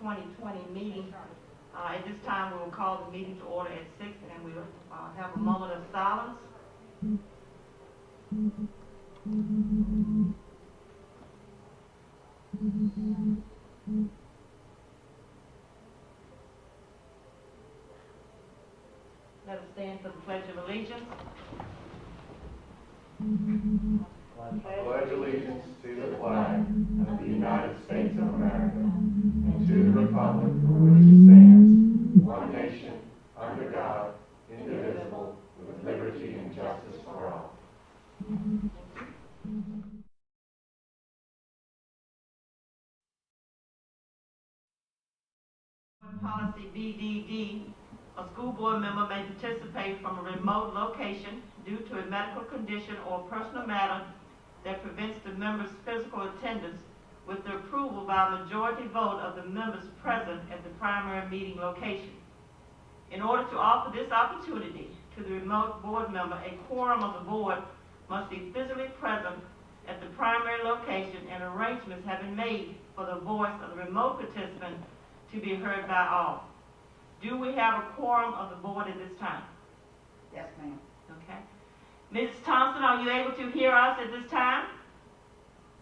2020 meeting. At this time, we will call the meeting to order at 6, and we will have a moment of silence. Let us stand for the Pledge of Allegiance. Pledge allegiance to the flag of the United States of America and to the republic for which it stands, one nation, under God, indivisible, with liberty and justice for all. Policy BDD, a school board member may participate from a remote location due to a medical condition or personal matter that prevents the member's physical attendance with the approval by a majority vote of the members present at the primary meeting location. In order to offer this opportunity to the remote board member, a quorum of the board must be physically present at the primary location, and arrangements have been made for the voice of the remote participant to be heard by all. Do we have a quorum of the board at this time? Yes, ma'am. Okay. Mrs. Thompson, are you able to hear us at this time?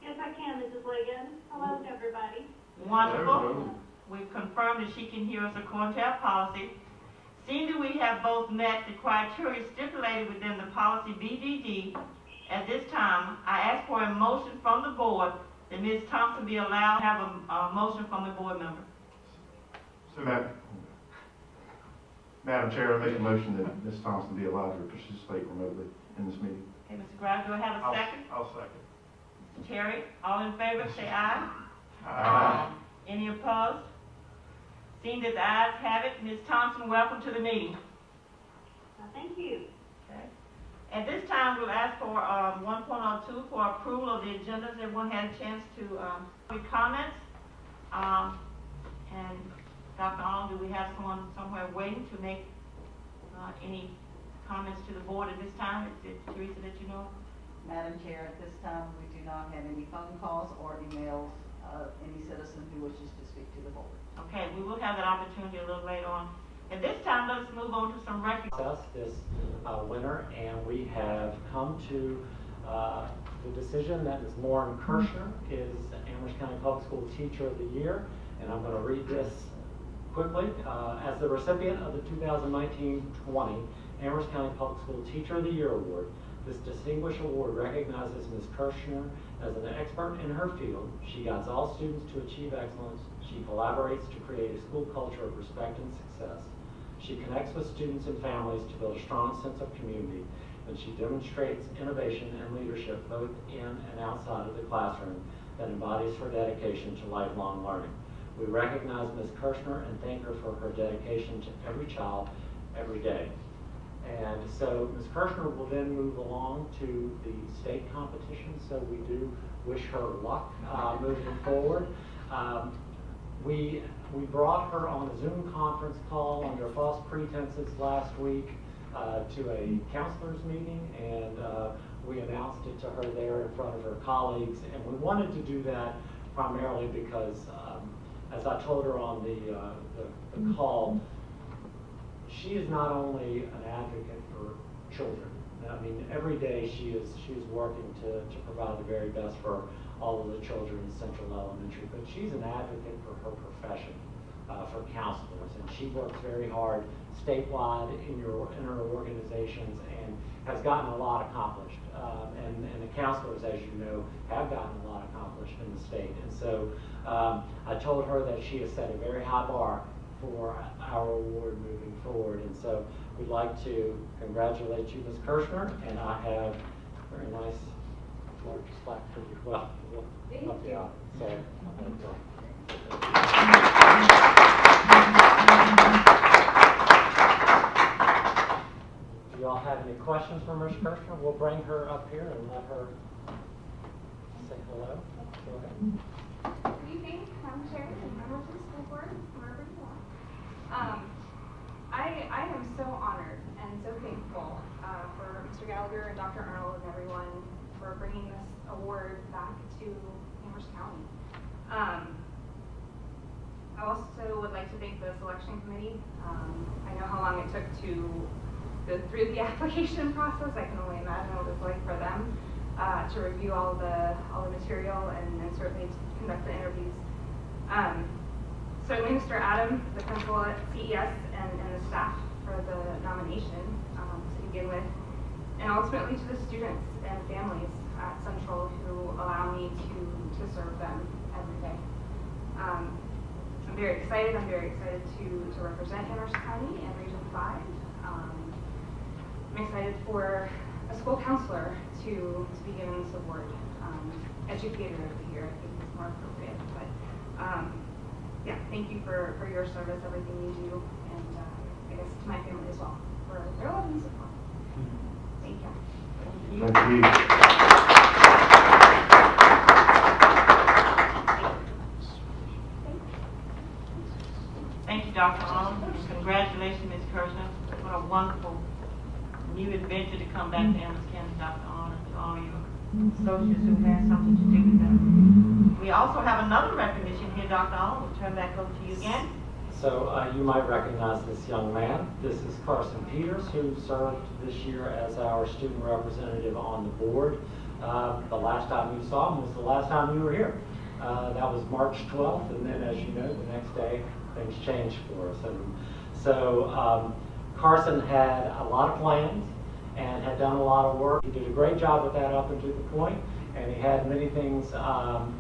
Yes, I can, Mrs. Ligon. Hello, everybody. Wonderful. We've confirmed that she can hear us according to our policy. Seeing that we have both met the criteria stipulated within the policy BDD, at this time, I ask for a motion from the board that Ms. Thompson be allowed to have a motion from the board member. So, Madam Chair, I make a motion that Ms. Thompson be allowed to participate remotely in this meeting. Okay, Mr. Grimes, do I have a second? I'll second. Mr. Terry, all in favor, say aye. Aye. Any opposed? Seeing that the ayes have it, Ms. Thompson, welcome to the meeting. Thank you. Okay. At this time, we'll ask for 1.02 for approval of the agendas. Everyone had a chance to make comments. And Dr. Arnold, do we have someone somewhere waiting to make any comments to the board at this time? Is it Teresa that you know? Madam Chair, at this time, we do not have any phone calls or emails of any citizen who wishes to speak to the board. Okay, we will have that opportunity a little later on. At this time, let us move on to some recognition. This winter, and we have come to the decision that Ms. Lauren Kirshner is Amherst County Public School Teacher of the Year, and I'm going to read this quickly. As the recipient of the 2019-20 Amherst County Public School Teacher of the Year Award, this distinguished award recognizes Ms. Kirshner as an expert in her field. She guides all students to achieve excellence. She collaborates to create a school culture of respect and success. She connects with students and families to build a strong sense of community, and she demonstrates innovation and leadership both in and outside of the classroom that embodies her dedication to lifelong learning. We recognize Ms. Kirshner and thank her for her dedication to every child, every day. And so Ms. Kirshner will then move along to the state competition, so we do wish her luck moving forward. We brought her on a Zoom conference call under false pretenses last week to a counselors meeting, and we announced it to her there in front of her colleagues. And we wanted to do that primarily because, as I told her on the call, she is not only an advocate for children. I mean, every day she is working to provide the very best for all of the children in Central Elementary, but she's an advocate for her profession, for counselors, and she works very hard statewide in her organizations and has gotten a lot accomplished. And the counselors, as you know, have gotten a lot accomplished in the state. And so I told her that she has set a very high bar for our award moving forward. And so we'd like to congratulate you, Ms. Kirshner, and I have a very nice large plaque for you. Well, we'll help you out. So, do you all have any questions for Ms. Kirshner? We'll bring her up here and let her say hello. Go ahead. Good evening, Madam Chair and members of the school board, wherever you are. I am so honored and so thankful for Mr. Gallagher and Dr. Arnold and everyone for bringing this award back to Amherst County. I also would like to thank the selection committee. I know how long it took to go through the application process. I can only imagine what it was like for them to review all the material and certainly to conduct the interviews. Certainly Mr. Adam, the principal at CES, and the staff for the nomination to begin with, and ultimately to the students and families at Central who allow me to serve them every day. I'm very excited. I'm very excited to represent Amherst County and Region 5. I'm excited for a school counselor to be given this award. Educator of the Year, I think is more appropriate. But yeah, thank you for your service, everything you do, and I guess to my family as well for their love and support. Thank you. Thank you. Thank you, Dr. Arnold. Congratulations, Ms. Kirshner. What a wonderful new adventure to come back to Amherst County, Dr. Arnold, to all your associates who had something to do with that. We also have another recognition here, Dr. Arnold. We'll turn back over to you again. So you might recognize this young man. This is Carson Peters, who served this year as our student representative on the board. The last time you saw him was the last time you were here. That was March 12th, and then as you know, the next day things changed for us. And so Carson had a lot of plans and had done a lot of work. He did a great job with that up until the point, and he had many things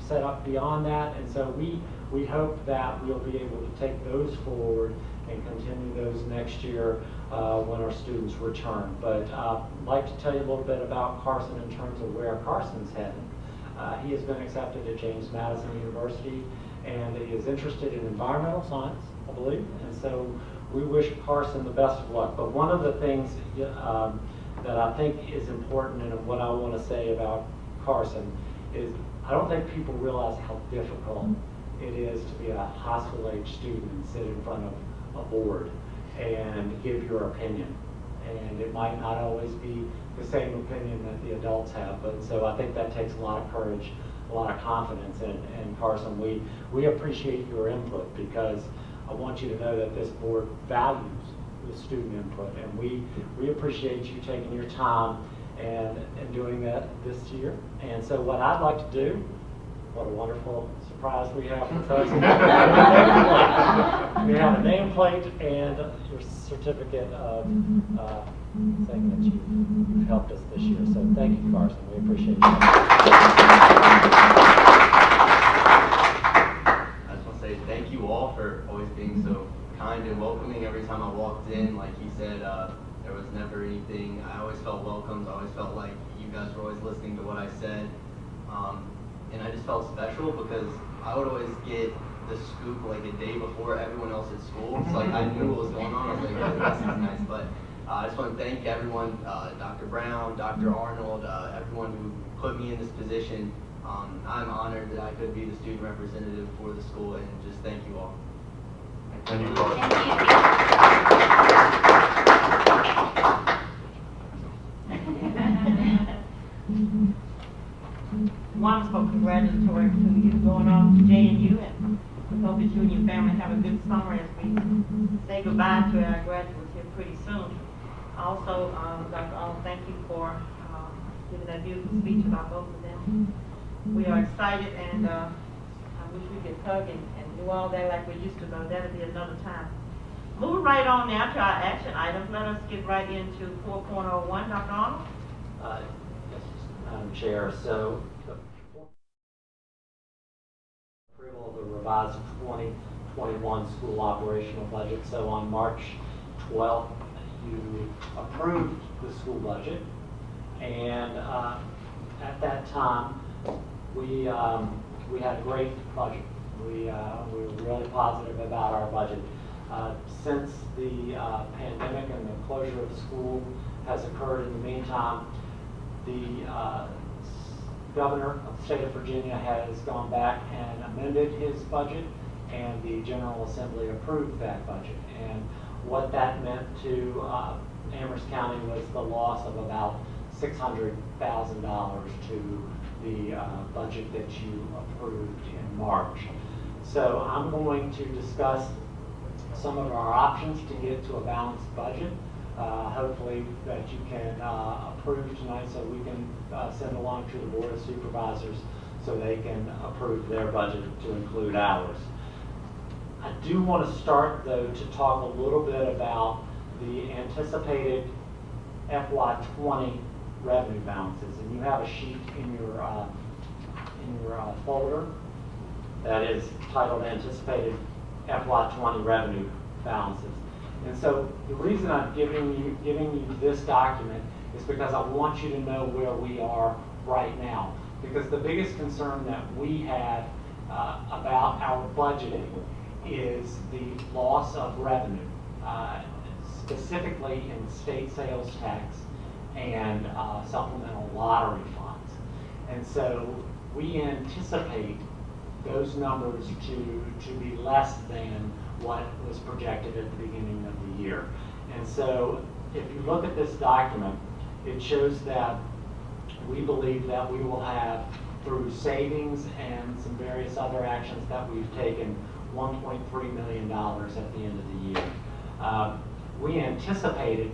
set up beyond that. And so we hope that we'll be able to take those forward and continue those next year when our students return. But I'd like to tell you a little bit about Carson in terms of where Carson's headed. He has been accepted at James Madison University, and he is interested in environmental science, I believe. And so we wish Carson the best of luck. But one of the things that I think is important, and what I want to say about Carson, is I don't think people realize how difficult it is to be a high school age student and sit in front of a board and give your opinion. And it might not always be the same opinion that the adults have, but so I think that takes a lot of courage, a lot of confidence. And Carson, we appreciate your input, because I want you to know that this board values the student input, and we appreciate you taking your time and doing that this year. And so what I'd like to do, what a wonderful surprise we have for Carson. We have a nameplate and your certificate of saying that you've helped us this year. So thank you, Carson. We appreciate you. I just want to say thank you all for always being so kind and welcoming. Every time I walked in, like he said, there was never anything. I always felt welcomed. I always felt like you guys were always listening to what I said. And I just felt special because I would always get the scoop like a day before everyone else at school. So like I knew what was going on. I was like, oh, this is nice. But I just want to thank everyone, Dr. Brown, Dr. Arnold, everyone who put me in this position. I'm honored that I could be the student representative for the school, and just thank you all. Thank you, Carson. Wonderful congratulatory to you going on to JNU, and we hope that you and your family have a good summer as we say goodbye to our graduates here pretty soon. Also, Dr. Arnold, thank you for giving that beautiful speech about both of them. We are excited, and I wish we could hug and do all that like we used to, but that'll be another time. Moving right on now to our action items, let us get right into 4.01. Dr. Arnold? Yes, Madam Chair. So approval of the revised 2021 school operational budget. So on March 12th, you approved the school budget, and at that time, we had a great budget. We were really positive about our budget. Since the pandemic and the closure of the school has occurred in the meantime, the governor of the state of Virginia has gone back and amended his budget, and the General Assembly approved that budget. And what that meant to Amherst County was the loss of about $600,000 to the budget that you approved in March. So I'm going to discuss some of our options to get to a balanced budget. Hopefully that you can approve tonight so we can send along to the Board of Supervisors so they can approve their budget to include ours. I do want to start though to talk a little bit about the anticipated FY20 revenue balances, and you have a sheet in your folder that is titled Anticipated FY20 Revenue Balances. And so the reason I'm giving you this document is because I want you to know where we are right now. Because the biggest concern that we have about our budgeting is the loss of revenue, specifically in state sales tax and supplemental lottery funds. And so we anticipate those numbers to be less than what was projected at the beginning of the year. And so if you look at this document, it shows that we believe that we will have, through savings and some various other actions that we've taken, $1.3 million at the end of the year. We anticipated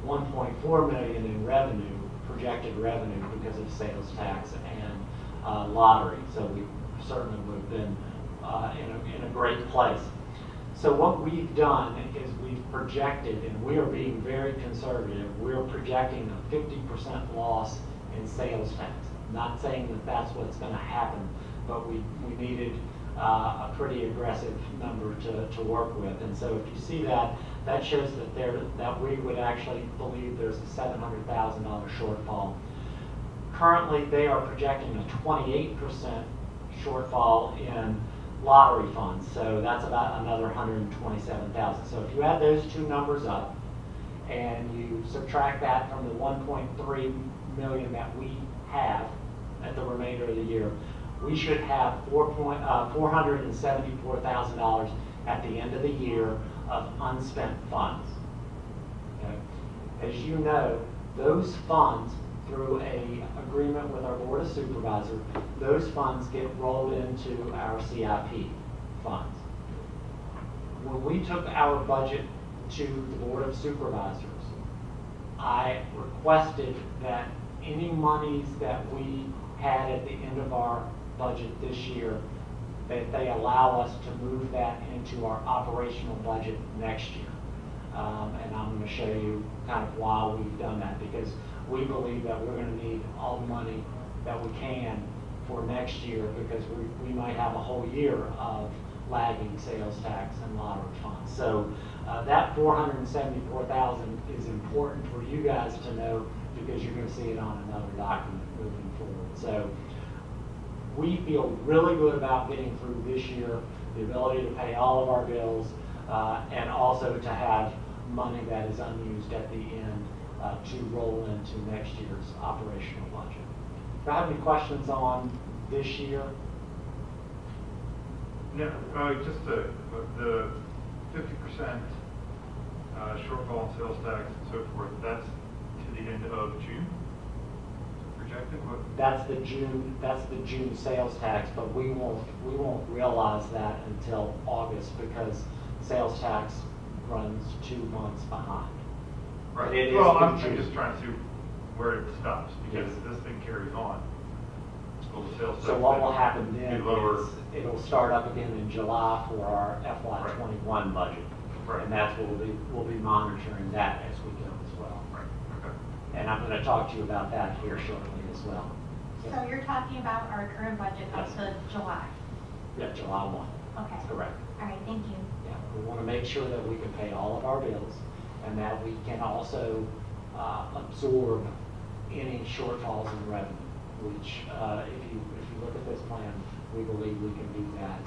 $1.4 million in revenue, projected revenue, because of sales tax and lottery. So we certainly would have been in a great place. So what we've done is we've projected, and we are being very conservative, we're projecting a 50% loss in sales tax. I'm not saying that that's what's going to happen, but we needed a pretty aggressive number to work with. And so if you see that, that shows that we would actually believe there's a $700,000 shortfall. Currently, they are projecting a 28% shortfall in lottery funds, so that's about another $127,000. So if you add those two numbers up and you subtract that from the $1.3 million that we have at the remainder of the year, we should have $474,000 at the end of the year of unspent funds. Okay? As you know, those funds, through an agreement with our Board of Supervisors, those funds get rolled into our CIP funds. When we took our budget to the Board of Supervisors, I requested that any monies that we had at the end of our budget this year, that they allow us to move that into our operational budget next year. And I'm going to show you kind of why we've done that, because we believe that we're going to need all the money that we can for next year, because we might have a whole year of lagging sales tax and lottery funds. So that $474,000 is important for you guys to know, because you're going to see it on another document moving forward. So we feel really good about getting through this year, the ability to pay all of our bills, and also to have money that is unused at the end to roll into next year's operational budget. Do I have any questions on this year? No, just the 50% shortfall in sales tax and so forth, that's to the end of June? Projected? That's the June sales tax, but we won't realize that until August, because sales tax runs 2 months behind. Right. It is Well, I'm June. just trying to see where it stops, because if this thing carries on, will the sales tax So what will then happen be then lower? is it'll start up again in July for our FY21 budget. Right. And that's what we'll be monitoring that as we go as well. Right, okay. And I'm going to talk to you about that here shortly as well. So you're talking about our current budget up Yes. to July? Yeah, July 1. Okay. That's correct. All right, thank you. Yeah, we want to make sure that we can pay all of our bills, and that we can also absorb any shortfalls in revenue, which if you look at this plan, we believe we can do that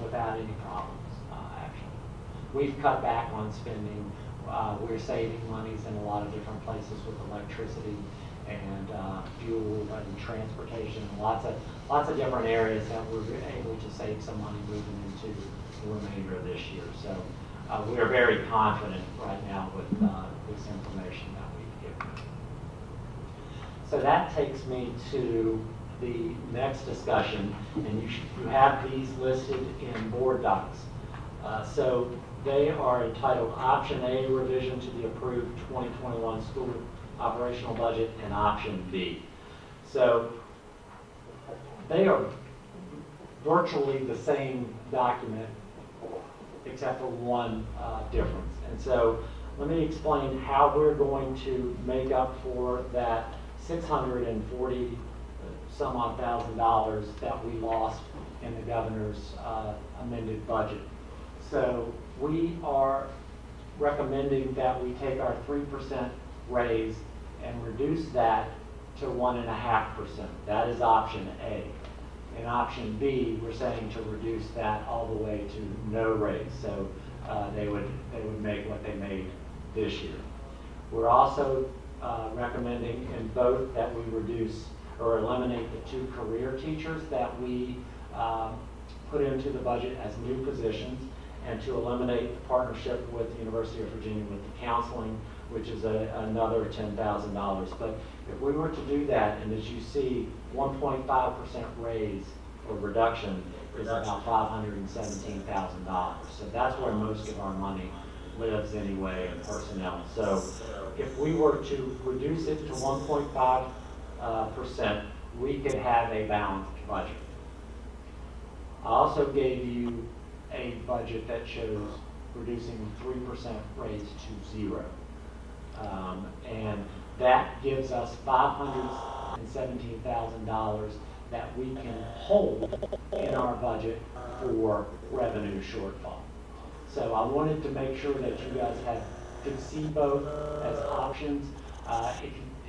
without any problems, actually. We've cut back on spending. We're saving monies in a lot of different places with electricity and fuel and transportation, lots of different areas that we're able to save some money moving into the remainder of this year. So we are very confident right now with this information that we've given. So that takes me to the next discussion, and you have these listed in board docs. So they are entitled Option A, Revision to the Approved 2021 School Operational Budget, and Option B. So they are virtually the same document except for one difference. And so let me explain how we're going to make up for that $640 some odd $1,000 that we lost in the governor's amended budget. So we are recommending that we take our 3% raise and reduce that to 1.5%. That is option A. In option B, we're saying to reduce that all the way to no raise. So they would make what they made this year. We're also recommending in both that we reduce or eliminate the 2 career teachers that we put into the budget as new positions, and to eliminate the partnership with the University of Virginia with the counseling, which is another $10,000. But if we were to do that, and as you see, 1.5% raise or reduction is about $517,000. So that's where most of our money lives anyway in personnel. So if we were to reduce it to 1.5%, we could have a balanced budget. I also gave you a budget that shows reducing 3% raise to 0. And that gives us $517,000 that we can hold in our budget for revenue shortfall. So I wanted to make sure that you guys could see both as options.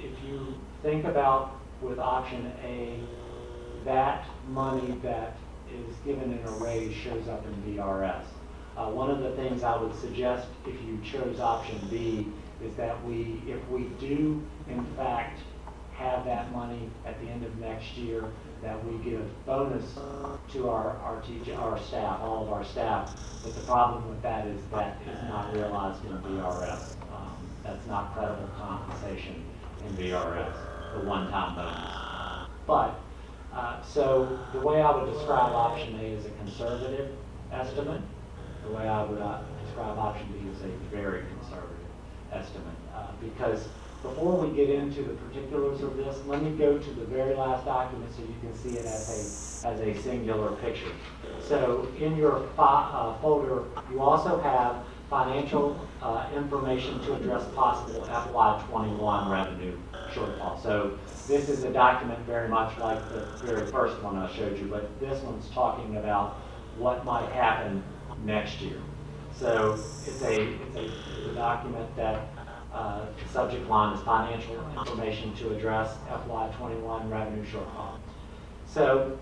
If you think about with option A, that money that is given in a raise shows up in VRS. One of the things I would suggest if you chose option B is that if we do in fact have that money at the end of next year, that we give bonus to our staff, all of our staff. But the problem with that is not realized in VRS. That's not credible compensation in VRS, the one-time bonus. But so the way I would describe option A is a conservative estimate. The way I would describe option B is a very conservative estimate. Because before we get into the particulars of this, let me go to the very last document so you can see it as a singular picture. So in your folder, you also have financial information to address possible FY21 revenue shortfall. So this is a document very much like the very first one I showed you, but this one's talking about what might happen next year. So it's a document that the subject line is financial information to address FY21 revenue shortfall. So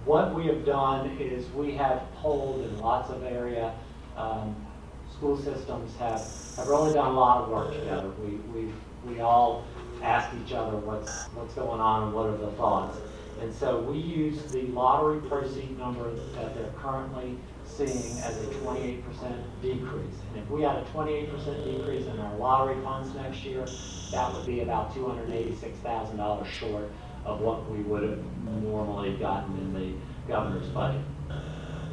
what we have done is we have polled in lots of area. School systems have really done a lot of work together. We all ask each other what's going on and what are the thoughts. And so we use the lottery proceed number that they're currently seeing as a 28% decrease. And if we had a 28% decrease in our lottery funds next year, that would be about $286,000 short of what we would have normally gotten in the governor's budget.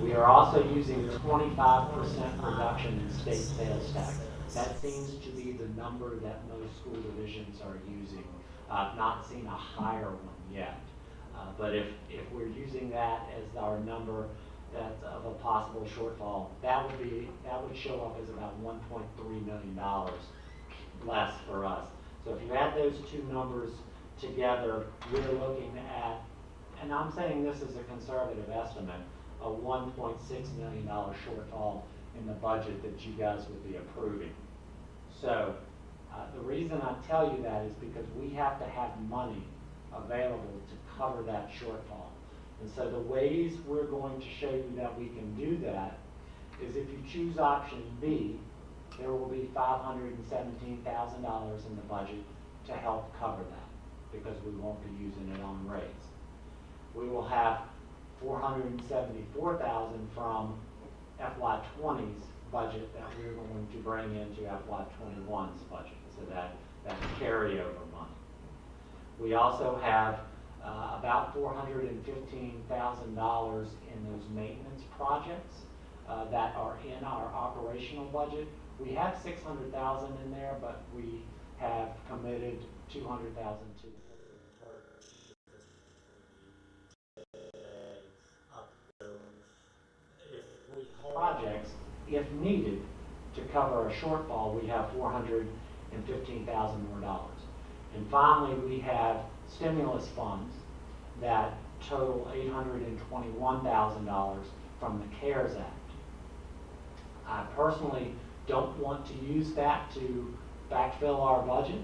We are also using 25% reduction in state sales tax. That seems to be the number that most school divisions are using. I've not seen a higher one yet. But if we're using that as our number that's of a possible shortfall, that would show up as about $1.3 million less for us. So if you add those two numbers together, we're looking at, and I'm saying this is a conservative estimate, a $1.6 million shortfall in the budget that you guys would be approving. So the reason I tell you that is because we have to have money available to cover that shortfall. And so the ways we're going to show you that we can do that is if you choose option B, there will be $517,000 in the budget to help cover that because we won't be using it on raise. We will have $474,000 from FY20's budget that we're going to bring into FY21's budget. So that's carryover money. We also have about $415,000 in those maintenance projects that are in our operational budget. We have $600,000 in there, but we have committed $200,000 to projects, if needed, to cover a shortfall. We have $415,000 more dollars. And finally, we have stimulus funds that total $821,000 from the CARES Act. I personally don't want to use that to backfill our budget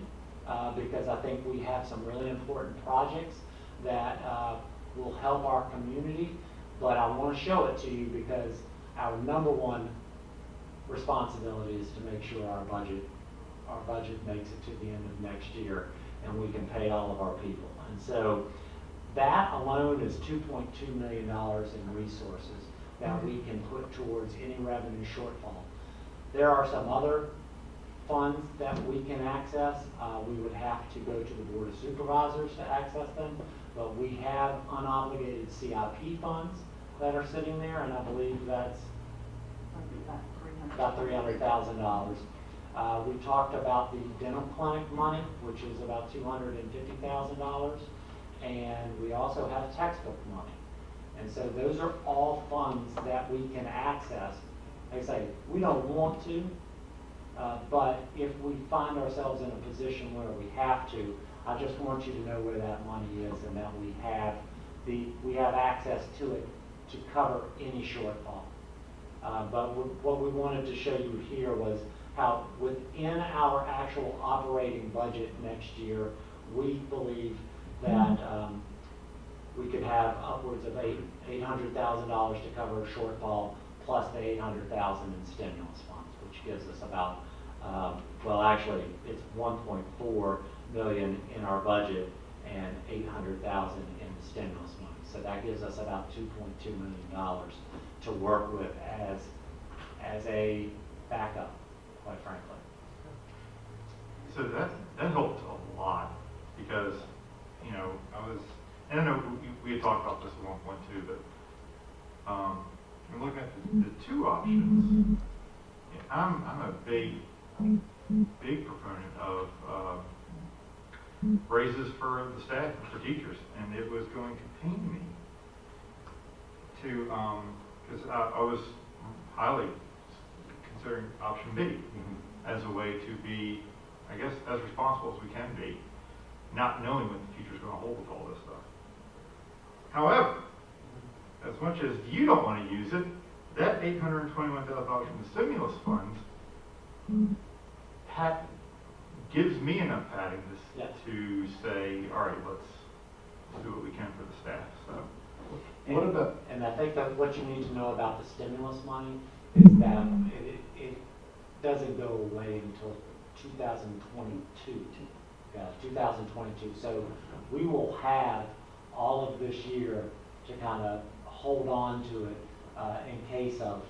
because I think we have some really important projects that will help our community, but I want to show it to you because our number one responsibility is to make sure our budget makes it to the end of next year and we can pay all of our people. And so that alone is $2.2 million in resources that we can put towards any revenue shortfall. There are some other funds that we can access. We would have to go to the Board of Supervisors to access them, but we have unobligated CIP funds that are sitting there, and I believe that's about $300,000. We talked about the dental clinic money, which is about $250,000, and we also have textbook money. And so those are all funds that we can access. Like I say, we don't want to, but if we find ourselves in a position where we have to, I just want you to know where that money is and that we have access to it to cover any shortfall. But what we wanted to show you here was how within our actual operating budget next year, we believe that we could have upwards of $800,000 to cover a shortfall plus the $800,000 in stimulus funds, which gives us about, well, actually, it's $1.4 million in our budget and $800,000 in the stimulus money. So that gives us about $2.2 million to work with as a backup, quite frankly. So that helped a lot because, you know, I don't know, we had talked about this at one point too, but I'm looking at the two options. I'm a big proponent of raises for the staff and for teachers, and it was going to pain me to, because I was highly considering option B as a way to be, I guess, as responsible as we can be, not knowing what the future's going to hold with all this stuff. However, as much as you don't want to use it, that $821,000 from the stimulus funds gives me enough padding to say, all right, let's do what we can for the staff. So, what about? And I think that what you need to know about the stimulus money is that it doesn't go away until 2022. 2022. So we will have all of this year to kind of hold on to it in case of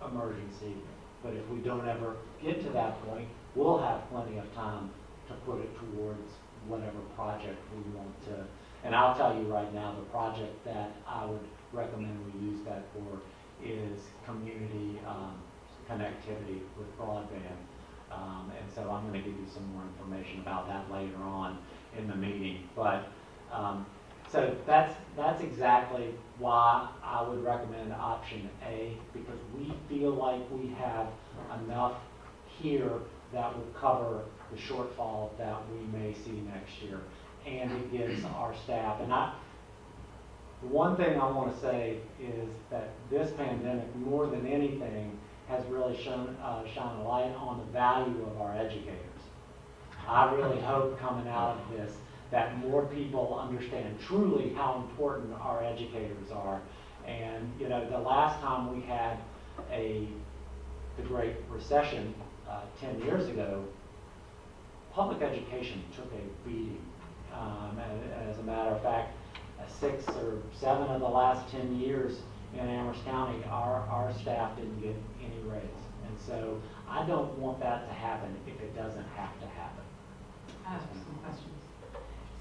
emergency. But if we don't ever get to that point, we'll have plenty of time to put it towards whatever project we want to. And I'll tell you right now, the project that I would recommend we use that for is community connectivity with broadband. And so I'm going to give you some more information about that later on in the meeting. But so that's exactly why I would recommend option A, because we feel like we have enough here that will cover the shortfall that we may see next year, and it gives our staff. And the one thing I want to say is that this pandemic, more than anything, has really shone a light on the value of our educators. I really hope coming out of this that more people understand truly how important our educators are. And you know, the last time we had the Great Recession 10 years ago, public education took a beating. As a matter of fact, 6 or 7 of the last 10 years in Amherst County, our staff didn't get any raise. And so I don't want that to happen if it doesn't have to happen. I have some questions.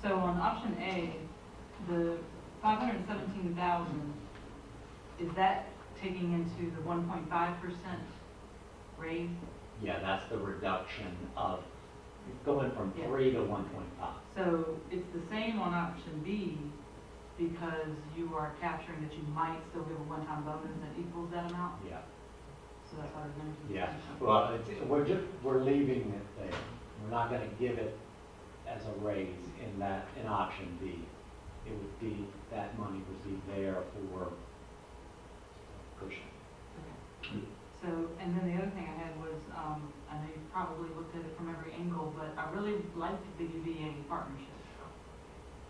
So on option A, The 517,000, is that taking into the 1.5% raise? Yeah, that's the reduction of going from Yeah. 3 to 1.5. So it's the same on option B because you are capturing that you might still give a one-time bonus that equals that amount? Yeah. So that's why the numbers are the Yeah, same. well, we're leaving it there. We're not gonna give it as a raise in option B. It would be, that money would be there for cushion. So, and then the other thing I had was, I know you probably looked at it from every angle, but I really liked the VA partnership.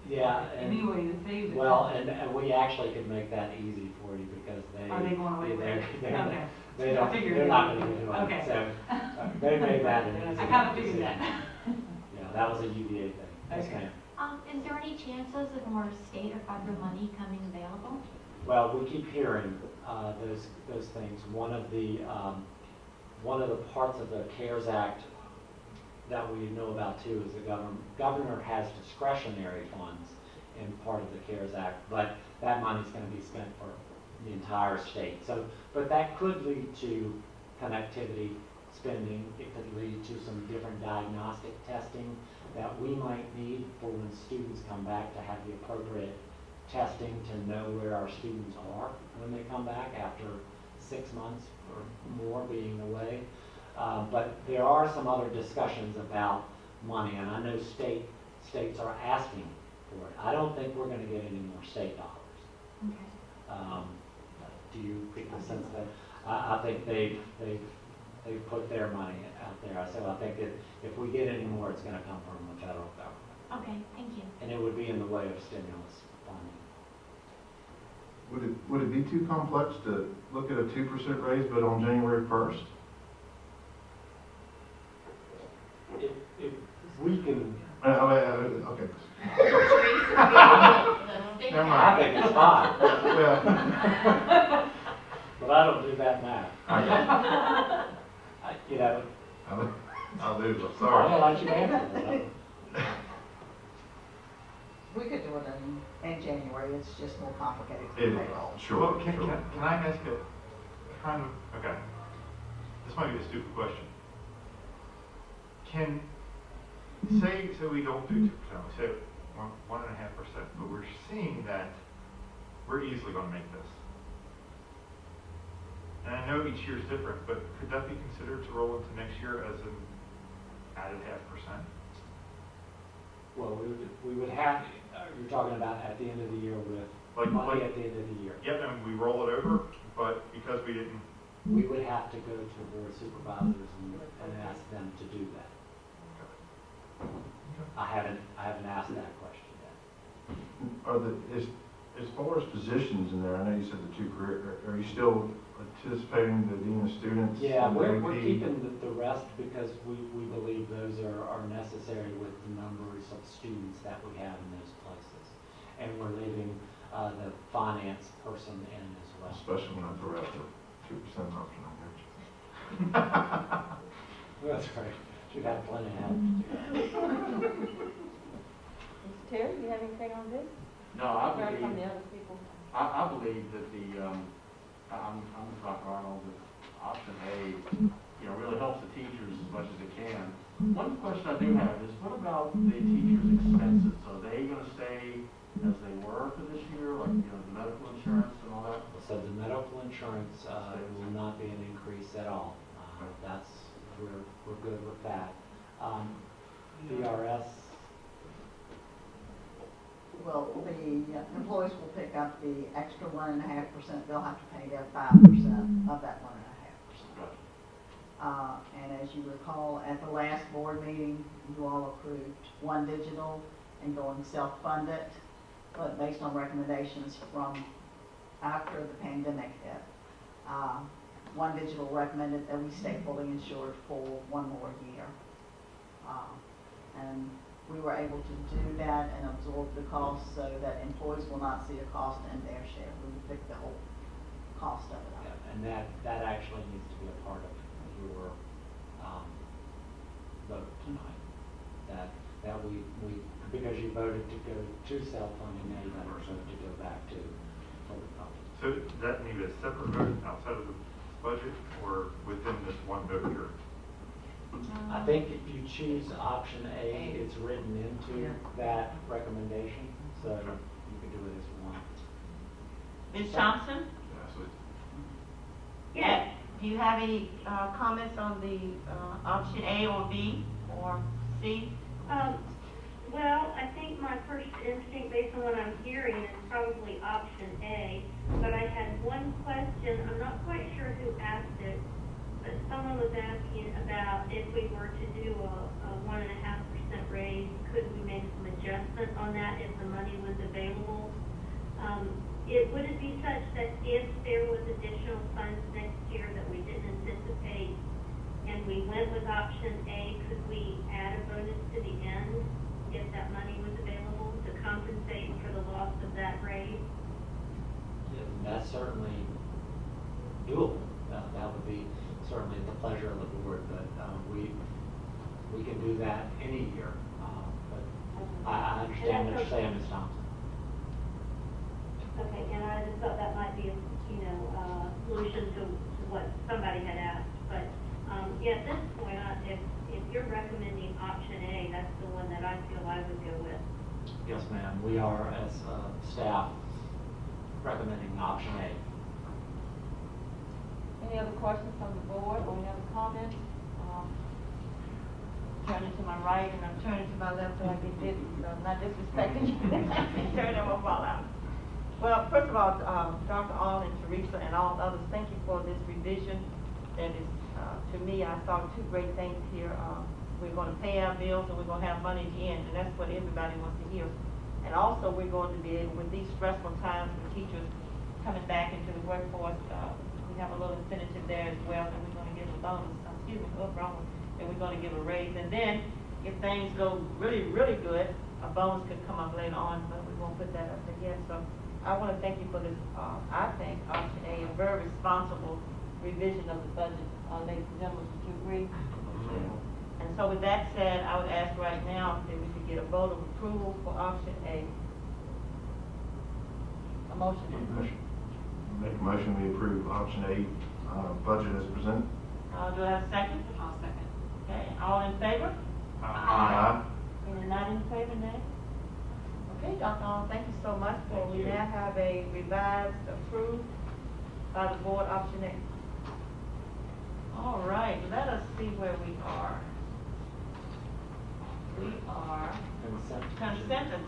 Yeah, Any and, way to save it. well, and we actually could make that easy for you because they. Are they going away with it? Okay. They I don't, figured they're they not would. gonna be doing Okay. it, so, they made that an easy. I kind of figured decision. that. Yeah, that was a UVA thing, yes Okay. ma'am. Is there any chances of more state or federal money coming available? Well, we keep hearing those things. One of the parts of the CARES Act that we know about too is the governor has discretionary funds in part of the CARES Act, but that money's going to be spent for the entire state. So, but that could lead to connectivity spending. It could lead to some different diagnostic testing that we might need for when students come back to have the appropriate testing to know where our students are when they come back after 6 months or more being away. But there are some other discussions about money, and I know states are asking for it. I don't think we're going to get any more state dollars. Okay. Do you get the sense that I think they've put their money out there? So I think if we get any more, it's going to come from the federal government, Okay, thank you. and it would be in the way of stimulus funding. Would it be too complex to look at a 2% raise, but on January 1st? If we can, Okay. Never I mind. think it's fine, Yeah. but I don't do that math. You know, I'll do, I'm sorry. gonna let you answer that. We could do it in January, it's just more complicated for It- payroll. Sure, Well, can sure. I ask a kind of, okay, this might be a stupid question. Say we don't do 2%, we say 1.5%, but we're seeing that we're easily gonna make this. And I know each year is different, but could that be considered to roll into next year as an added 0.5%? Well, we would have, you're talking about at the end of the year with money at the end of the year. Yep, and we roll it over, but because we didn't, We would have to go to the board of supervisors and ask them to do that. I haven't asked that question yet. As far as positions in there, I know you said the two career, are you still anticipating the dean of students? Yeah, and we're AP? keeping the rest because we believe those are necessary with the numbers of students that we have in those places. And we're leaving the finance person in as well. Especially when I throw out the 2% option, I got you. That's right. Should have plenty of help to do that. Mr. Terry, you have anything on this? No, I Heard from believe, the other people. I believe that I'm with Dr. Arnold, that option A, really helps the teachers as much as it can. One question I do have is, what about the teachers' expenses? Are they gonna stay as they were for this year, like, the medical insurance and all that? So the medical insurance will not be an increase at all. We're good with that. VRS, Well, the employees will pick up the extra 1.5%, they'll have to pay their 5% of that 1.5%. And as you recall, at the last board meeting, you all approved One Digital and going self-funded, but based on recommendations from after the pandemic hit. One Digital recommended that we stay fully insured for 1 more year. And we were able to do that and absorb the cost so that employees will not see a cost in their share. We will pick the whole cost of it up. yeah, and that actually needs to be a part of your vote tonight. that we, because you voted to go to self-funding, now you got to vote to go back to fully funded. So does that need a separate vote outside of the budget or within this one vote here? I think if you choose option A, it's written into that recommendation, so you can do it as one. Ms. Thompson? Yes. Do you have any comments on the option A or B or C? Well, I think my first instinct, based on what I'm hearing, is probably option A. But I had one question. I'm not quite sure who asked it, but someone was asking about if we were to do a 1.5% raise, could we make some adjustment on that if the money was available? Would it be such that if there was additional funds next year that we didn't anticipate and we went with option A, could we add a bonus to the end if that money was available to compensate for the loss of that raise? Yeah, that's certainly doable. That would be certainly at the pleasure of the board, but we can do that any year. But I understand what you're saying, Ms. Thompson. Okay, and I just thought that might be a, solution to what somebody had asked. But, yeah, at this point, if you're recommending option A, that's the one that I feel I would go with. Yes, ma'am. We are, as staff, recommending option A. Any other questions from the board or any other comments? Turning to my right and I'm turning to my left so I get this, so I'm not disrespecting you. Turn them will fall out. Well, first of all, Dr. Arnold and Teresa and all others, thank you for this revision. That is, to me, I saw two great things here. We're going to pay our bills and we're going to have money at the end, and that's what everybody wants to hear. And also, we're going to be able, with these stressful times for teachers coming back into the workforce, we have a little incentive there as well, and we're going to give a bonus, and we're going to give a raise. And then, if things go really, really good, a bonus could come up later on, but we won't put that up there yet. So I want to thank you for this, I think, option A, a very responsible revision of the budget. Ladies and gentlemen, would you agree? And so with that said, I would ask right now that we could get a vote of approval for option A. A motion. Make a motion we approve option A, budget as presented. Do I have a second? I'll second. Okay, all in favor? Aye. Any not in favor, nay? Okay, Dr. Arnold, thank you so much. For we now have a revised, approved by the board option A. All right, let us see where we are. We are consent agenda.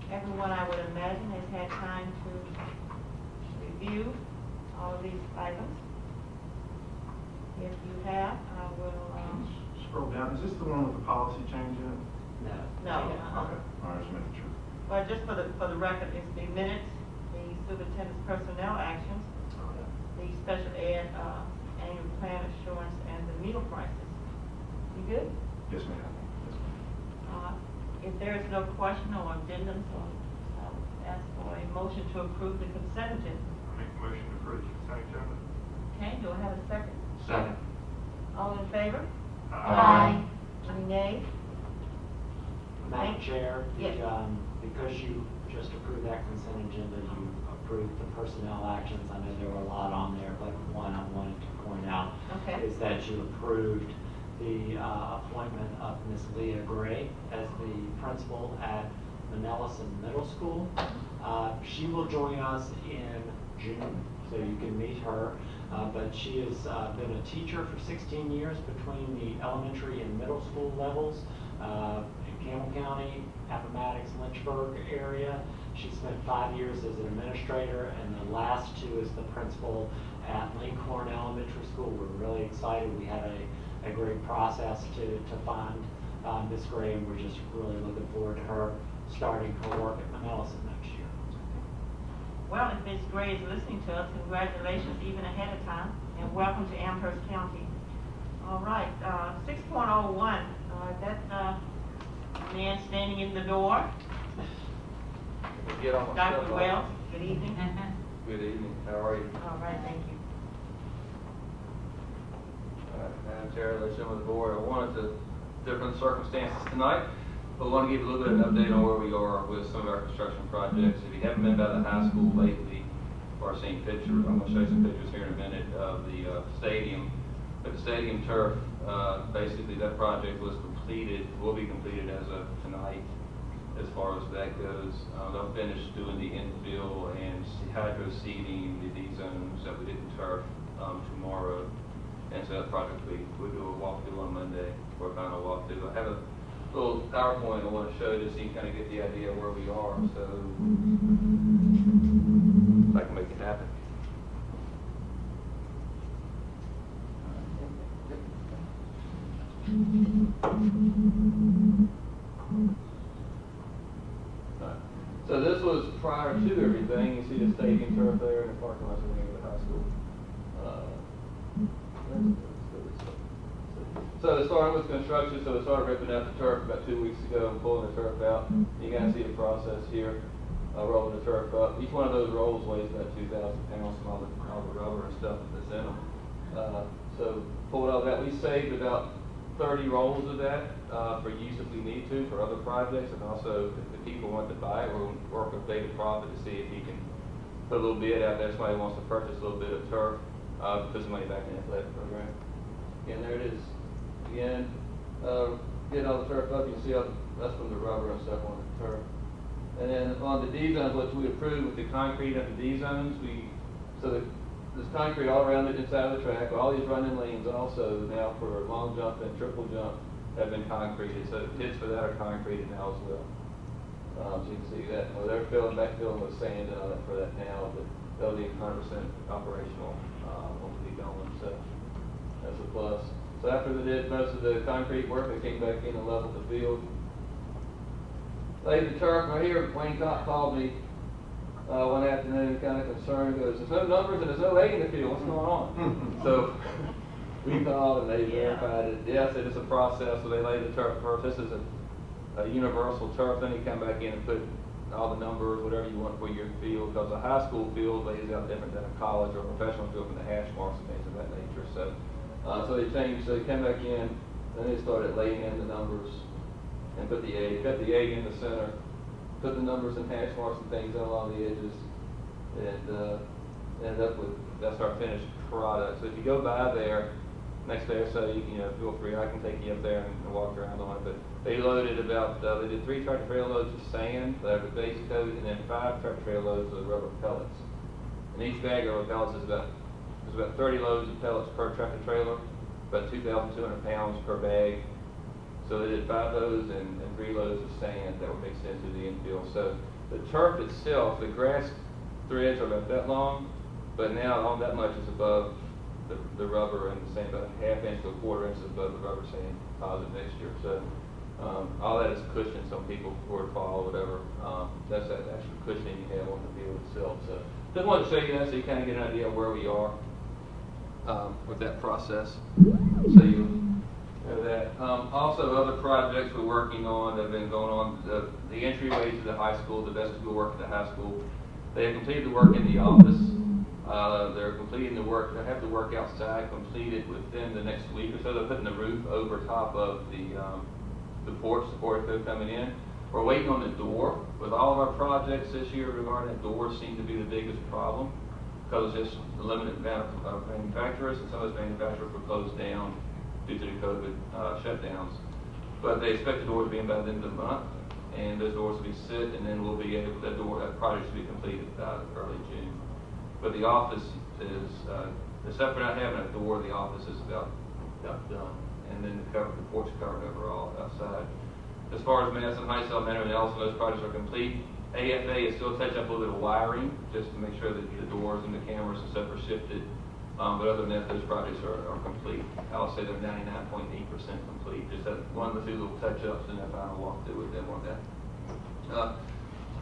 And everyone, I would imagine, has had time to review all of these items. If you have, I will. Scroll down, is this the one with the policy change in it? No. Okay, all right, just making sure. Well, just for the record, it's the minutes, the superintendent's personnel actions, the special ed annual plan assurance, and the meal prices. You good? Yes, ma'am. Yes, ma'am. If there is no question or addendum, so I would ask for a motion to approve the consent agenda. I make a motion to approve the consent agenda. Okay, do I have a second? Second. All in favor? Aye. Any nay? Madam Chair, Yes. because you just approved that consent agenda, you approved the personnel actions. I know there were a lot on there, but one I wanted to point out Okay. is that you approved the appointment of Ms. Leah Gray as the principal at Manellison Middle School. She will join us in June, so you can meet her. But she has been a teacher for 16 years between the elementary and middle school levels in Campbell County, Appomattox, Lynchburg area. She spent 5 years as an administrator, and the last 2 as the principal at Lincoln Elementary School. We're really excited. We had a great process to find Ms. Gray, and we're just really looking forward to her starting her work at Manellison next year. Well, if Ms. Gray is listening to us, congratulations even ahead of time, and welcome to Amherst County. All right, 6.01, that man standing in the door. Get on my Dr. stuff, Wells, good evening. Good evening, how are you? All right, thank you. Now, Madam Chair, ladies and gentlemen of the board. I wanted to, different circumstances tonight, but I want to give you a little bit of an update on where we are with some of our construction projects. If you haven't been by the high school lately or seen pictures, I'm going to show you some pictures here in a minute of the stadium. But the stadium turf, basically that project was completed, will be completed as of tonight. As far as that goes, they'll finish doing the infill and hydro seeding the D zones that we didn't turf tomorrow. And so that project we'll do a walkthrough on Monday for a final walkthrough. I have a little PowerPoint I want to show you so you kind of get the idea of where we are. So if I can make it happen. So this was prior to everything. You see the stadium turf there in the parking lot of the high school. So it started with construction, so it started ripping out the turf about 2 weeks ago and pulling the turf out. You can see the process here, rolling the turf up. Each one of those rolls weighs about 2,000 pounds from all the rubber and stuff that's in them. So pulled all that. We saved about 30 rolls of that for use if we need to for other projects, and also if the people want to buy it, we'll work with David Profit to see if he can put a little bid out there. Somebody wants to purchase a little bit of turf, put some money back in the athletic program. And there it is. Again, getting all the turf up, you can see all that's from the rubber and stuff on the turf. And then on the D zones, what we approved with the concrete at the D zones, there's concrete all around the inside of the track. All these running lanes also now for long jump and triple jump have been concreted. So the pits for that are concreted now as well. So you can see that. Well, they're backfilling with sand and all that for that now, but they'll be 100% operational when we get going. So that's a plus. So after they did most of the concrete work, they came back in and leveled the field. Laid the turf right here. Wayne Cox called me one afternoon, kind of concerned. Goes, there's no numbers and there's no hay in the field. What's going on? So we called and they verified it. Yes, it is a process. So they laid the turf first. This is a universal turf. Then you come back in and put all the numbers, whatever you want for your field, because a high school field lays out different than a college or a professional field from the hash marks and things of that nature. So they changed. So they came back in, then they started laying in the numbers and cut the egg in the center, put the numbers and hash marks and things along the edges, and ended up with, that's our finished product. So if you go by there next day or so, feel free, I can take you up there and walk around on it. But they loaded they did 3 tractor trailer loads of sand, they have a base coat, and then 5 tractor trailer loads of rubber pellets. And each bag of rubber pellets is about 30 loads of pellets per tractor trailer, about 2,200 pounds per bag. So they did 5 loads and 3 loads of sand that were mixed into the infield. So the turf itself, the grass threads are about that long, but now on that much is above the rubber and the sand, about a ½ inch to a ¼ inch above the rubber sand composite mixture. So all that is cushion. Some people for fall or whatever. That's that extra cushioning you have on the field itself. So just wanted to show you that so you kind of get an idea of where we are with that process. So you know that. Also, other projects we're working on that have been going on. The entryway to the high school, the vestibule work at the high school. They have completed the work in the office. They're completing the work. They have the work outside completed within the next week or so. They're putting the roof over top of the porch, the portico coming in. We're waiting on the door. With all of our projects this year regarding the doors seem to be the biggest problem because it's just the limited amount of manufacturers, and some of those manufacturers were closed down due to the COVID shutdowns. But they expect the door to be in by the end of the month, and those doors will be set, and then we'll be able, that project should be completed early June. But the office is, except for not having a door, the office is about done. And then the porch covered overall outside. As far as Madison Heights Elementary and Ellison, those projects are complete. AFA is still touching up a little bit of wiring just to make sure that the doors and the cameras and stuff are shifted. But other than that, those projects are complete. I'll say they're 99.8% complete. Just that one or two little touch-ups and then final walkthrough with them on that.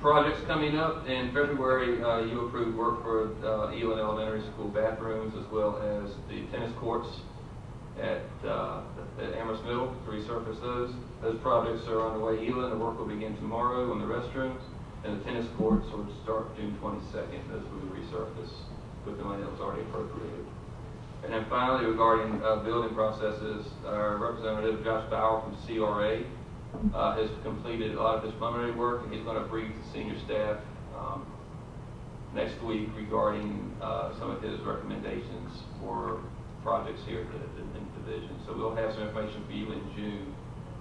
Projects coming up in February, you approved work for Elon Elementary School bathrooms as well as the tennis courts at Amherst Middle to resurface those. Those projects are underway. Elon, the work will begin tomorrow on the restrooms, and the tennis courts will start June 22nd. Those will be resurfaced with the money that was already appropriated. And then finally, regarding building processes, our Representative Josh Bauer from CRA has completed a lot of his preliminary work, and he's going to brief the senior staff next week regarding some of his recommendations for projects here in the division. So we'll have some information for you in June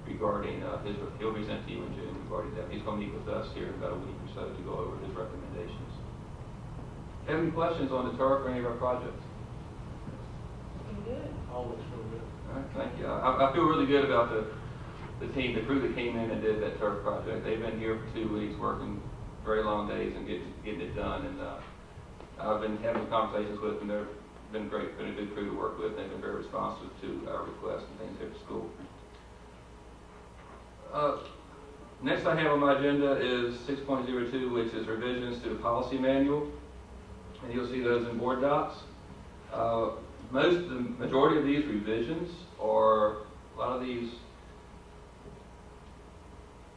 regarding he'll present to you in June regarding that. He's going to meet with us here in about a week or so to go over his recommendations. Have any questions on the turf or any of our projects? Good. All looks real good. All right, thank you. I feel really good about the team, the crew that came in and did that turf project. They've been here for 2 weeks working very long days and getting it done. And I've been having conversations with them. They've been great, been a good crew to work with. They've been very responsive to our requests and things here at school. Next I have on my agenda is 6.02, which is revisions to the policy manual. And you'll see those in board docs. The majority of these revisions are, a lot of these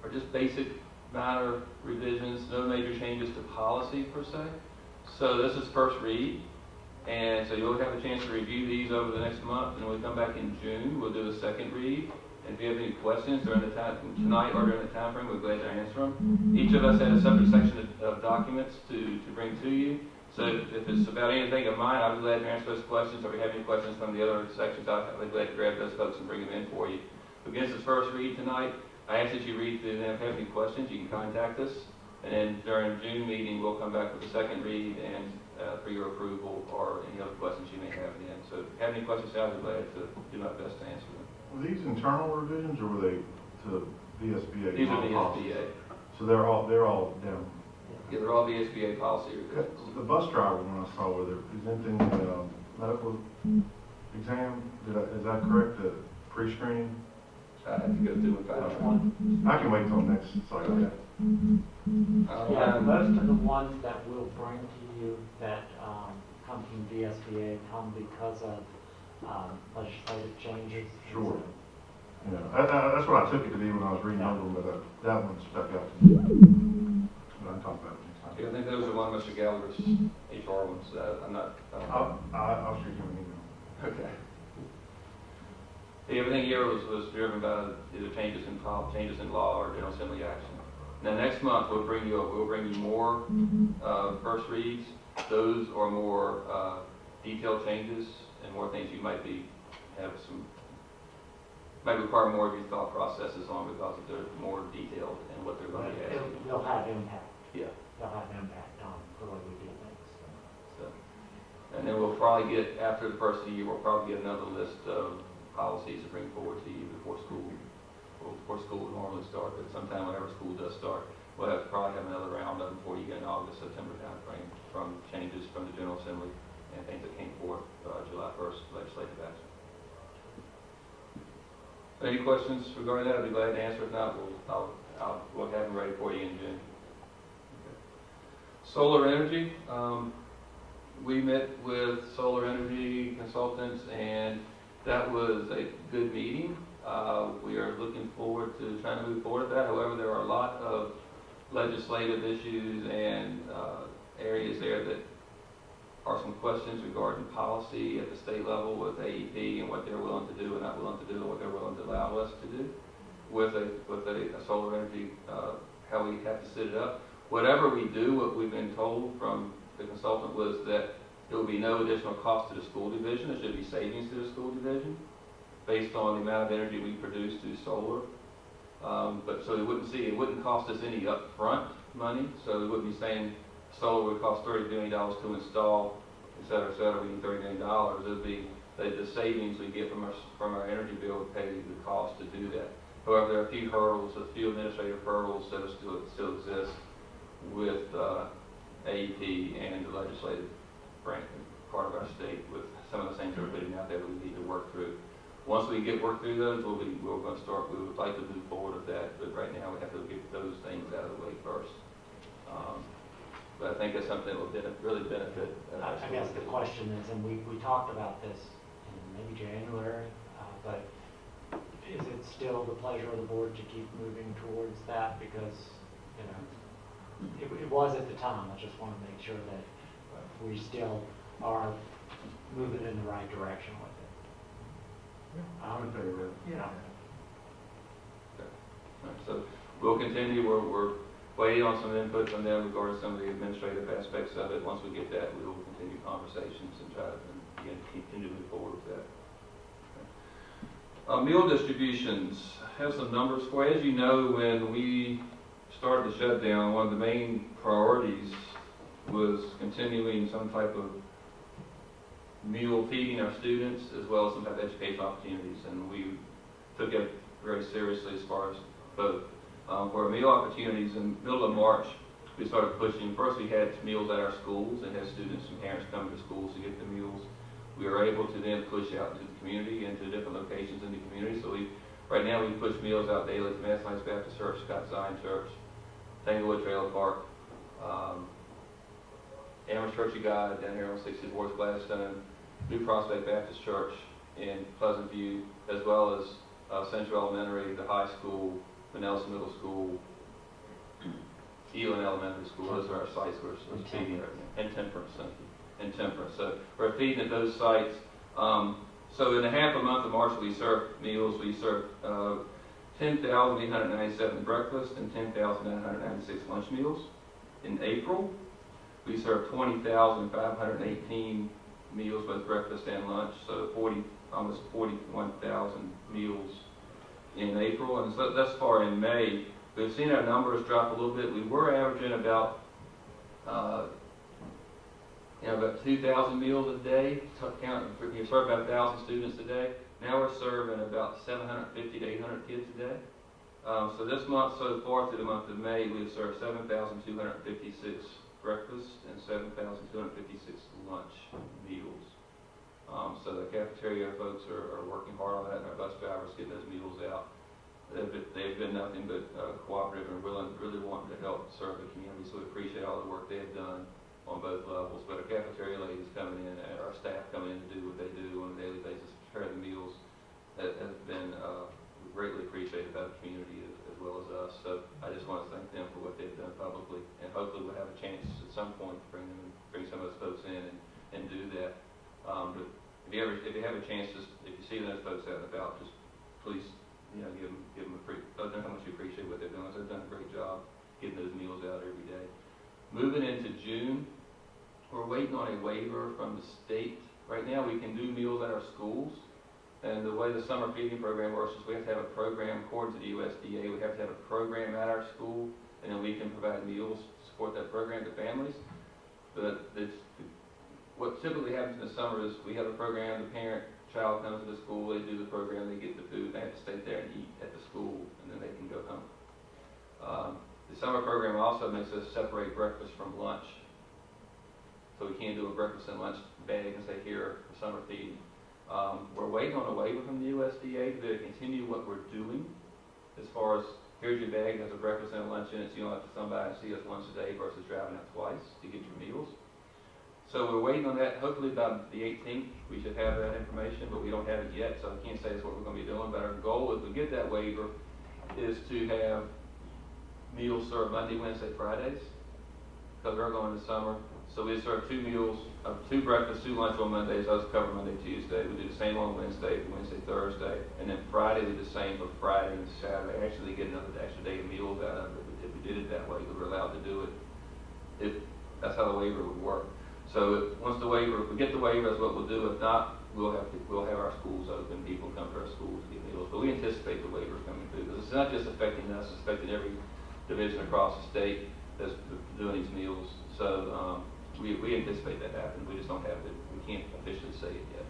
are just basic minor revisions, no major changes to policy per se. So this is first read, and so you'll have a chance to review these over the next month, and when we come back in June, we'll do a second read. And if you have any questions during the time, tonight or during the time frame, we're glad to answer them. Each of us had a separate section of documents to bring to you. So if it's about anything of mine, I'll be glad to answer those questions. Or if you have any questions from the other sections, I'll be glad to grab those folks and bring them in for you. Against this first read tonight, I ask that you read through them. If you have any questions, you can contact us. And then during June meeting, we'll come back with a second read and for your approval or any other questions you may have then. So if you have any questions, I'll be glad to do my best to answer them. Were these internal revisions or were they to VSBA? These are VSBA. So they're all down. Yeah, they're all VSBA policy revisions. The bus driver one I saw where they're presenting medical exam, is that correct? The pre-screening? I have to go through and find one. I can wait till next cycle. Okay. Yeah, most of the ones that we'll bring to you that come from VSBA come because of legislative changes. Sure. Yeah, that's what I took it to be when I was reading over them, but that one stuck out to me. But I'll talk about it next time. Yeah, I think those are one of Mr. Gallagher's HR ones. I'm not. I'll shoot you an email. Okay. Everything here was driven by either changes in law or General Assembly action. Now next month we'll bring you more first reads. Those are more detailed changes and more things you might require more of your thought processes on because they're more detailed in what they're going to be asking. They'll have impact. Yeah. They'll have impact on the way we do things. So, and then we'll probably get, after the first of the year, we'll probably get another list of policies to bring forward to you before school will normally start. But sometime whenever school does start, we'll probably have another round of them before you get in August, September time frame from changes from the General Assembly and things that came forth July 1st legislative action. Any questions regarding that? I'd be glad to answer. If not, we'll have them ready for you in June. Okay. Solar energy. We met with solar energy consultants, and that was a good meeting. We are looking forward to trying to move forward with that. However, there are a lot of legislative issues and areas there that are some questions regarding policy at the state level with AEP and what they're willing to do and not willing to do, and what they're willing to allow us to do with a solar energy, how we have to set it up. Whatever we do, what we've been told from the consultant was that there will be no additional cost to the school division. There should be savings to the school division based on the amount of energy we produce through solar. But so it wouldn't cost us any upfront money. So we wouldn't be saying solar would cost $30 million to install, et cetera, we need $30 million. It would be the savings we get from our energy bill would pay the cost to do that. However, there are a few administrative hurdles that still exist with AEP and the legislative part of our state with some of the things we're putting out there that we need to work through. Once we work through those, we would like to move forward with that, but right now we have to get those things out of the way first. But I think that's something that will really benefit. I guess the question is, and we talked about this in maybe January, but is it still the pleasure of the board to keep moving towards that? Because, it was at the time. I just want to make sure that we still are moving in the right direction with it. I'm in favor of it. Yeah. So we'll continue, we're waiting on some input from them regarding some of the administrative aspects of it. Once we get that, we will continue conversations and try to, again, continue to move forward with that. Meal distributions, I have some numbers for you. As you know, when we started the shutdown, one of the main priorities was continuing some type of meal feeding our students as well as some type of education opportunities, and we took it very seriously as far as both. For meal opportunities, in the middle of March, we started pushing. First, we had meals at our schools and had students and parents come to schools to get the meals. We were able to then push out into the community, into different locations in the community. So right now we push meals out daily to Mass Heights Baptist Church, Scott Zion Church, Tanglewood Trailer Park, Amherst Church of God down here on 64th Gladstone, New Prospect Baptist Church in Pleasant View, as well as Central Elementary, the high school, the Nelson Middle School, Elon Elementary School. Those are our sites we're feeding right now. And Temperance, thank you. And Temperance. So we're feeding at those sites. So in the half a month of March, we served meals. We served 10,897 breakfast and 10,996 lunch meals. In April, we served 20,518 meals, both breakfast and lunch. So almost 41,000 meals in April. And so thus far in May, we've seen our numbers drop a little bit. We were averaging about 2,000 meals a day. You serve about 1,000 students a day. Now we're serving about 750 to 800 kids a day. So this month, so far through the month of May, we've served 7,256 breakfast and 7,256 lunch meals. So the cafeteria folks are working hard on that, and our bus drivers getting those meals out. They've been nothing but cooperative and really wanting to help serve the community, so we appreciate all the work they've done on both levels. But our cafeteria ladies coming in, and our staff coming in to do what they do on a daily basis, prepare the meals, has been greatly appreciated by the community as well as us. So I just want to thank them for what they've done publicly, and hopefully we'll have a chance at some point to bring some of those folks in and do that. But if you have a chance, if you see those folks out and about, just please, give them let them know how much you appreciate what they're doing. So they've done a great job getting those meals out every day. Moving into June, we're waiting on a waiver from the state. Right now, we can do meals at our schools, and the way the summer feeding program works is we have to have a program, according to the USDA, we have to have a program at our school, and then we can provide meals to support that program to families. But what typically happens in the summer is we have a program, the child comes to the school, they do the program, they get the food, they have to stay there and eat at the school, and then they can go home. The summer program also makes us separate breakfast from lunch. So we can't do a breakfast and lunch bag and say, here for summer feeding. We're waiting on a waiver from the USDA to continue what we're doing as far as, here's your bag, it has a breakfast and a lunch in it, so you don't have to come by and see us once a day versus driving out twice to get your meals. So we're waiting on that. Hopefully by the 18th, we should have that information, but we don't have it yet, so I can't say that's what we're going to be doing. But our goal, if we get that waiver, is to have meals served Monday, Wednesday, Fridays, because we're going into summer. So we serve 2 meals, 2 breakfast, 2 lunch on Mondays. Those cover Monday, Tuesday. We do the same on Wednesday, Thursday, and then Friday we do the same for Friday and Saturday. Actually, get another extra day of meals out of it. If we did it that way, we were allowed to do it. That's how the waiver would work. So if we get the waiver, that's what we'll do. If not, we'll have our schools open. People come to our schools to get meals. But we anticipate the waiver coming through, because it's not just affecting us; it's affecting every division across the state that's doing these meals. So we anticipate that happening. We just don't have it. We can't officially say it yet.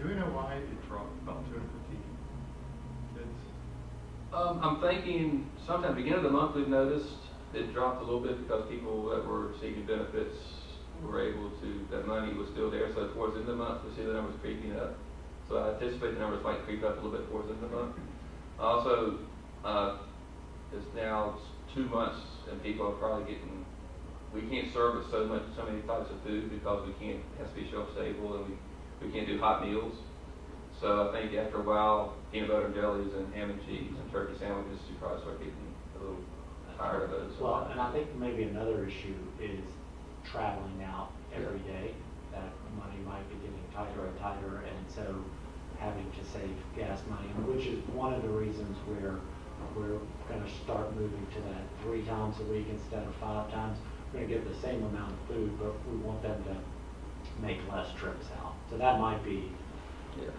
Do we know why it dropped about 250 kids? I'm thinking sometime beginning of the month we've noticed it dropped a little bit because people that were receiving benefits were able to, that money was still there. So towards the end of the month we see the numbers creeping up. So I anticipate the numbers might creep up a little bit towards the end of the month. Also, it's now 2 months and people are probably getting, we can't serve so many types of food because it has to be shelf stable, and we can't do hot meals. So I think after a while, peanut butter and jellies and ham and cheese and turkey sandwiches, you probably start getting a little tired of those. Well, and I think maybe another issue is traveling out every day. money might be getting tighter and tighter, and so having to save gas money, which is one of the reasons we're gonna start moving to that 3 times a week instead of 5 times. We're gonna give the same amount of food, but we want them to make less trips out. So that might be,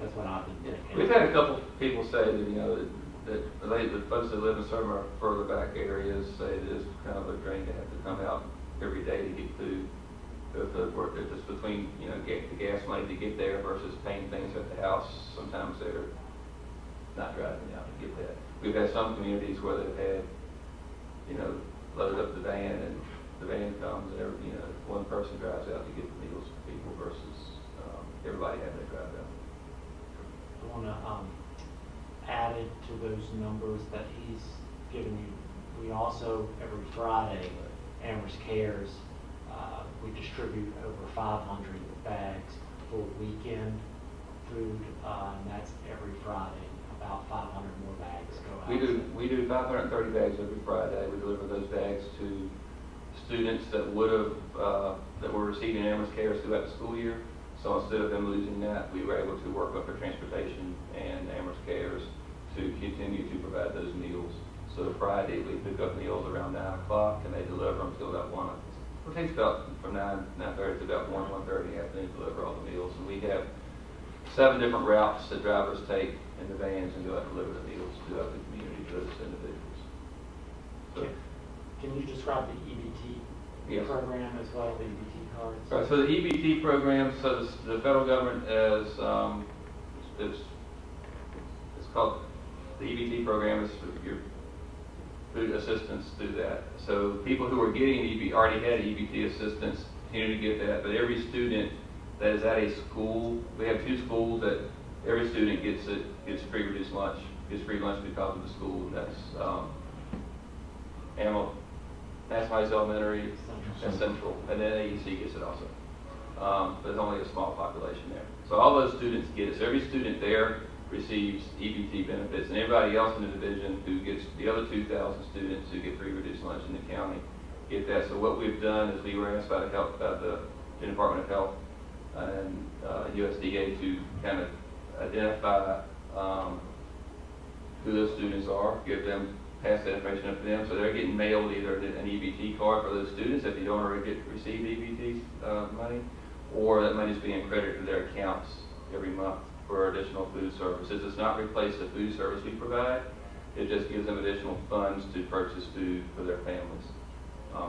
that's what I've been thinking. We've had a couple people say that, you know, that the folks that live in some of our further back areas say that it's kind of a drain to have to come out every day to get food. If it's between, you know, the gas money to get there versus paying things at the house, sometimes they're not driving out to get that. We've had some communities where they've had, you know, loaded up the van and the van comes and you know, one person drives out to get the meals for people versus everybody having to drive out. I want to add it to those numbers that he's given you. We also, every Friday, Amherst Cares, we distribute over 500 bags for weekend food, and that's every Friday. About 500 more bags go out. We do 530 bags every Friday. We deliver those bags to students that would have that were receiving Amherst Cares throughout the school year. So instead of them losing that, we were able to work up their transportation and Amherst Cares to continue to provide those meals. So Friday we pick up meals around 9 o'clock and they deliver them till about 1. It takes about from 9:30 to about 1:30 in the afternoon to deliver all the meals. And we have 7 different routes that drivers take in the vans and go out and deliver the meals throughout the community to those individuals. So, Can you describe the EBT program as well, the EBT cards? Right, so the EBT program, so the federal government has, it's called, the EBT program is your food assistance through that. So people who are getting already had EBT assistance continue to get that, but every student that is at a school, we have 2 schools that every student gets free reduced lunch, gets free lunch because of the school, and that's National Heights Elementary and Central, and then AEC gets it also. But there's only a small population there. So all those students get it. So every student there receives EBT benefits, and everybody else in the division who gets the other 2,000 students who get free reduced lunch in the county get that. So what we've done is we were asked by the Department of Health and USDA to kind of identify who those students are, pass that information up to them, so they're getting mailed either an EBT card for those students if they don't already receive EBT money, or that money's being credited to their accounts every month for additional food services. It's not replace the food service we provide, it just gives them additional funds to purchase food for their families.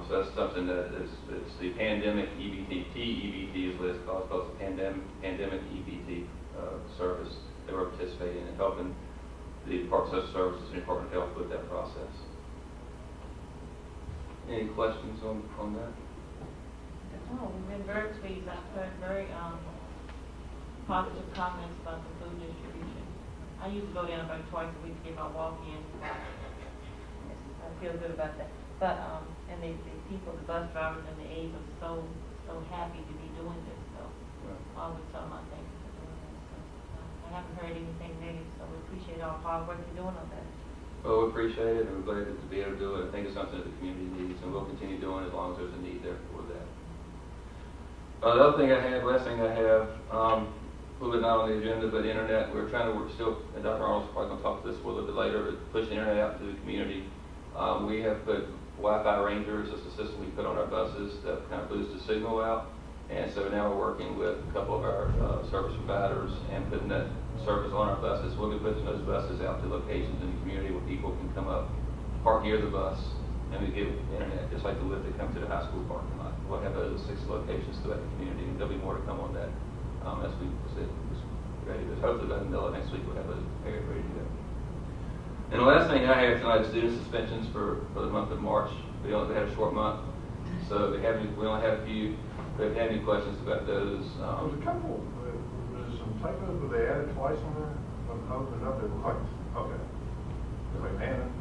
So that's something that it's the pandemic EBT. TEBT is what it's called. It's the pandemic EBT service that we're participating in helping the Department of Social Services and Department of Health with that process. Any questions on that? Oh, we've been very pleased. I've heard very positive comments about the food distribution. I used to go down about twice a week to get my walk-in. Yes, I feel good about that. But and the people, the bus drivers and the aides are so happy to be doing this. So I always tell them I thank you for doing this. So I haven't heard anything negative. So we appreciate all the hard work you're doing on that. Well, we appreciate it, and we're glad to be able to do it. I think it's something that the community needs, and we'll continue doing it as long as there's a need there for that. The other thing last thing I have, a little bit not on the agenda, but internet. We're trying to work still, and Dr. Arnold's probably going to talk to this a little bit later, but push the internet out to the community. We have put Wi-Fi Rangers, that's the system we put on our buses that kind of boosts the signal out. And so now we're working with a couple of our service providers and putting that service on our buses. We'll be pushing those buses out to locations in the community where people can come up, park near the bus, and we give internet, just like the lift that comes to the high school parking lot. We'll have those 6 locations throughout the community, and there'll be more to come on that as we said, ready. Hopefully by the middle of next week we'll have those ready to go. And the last thing I have tonight is student suspensions for the month of March. We had a short month, so we only have a few. If you have any questions about those, There's a couple, there's some typos, but they added twice on there, but other than that, they look like, okay. They're like, man,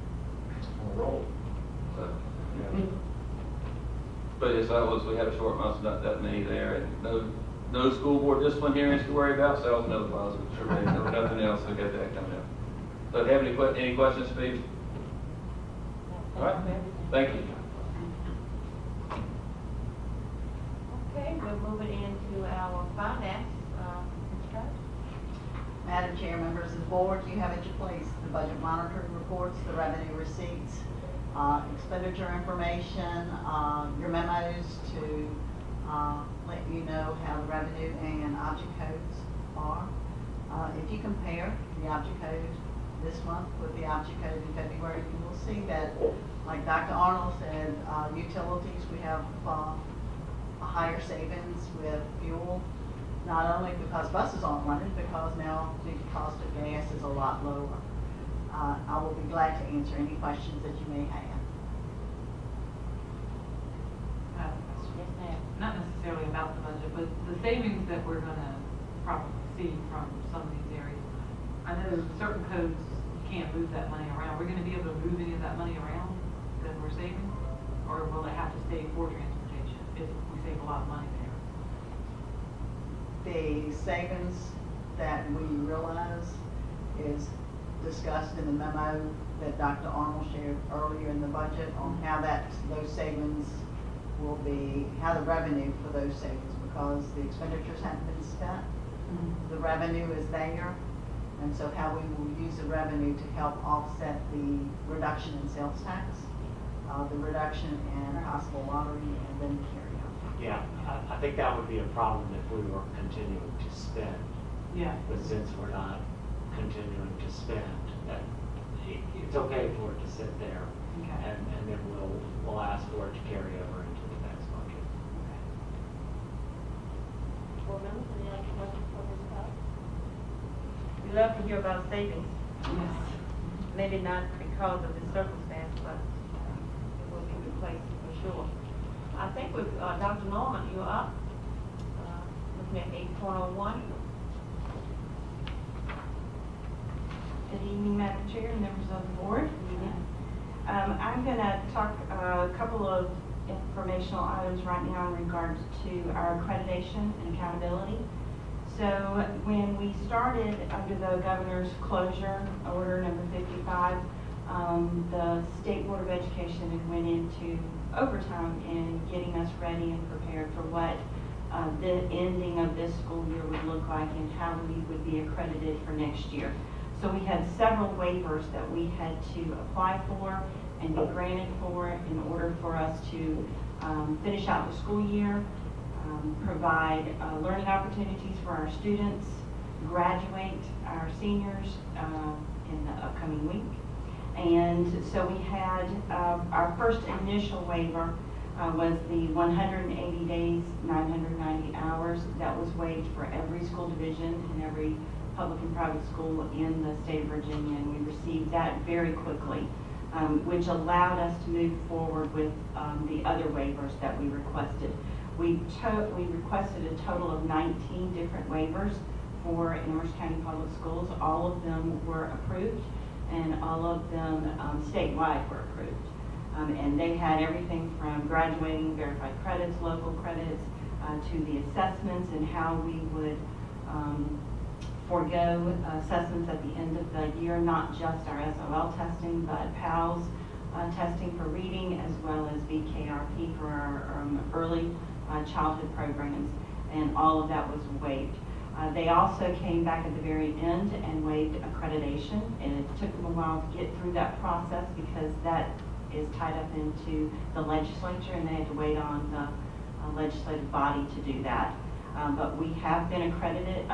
on a roll. yeah. But yes, we had a short month, not that many there, and no school board discipline hearings to worry about, so that was another positive. Sure, nothing else, we got that coming up. So if you have any questions, Steve? All right, thank you. Okay, we're moving into our finance, Ms. Coates. Madam Chair, members of the board, you have at your place the budget monitoring reports, the revenue receipts, expenditure information, your memos to let you know how the revenue and object codes are. If you compare the object code this month with the object code in February, you will see that, like Dr. Arnold said, utilities, we have a higher savings with fuel, not only because buses aren't running, because now the cost of gas is a lot lower. I will be glad to answer any questions that you may have. Yes, ma'am. Not necessarily about the budget, but the savings that we're gonna probably see from some of these areas. I know certain codes, you can't move that money around. We're gonna be able to move any of that money around that we're saving? Or will it have to stay for transportation if we save a lot of money there? The savings that we realize is discussed in the memo that Dr. Arnold shared earlier in the budget on how those savings will be, how the revenue for those savings, because the expenditures haven't been spent, the revenue is there, and so how we will use the revenue to help offset the reduction in sales tax, the reduction in possible lottery, and then carry-out. Yeah, I think that would be a problem if we were continuing to spend. Yeah. But since we're not continuing to spend, that it's okay for it to sit there. Okay. And then we'll ask for it to carry over into the next budget. Board members, any other questions for Ms. Coates? We love to hear about savings. Yes. Maybe not because of the circumstance, but it will be replaced for sure. I think with Dr. Norman, you're up. Looking at 8.01. Good evening, Madam Chair and members of the board. I'm going to talk a couple of informational items right now in regards to our accreditation and accountability. So when we started under the governor's closure order number 55, the State Board of Education had went into overtime in getting us ready and prepared for what the ending of this school year would look like and how we would be accredited for next year. So we had several waivers that we had to apply for and be granted for in order for us to finish out the school year, provide learning opportunities for our students, graduate our seniors in the upcoming week. And so we had our first initial waiver was the 180 days, 990 hours. That was waived for every school division and every public and private school in the state of Virginia, and we received that very quickly, which allowed us to move forward with the other waivers that we requested. We requested a total of 19 different waivers for Amherst County Public Schools. All of them were approved, and all of them statewide were approved. And they had everything from graduating verified credits, local credits, to the assessments and how we would forego assessments at the end of the year, not just our SOL testing, but PALS testing for reading, as well as VKRP for our early childhood programs, and all of that was waived. They also came back at the very end and waived accreditation, and it took them a while to get through that process because that is tied up into the legislature, and they had to wait on the legislative body to do that. But we have been accredited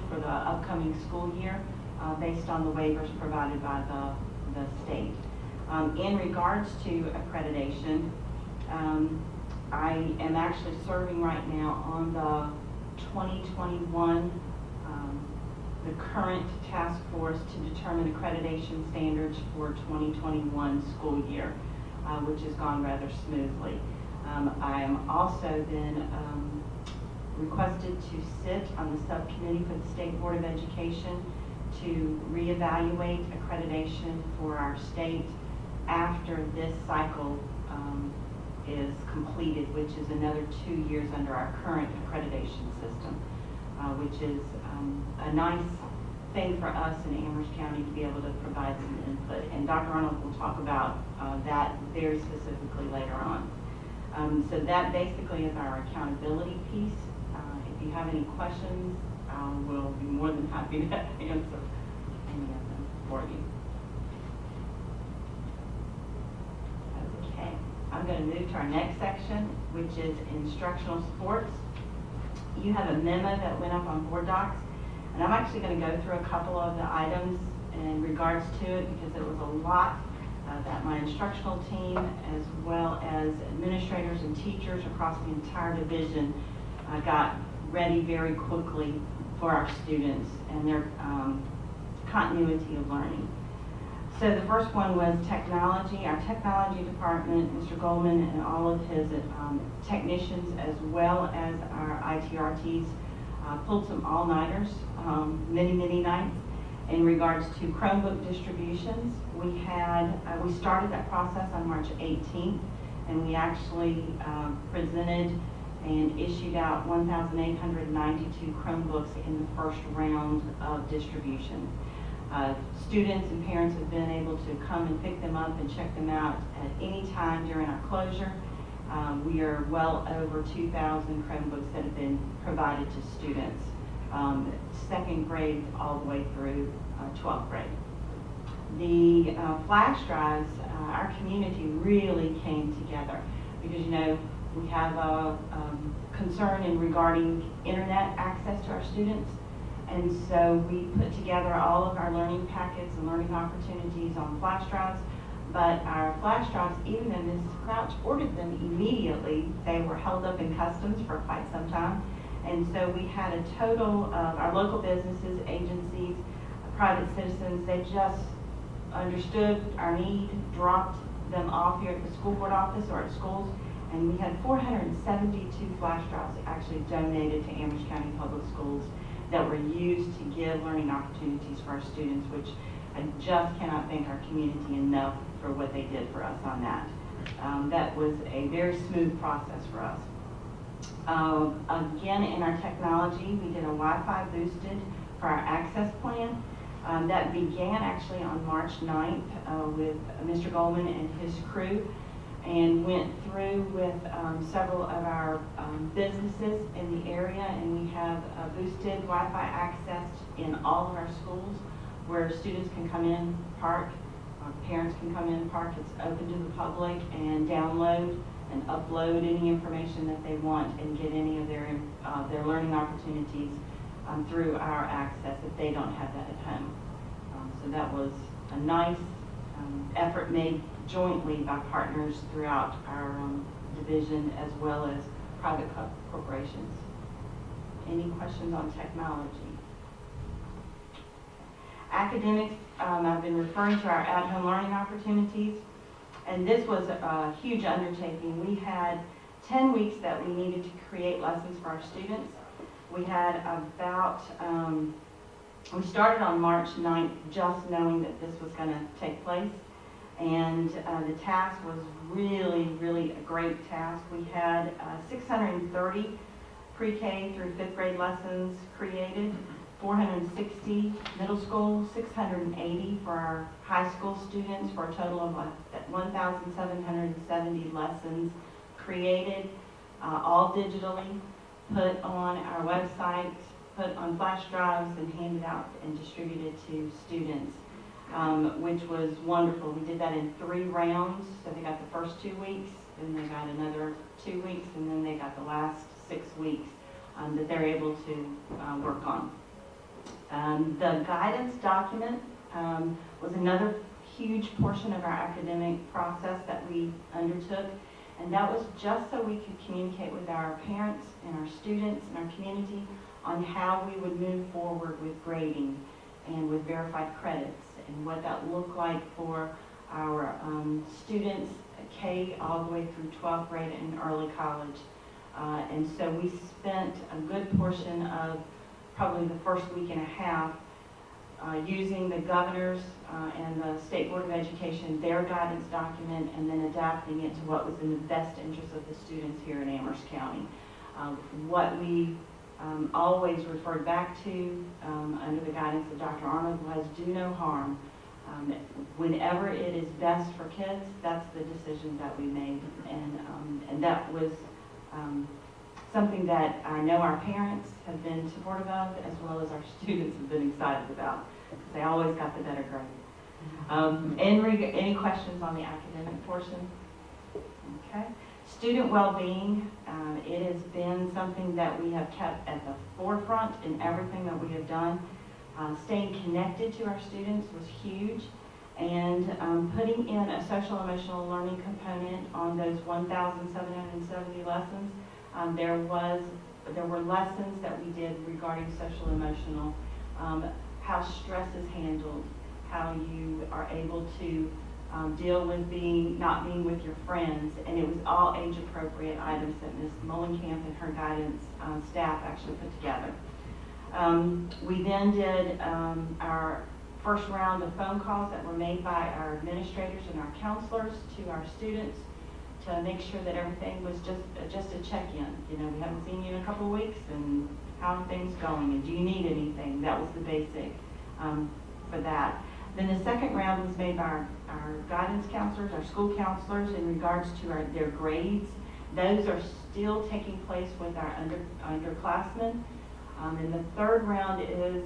for the upcoming school year based on the waivers provided by the state. In regards to accreditation, I am actually serving right now on the 2021, the current task force to determine accreditation standards for 2021 school year, which has gone rather smoothly. I am also then requested to sit on the subcommittee for the State Board of Education to reevaluate accreditation for our state after this cycle is completed, which is another 2 years under our current accreditation system, which is a nice thing for us in Amherst County to be able to provide some input. And Dr. Arnold will talk about that very specifically later on. So that basically is our accountability piece. If you have any questions, we'll be more than happy to answer any of them for you. Okay, I'm going to move to our next section, which is instructional supports. You have a memo that went up on board docs, and I'm actually going to go through a couple of the items in regards to it because it was a lot that my instructional team, as well as administrators and teachers across the entire division, got ready very quickly for our students and their continuity of learning. So the first one was technology. Our technology department, Mr. Goldman and all of his technicians, as well as our ITRTs, pulled some all-nighters, many nights, in regards to Chromebook distributions. We started that process on March 18th, and we actually presented and issued out 1,892 Chromebooks in the first round of distribution. Students and parents have been able to come and pick them up and check them out at any time during our closure. We are well over 2,000 Chromebooks that have been provided to students, second grade all the way through 12th grade. The flash drives, our community really came together because, you know, we have a concern in regarding internet access to our students. And so we put together all of our learning packets and learning opportunities on flash drives. But our flash drives, even though Ms. Crouch ordered them immediately, they were held up in customs for quite some time. And so we had a total of our local businesses, agencies, private citizens, they just understood our need, dropped them off here at the school board office or at schools. And we had 472 flash drives actually donated to Amherst County Public Schools that were used to give learning opportunities for our students, which I just cannot thank our community enough for what they did for us on that. That was a very smooth process for us. Again, in our technology, we did a Wi-Fi boosted for our access plan. That began actually on March 9th with Mr. Goldman and his crew, and went through with several of our businesses in the area, and we have boosted Wi-Fi access in all of our schools where students can come in, park, parents can come in, park. It's open to the public, and download and upload any information that they want and get any of their learning opportunities through our access if they don't have that at home. So that was a nice effort made jointly by partners throughout our division as well as private corporations. Any questions on technology? Academics, I've been referring to our at-home learning opportunities, and this was a huge undertaking. We had 10 weeks that we needed to create lessons for our students. We had we started on March 9th just knowing that this was going to take place. And the task was really a great task. We had 630 pre-K through 5th grade lessons created, 460 middle school, 680 for our high school students, for a total of 1,770 lessons created, all digitally, put on our website, put on flash drives, and handed out and distributed to students. Which was wonderful. We did that in 3 rounds. So they got the first 2 weeks, then they got another 2 weeks, and then they got the last 6 weeks that they're able to work on. The guidance document was another huge portion of our academic process that we undertook, and that was just so we could communicate with our parents and our students and our community on how we would move forward with grading and with verified credits, and what that looked like for our students, K all the way through 12th grade and early college. And so we spent a good portion of probably the first week and a half using the governor's and the State Board of Education, their guidance document, and then adapting it to what was in the best interest of the students here in Amherst County. What we always referred back to under the guidance of Dr. Arnold was do no harm. Whenever it is best for kids, that's the decision that we made. And that was something that I know our parents have been supportive of, as well as our students have been excited about, because they always got the better grade. Any questions on the academic portion? Okay. Student well-being, it has been something that we have kept at the forefront in everything that we have done. Staying connected to our students was huge, and putting in a social emotional learning component on those 1,770 lessons. There were lessons that we did regarding social emotional, how stress is handled, how you are able to deal with not being with your friends, and it was all age appropriate items that Ms. Mullenkamp and her guidance staff actually put together. We then did our first round of phone calls that were made by our administrators and our counselors to our students to make sure that everything was just a check-in. You know, we haven't seen you in a couple of weeks, and how are things going, and do you need anything? That was the basic for that. Then the second round was made by our guidance counselors, our school counselors, in regards to their grades. Those are still taking place with our underclassmen. And the third round is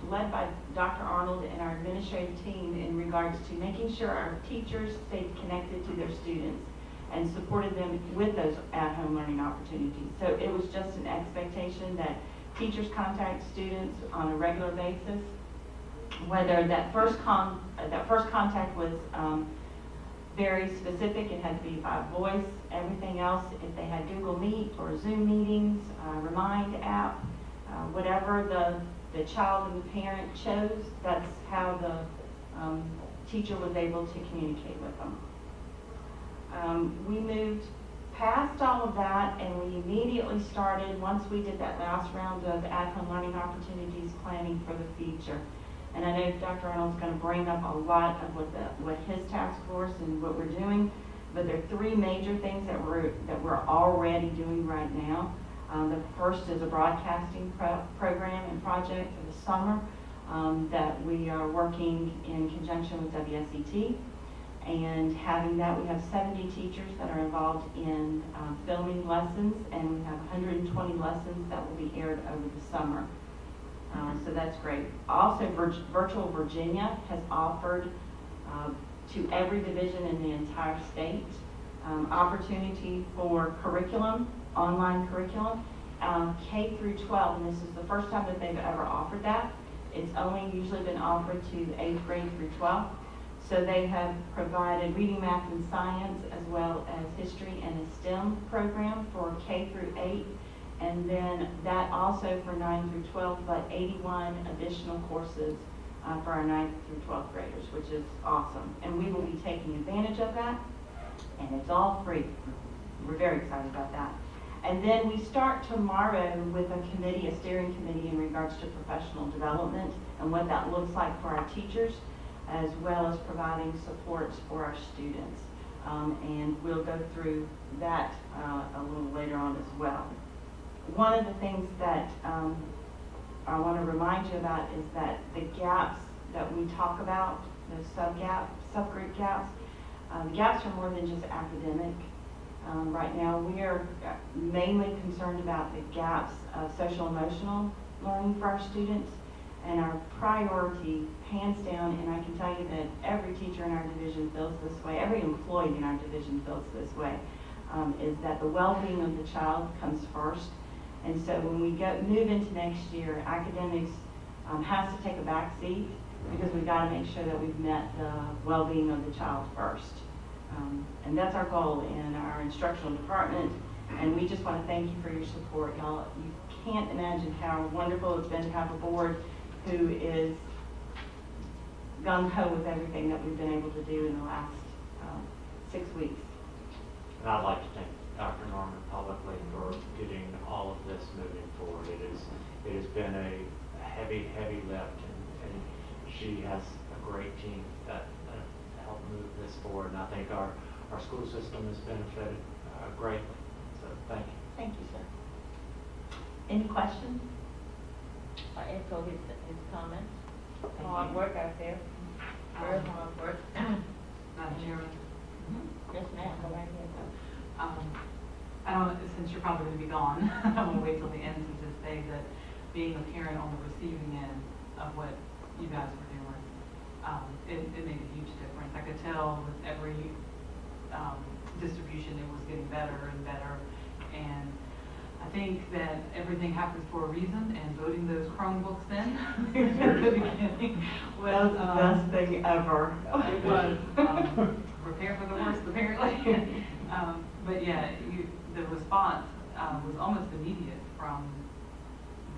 led by Dr. Arnold and our administrative team in regards to making sure our teachers stayed connected to their students and supported them with those at-home learning opportunities. So it was just an expectation that teachers contact students on a regular basis, whether that first contact was very specific, it had to be by voice. Everything else, if they had Google Meet or Zoom meetings, Remind app, whatever the child and the parent chose, that's how the teacher was able to communicate with them. We moved past all of that, and we immediately started, once we did that last round of at-home learning opportunities, planning for the future. And I know Dr. Arnold's going to bring up a lot of what his task force and what we're doing, but there are three major things that we're already doing right now. The first is a broadcasting program and project for the summer that we are working in conjunction with WSET. And having that, we have 70 teachers that are involved in filming lessons, and we have 120 lessons that will be aired over the summer. So that's great. Also, Virtual Virginia has offered to every division in the entire state opportunity for curriculum, online curriculum, K through 12, and this is the first time that they've ever offered that. It's only usually been offered to 8th grade through 12th. So they have provided reading, math, and science, as well as history and a STEM program for K through 8. And then that also for 9 through 12, but 81 additional courses for our 9th through 12th graders, which is awesome. And we will be taking advantage of that, and it's all free. We're very excited about that. And then we start tomorrow with a committee, a steering committee in regards to professional development and what that looks like for our teachers, as well as providing supports for our students. And we'll go through that a little later on as well. One of the things that I want to remind you about is that the gaps that we talk about, those subgroup gaps, the gaps are more than just academic. Right now, we are mainly concerned about the gaps of social emotional learning for our students, and our priority, hands down, and I can tell you that every teacher in our division feels this way, every employee in our division feels this way, is that the well-being of the child comes first. And so when we move into next year, academics has to take a back seat, because we've got to make sure that we've met the well-being of the child first. And that's our goal in our instructional department. And we just want to thank you for your support, y'all. You can't imagine how wonderful it's been to have a board who is gung-ho with everything that we've been able to do in the last 6 weeks. And I'd like to thank Dr. Norman publicly for getting all of this moving forward. It has been a heavy lift, and she has a great team that helped move this forward. And I think our school system has benefited greatly. So thank you. Thank you, sir. Any questions? I echo his comments. Thank Hard you. work out there. Very hard work. Madam Chairman. Yes, ma'am, go right ahead. I don't, since you're probably going to be gone, I'm going to wait till the end to just say that being a parent on the receiving end of what you guys were doing, it made a huge difference. I could tell with every distribution it was getting better and better. And I think that everything happens for a reason, and voting those Chromebooks in at the beginning was That was the best thing ever. it was prepare for the worst, apparently. But yeah, the response was almost immediate from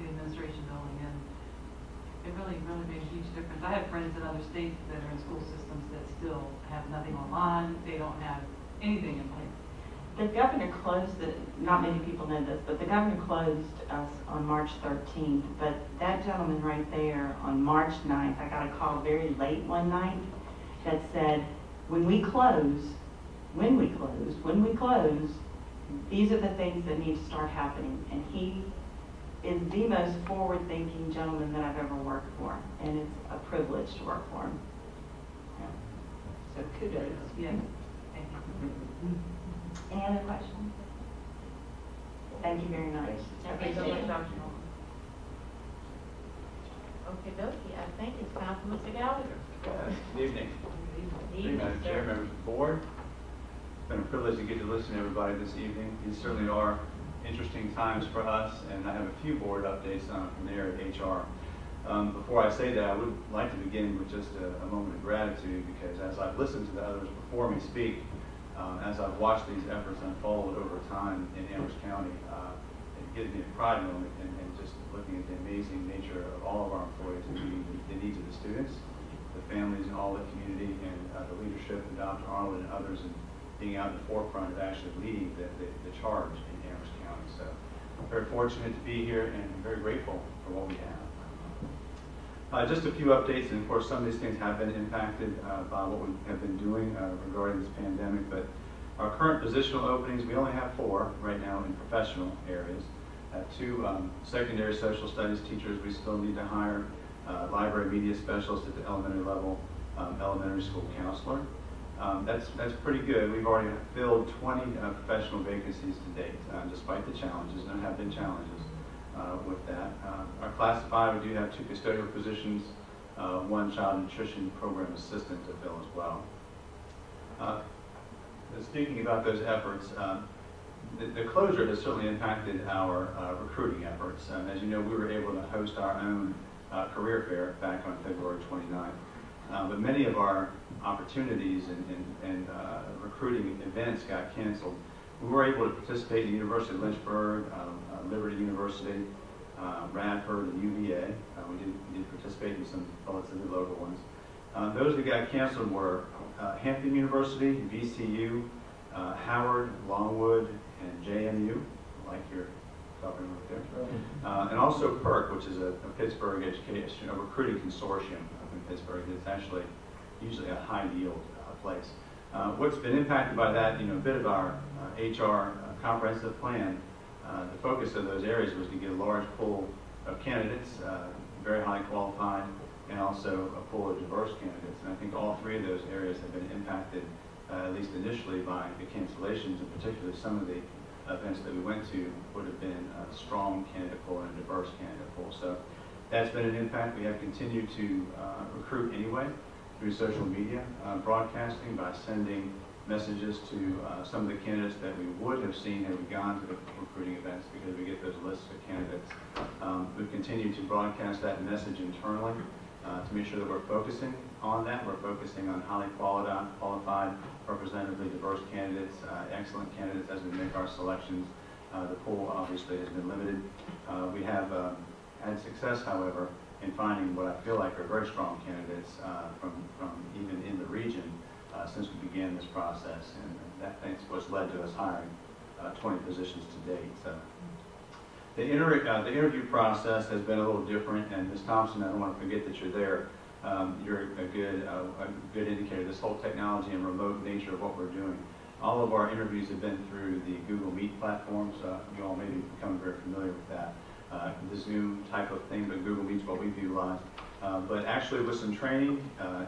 the administration building, and it really made a huge difference. I have friends in other states that are in school systems that still have nothing online. They don't have anything in place. The governor closed it, not many people know this, but the governor closed us on March 13th. But that gentleman right there on March 9th, I got a call very late one night that said, when we close, these are the things that need to start happening. And he is the most forward-thinking gentleman that I've ever worked for, and it's a privilege to work for him. Yeah. So kudos. Yes. Thank you. Any other questions? Thank you very much. Thank you so much, Dr. Norman. Okay, Dokie, I think it's time for Mr. Gallagher. Good evening. Good Evening, Madam Chair, sir. members of the board. It's been a privilege to get to listen to everybody this evening. These certainly are interesting times for us, and I have a few board updates from the area of HR. Before I say that, I would like to begin with just a moment of gratitude, because as I've listened to the others before me speak, as I've watched these efforts unfold over time in Amherst County, it gives me a pride moment in just looking at the amazing nature of all of our employees and meeting the needs of the students, the families, and all the community, and the leadership, and Dr. Arnold and others, and being out in the forefront of actually leading the charge in Amherst County. So I'm very fortunate to be here and very grateful for what we have. Just a few updates, and of course some of these things have been impacted by what we have been doing regarding this pandemic, but our current positional openings, we only have 4 right now in professional areas. 2 secondary social studies teachers we still need to hire, library media specialists at the elementary level, elementary school counselor. That's pretty good. We've already filled 20 professional vacancies to date, despite the challenges, and there have been challenges with that. Our classified, we do have 2 custodial positions, 1 child nutrition program assistant to fill as well. Speaking about those efforts, the closure has certainly impacted our recruiting efforts. As you know, we were able to host our own career fair back on February 29th. But many of our opportunities and recruiting events got canceled. We were able to participate in the University of Lynchburg, Liberty University, Radford, and UVA. We did participate in some relatively local ones. Those that got canceled were Hampton University, VCU, Howard, Longwood, and JMU, like you're talking right there. And also PERC, which is a Pittsburgh education, a recruiting consortium up in Pittsburgh. It's actually usually a high yield place. What's been impacted by that, a bit of our HR comprehensive plan, the focus of those areas was to get a large pool of candidates, very high qualified, and also a pool of diverse candidates. And I think all 3 of those areas have been impacted, at least initially, by the cancellations, and particularly some of the events that we went to would have been a strong candidate pool and a diverse candidate pool. So that's been an impact. We have continued to recruit anyway through social media, broadcasting, by sending messages to some of the candidates that we would have seen had we gone to the recruiting events, because we get those lists of candidates. We've continued to broadcast that message internally to make sure that we're focusing on that. We're focusing on highly qualified, representatively diverse candidates, excellent candidates as we make our selections. The pool obviously has been limited. We have had success, however, in finding what I feel like are very strong candidates from even in the region since we began this process, and that's what's led to us hiring 20 positions to date. So the interview process has been a little different, and Ms. Thompson, I don't want to forget that you're there. You're a good indicator. This whole technology and remote nature of what we're doing. All of our interviews have been through the Google Meet platform, so you all may be becoming very familiar with that. The Zoom type of thing, but Google Meet's what we've utilized. But actually with some training,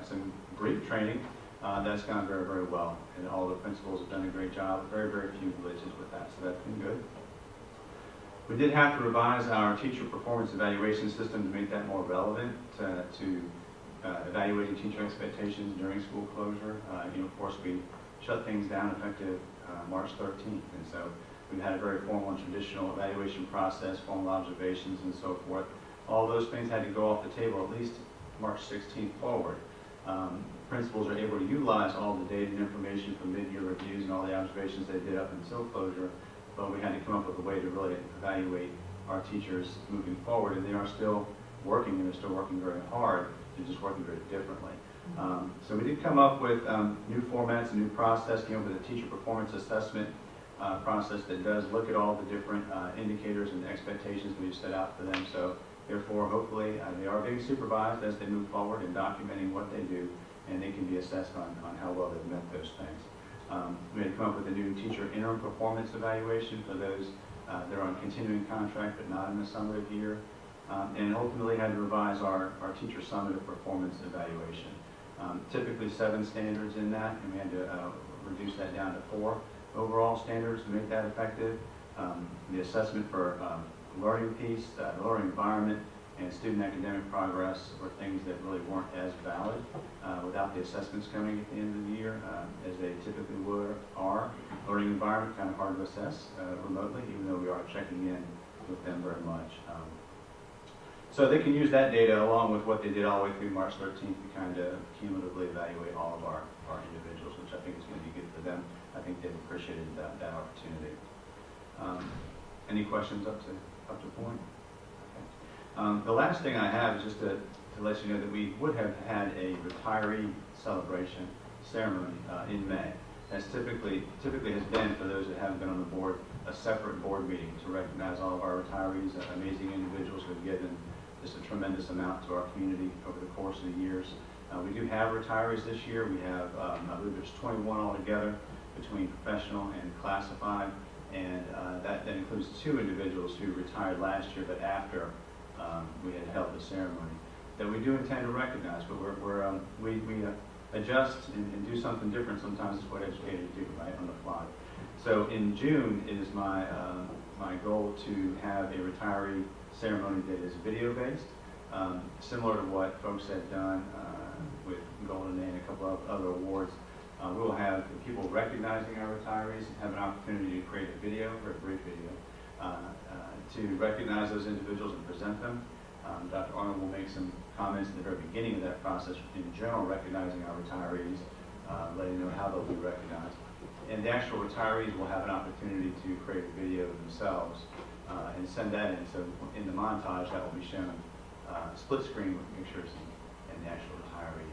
some brief training, that's gone very, very well. And all the principals have done a great job. Very, very few glitches with that, so that's been good. We did have to revise our teacher performance evaluation system to make that more relevant to evaluating teacher expectations during school closure. Of course, we shut things down effective March 13th, and so we've had a very formal and traditional evaluation process, formal observations, and so forth. All those things had to go off the table at least March 16th forward. Principals are able to utilize all the data and information from mid-year reviews and all the observations they did up until closure, but we had to come up with a way to really evaluate our teachers moving forward, and they are still working, and they're still working very hard. They're just working very differently. So we did come up with new formats, a new process, came up with a teacher performance assessment process that does look at all the different indicators and expectations we've set out for them. So therefore, hopefully, they are being supervised as they move forward and documenting what they do, and they can be assessed on how well they've met those things. We had come up with a new teacher interim performance evaluation for those that are on continuing contract but not in the summative year. And ultimately had to revise our teacher summative performance evaluation. Typically 7 standards in that, and we had to reduce that down to 4 overall standards to make that effective. The assessment for learning piece, learning environment, and student academic progress were things that really weren't as valid without the assessments coming at the end of the year, as they typically are. Learning environment, kind of hard to assess remotely, even though we are checking in with them very much. So they can use that data along with what they did all the way through March 13th to kind of cumulatively evaluate all of our individuals, which I think is going to be good for them. I think they've appreciated that opportunity. Any questions up to point? Okay. The last thing I have is just to let you know that we would have had a retiree celebration ceremony in May. As typically has been, for those that haven't been on the board, a separate board meeting to recognize all of our retirees, amazing individuals who have given just a tremendous amount to our community over the course of the years. We do have retirees this year. We have, I believe there's 21 altogether between professional and classified, and that includes 2 individuals who retired last year, but after we had held the ceremony, that we do intend to recognize, but we adjust and do something different sometimes. Is what educators do, right, on the fly. So in June, it is my goal to have a retiree ceremony that is video-based, similar to what folks have done with Golden A and a couple of other awards. We will have people recognizing our retirees have an opportunity to create a video, or a brief video, to recognize those individuals and present them. Dr. Arnold will make some comments at the very beginning of that process, in general, recognizing our retirees, letting them know how they'll be recognized. And the actual retirees will have an opportunity to create a video themselves and send that in. So in the montage, that will be shown split screen with pictures and the actual retiree.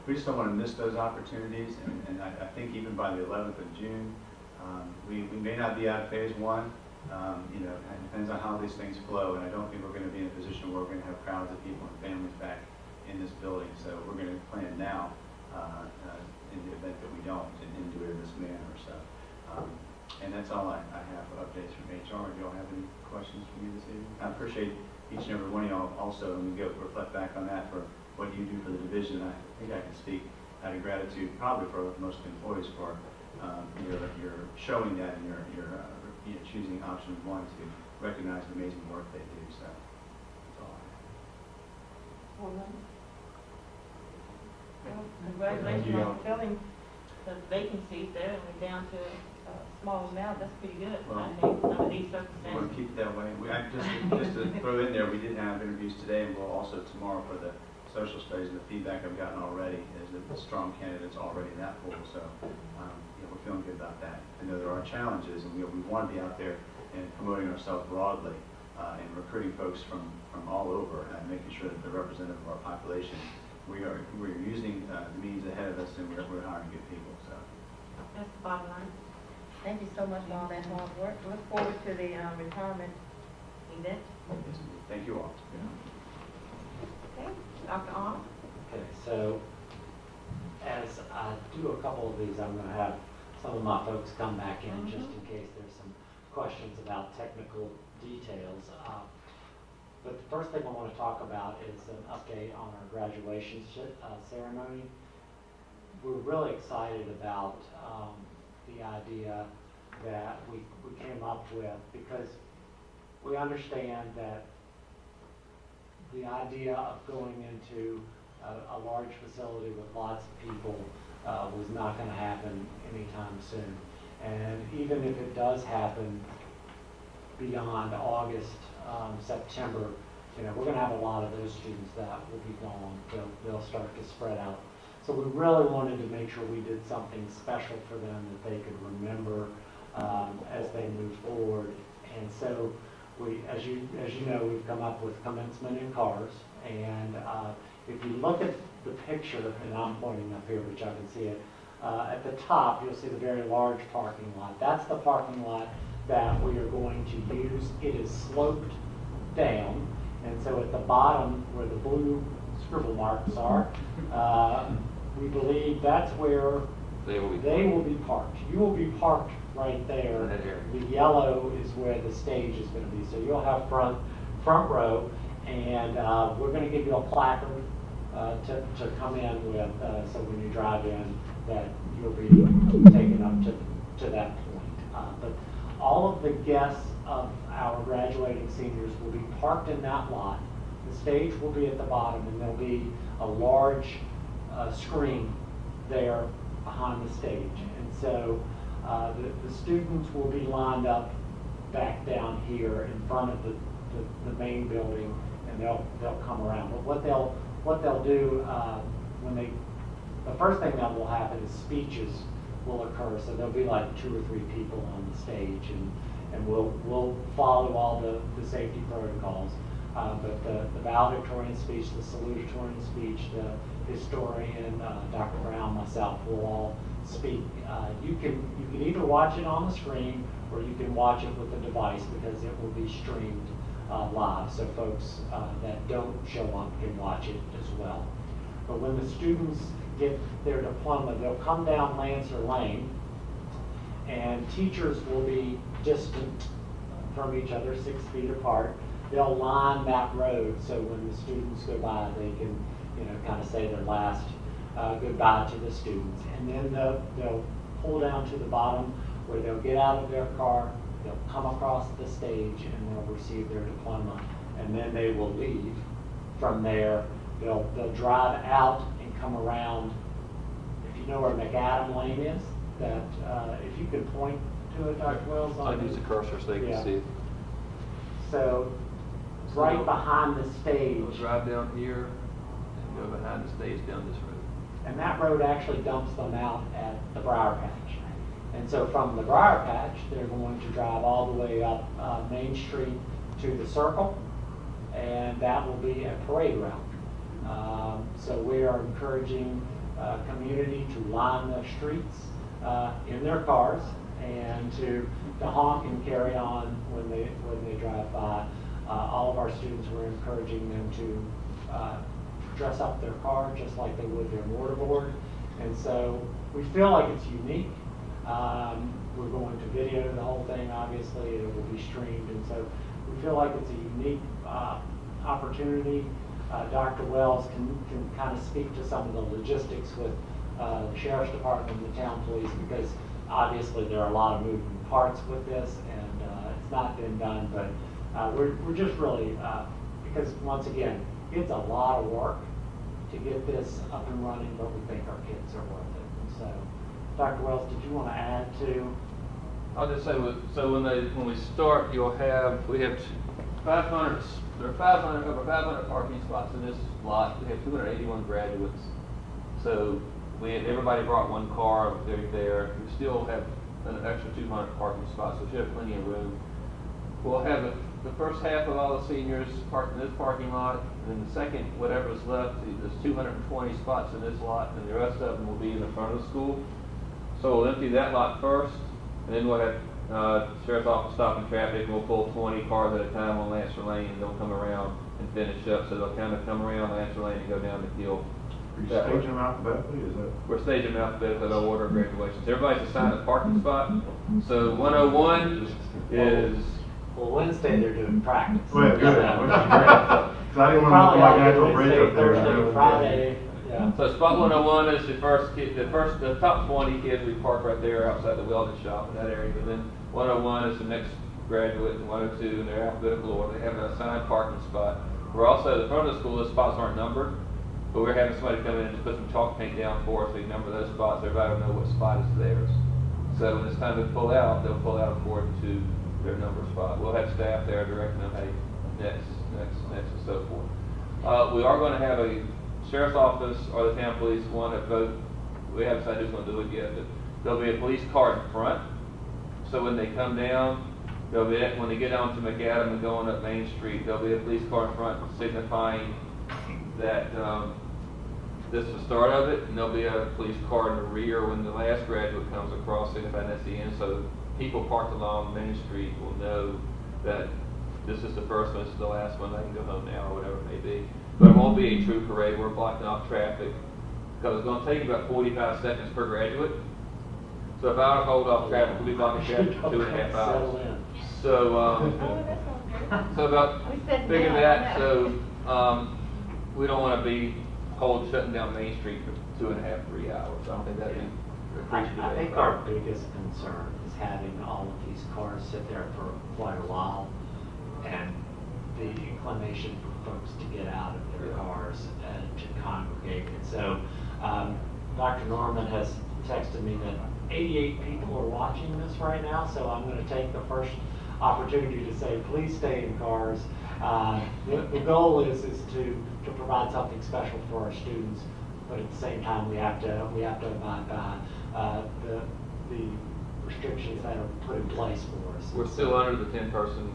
We just don't want to miss those opportunities, and I think even by the 11th of June, we may not be out of phase 1. It depends on how these things flow, and I don't think we're going to be in a position where we're going to have crowds of people and families back in this building. So we're going to plan now in the event that we don't and do it in this manner. So, and that's all I have for updates from HR. Do y'all have any questions for me this evening? I appreciate each and every one of y'all also, and we go reflect back on that for what you do for the division. I think I can speak out of gratitude, probably for most employees, for your showing that and your choosing option 1 to recognize the amazing work they do. So that's all I have. Well, congratulations on filling the vacancies there, and we're down to a small amount. That's pretty good, I think, under these circumstances. We want to keep it that way. Just to throw in there, we did have interviews today, and we'll also tomorrow for the social studies, and the feedback I've gotten already is that the strong candidates already in that pool. So we're feeling good about that. I know there are challenges, and we want to be out there and promoting ourselves broadly and recruiting folks from all over and making sure that they're representative of our population. We're using the means ahead of us, and we're hiring good people. So that's the bottom line. Thank you so much for all that hard work. Look forward to the retirement event. Thank you all. Okay, Dr. Arnold. Okay, so as I do a couple of these, I'm going to have some of my folks come back in just in case there's some questions about technical details. But the first thing I want to talk about is an update on our graduation ceremony. We're really excited about the idea that we came up with, because we understand that the idea of going into a large facility with lots of people was not going to happen anytime soon. And even if it does happen beyond August, September, we're going to have a lot of those students that will be gone. They'll start to spread out. So we really wanted to make sure we did something special for them that they could remember as they move forward. And so we, as you know, we've come up with commencement in cars. And if you look at the picture, and I'm pointing up here, which I can see it, at the top, you'll see the very large parking lot. That's the parking lot that we are going to use. It is sloped down, and so at the bottom where the blue scribble marks are, we believe that's where they will be parked. You will be parked right there. The yellow is where the stage is going to be. So you'll have front row, and we're going to give you a placard to come in with, so when you drive in, that you'll be taken up to that point. But all of the guests of our graduating seniors will be parked in that lot. The stage will be at the bottom, and there'll be a large screen there behind the stage. And so the students will be lined up back down here in front of the main building, and they'll come around. But what they'll do the first thing that will happen is speeches will occur. So there'll be like 2 or 3 people on the stage, and we'll follow all the safety protocols. But the valedictorian speech, the salutatorian speech, the historian, Dr. Brown, myself, will all speak. You can either watch it on the screen, or you can watch it with the device, because it will be streamed live. So folks that don't show up can watch it as well. But when the students get their diploma, they'll come down Lancer Lane, and teachers will be distant from each other, 6 feet apart. They'll line that road, so when the students go by, they can, kind of say their last goodbye to the students. And then they'll pull down to the bottom, where they'll get out of their car, they'll come across the stage, and they'll receive their diploma. And then they will leave. From there, they'll drive out and come around. If you know where McAdam Lane is, that if you could point to it, Dr. Wells. I'd use the cursor so they can see it. So right behind the stage. We'll drive down here and go behind the stage down this road. And that road actually dumps them out at the Briar Patch. And so from the Briar Patch, they're going to drive all the way up Main Street to the Circle, and that will be a parade route. So we are encouraging community to line the streets in their cars, and to honk and carry on when they drive by. All of our students, we're encouraging them to dress up their car just like they would their mortarboard. And so we feel like it's unique. We're going to video the whole thing, obviously. It will be streamed, and so we feel like it's a unique opportunity. Dr. Wells can kind of speak to some of the logistics with the Sheriff's Department and the town police, because obviously there are a lot of moving parts with this, and it's not been done, but we're just really, because once again, it's a lot of work to get this up and running, but we think our kids are worth it. And so, Dr. Wells, did you want to add to? I'll just say, so when we start, we have 500. There are over 500 parking spots in this lot. We have 281 graduates. So everybody brought one car. They're there. We still have an extra 200 parking spots, so we have plenty of room. We'll have the first half of all the seniors parked in this parking lot, and then the second, whatever's left, there's 220 spots in this lot, and the rest of them will be in the front of the school. So we'll empty that lot first, and then we'll have Sheriff's Office stopping traffic, and we'll pull 20 cars at a time on Lancer Lane, and they'll come around and finish up. So they'll kind of come around Lancer Lane and go down the hill. Are you staging them alphabetically? Is that? We're staging them alphabetically in order of graduations. Everybody's assigned a parking spot. So 101 is Well, Wednesday they're doing practice. Well, good, which is great. 'Cause I didn't want to Probably look like I'll do Natural Bridge Wednesday, up there. Thursday, Friday, yeah. So spot 101 is the top 20 kids we park right there outside the welding shop in that area. But then 101 is the next graduate, and 102 in their alphabetical order. They have an assigned parking spot. We're also, the front of the school, the spots aren't numbered, but we're having somebody come in and put some chalk paint down for us. We number those spots. Everybody will know what spot is theirs. So when it's time to pull out, they'll pull out according to their number spot. We'll have staff there directing them, hey, next, and so forth. We are going to have a sheriff's office or the town police one at both. We haven't decided who's going to do it yet, but there'll be a police car in front. So when they come down, when they get down to McAdam and going up Main Street, there'll be a police car in front signifying that this is the start of it, and there'll be a police car in the rear when the last graduate comes across, signifying that's the end. So people parked along Main Street will know that this is the first one, this is the last one, I can go home now, or whatever it may be. But it won't be a true parade. We're blocking off traffic because it's going to take about 45 seconds per graduate. So if I were to hold off traffic, we'll be blocking traffic for 2.5 hours. So, so about figure that. So we don't want to be shutting down Main Street for 2.5, 3 hours. I don't think that'd be appreciative. I think our biggest concern is having all of these cars sit there for quite a while, and the inclination for folks to get out of their cars and to congregate. And so Dr. Norman has texted me that 88 people are watching this right now, so I'm going to take the first opportunity to say, please stay in cars. The goal is to provide something special for our students, but at the same time we have to abide by the restrictions that are put in place for us. We're still under the 10-person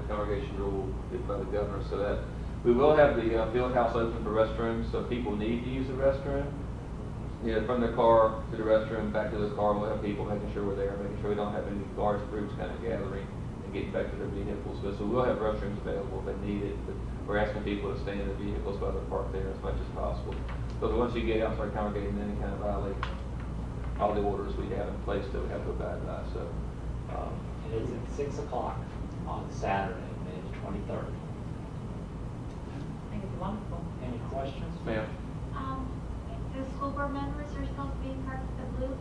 congregation rule by the governor, so that we will have the field house open for restrooms, so people need to use the restroom. From their car to the restroom, back to the car, we'll have people making sure we're there, making sure we don't have any large groups kind of gathering and getting back to their vehicles. So we'll have restrooms available if they need it, but we're asking people to stay in their vehicles while they're parked there as much as possible. Because once you get out and start congregating, then you kind of violate all the orders we have in place that we have to abide by. So it is at 6 o'clock on Saturday, May 23rd. I think it's wonderful. Any questions? Ma'am? The school board members are supposed to be parked at the blue?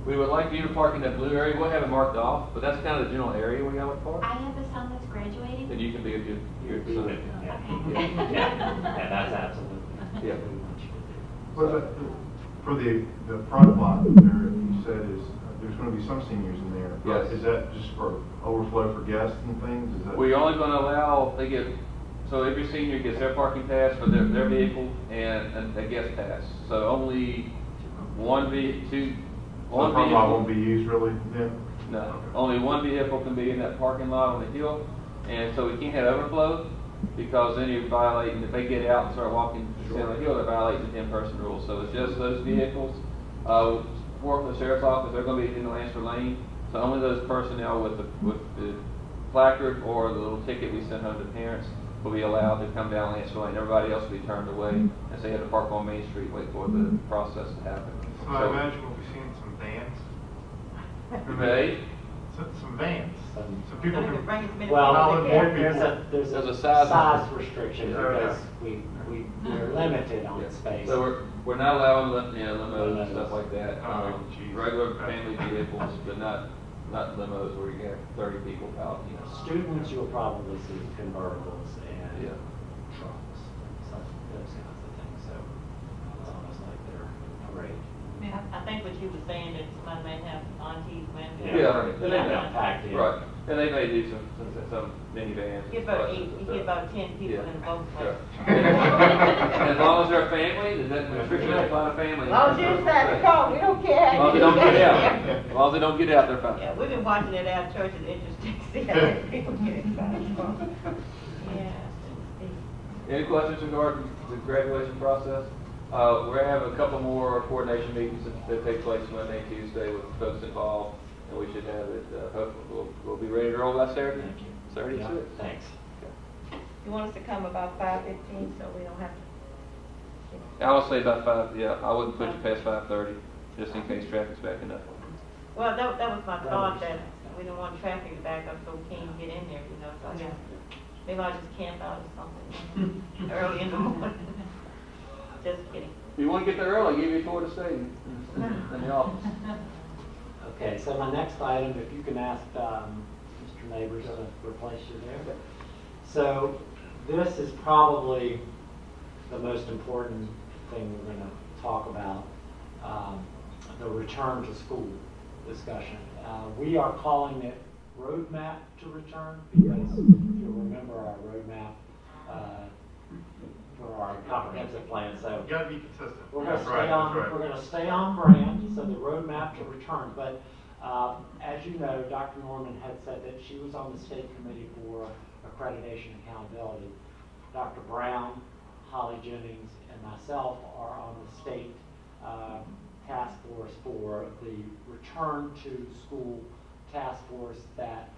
We would like you to park in that blue area. We'll have it marked off, but that's kind of the general area where you would park. I have a son that's graduating. Then you can be a good son. Yeah, that's absolutely. Yeah. But for the front lot there, you said there's going to be some seniors in there. Yes. Is that just for overflow for guests and things? Is that? We're only going to allow, so every senior gets their parking pass for their vehicle and a guest pass. So only one vehicle. The front lot won't be used really then? No, only one vehicle can be in that parking lot on the hill, and so we can't have overflow, because then you're violating, if they get out and start walking down the hill, they're violating the 10-person rule. So it's just those vehicles. Work with the sheriff's office, they're going to be in the Lancer Lane, so only those personnel with the placard or the little ticket we send home to parents will be allowed to come down Lancer Lane. Everybody else will be turned away, and so you have to park on Main Street, wait for the process to happen. So I imagine we'll be seeing some vans. May? Some vans. So people can bring as many Well, people as they there's There's a a size size restriction because we're limited on space. So we're not allowing limos and stuff like that. Geez. Regular family vehicles, but not limos where you have 30 people out. Students, you'll probably see convertibles and Yeah. trucks, those kinds of things. So it's almost like they're great. I think what you were saying, that somebody may have aunties, grandparents. Yeah. Packed in. Right. And they may do some minivans. You get about 10 people in both Sure. ways. And as long as they're a family, that restriction apply to family. As long as you're inside the car, we don't care. As long as they don't get out. As long as they don't get out, they're fine. Yeah, we've been watching it at church, it's interesting to see how many people get inside the car. Yeah. Any questions regarding the graduation process? We're going to have a couple more coordination meetings that take place Monday and Tuesday with folks involved, and we should have it, hopefully we'll be ready to roll by Saturday. Thank you. Saturday, Yeah, too. thanks. You want us to come about 5:15 so we don't have to? I would say about 5, yeah, I wouldn't push it past 5:30, just in case traffic's backing up. Well, that was my thought, that we don't want traffic to back up, so we can't even get in there, you know, so I Yeah. just, maybe I'll just camp out or something, early in the morning. Just kidding. If you want to get there early, give you a tour of the stadium in the office. Okay, so my next item, if you can ask Mr. Neighbors to replace you there. So this is probably the most important thing we're going to talk about, the return to school discussion. We are calling it Roadmap to Return because if you remember our roadmap for our comprehensive plan. So You gotta be consistent. we're going to That's stay right, on. that's right. We're going to stay on brand. So the roadmap to return. But as you know, Dr. Norman had said that she was on the state committee for accreditation accountability. Dr. Brown, Holly Jennings, and myself are on the state task force for the return to school task force that,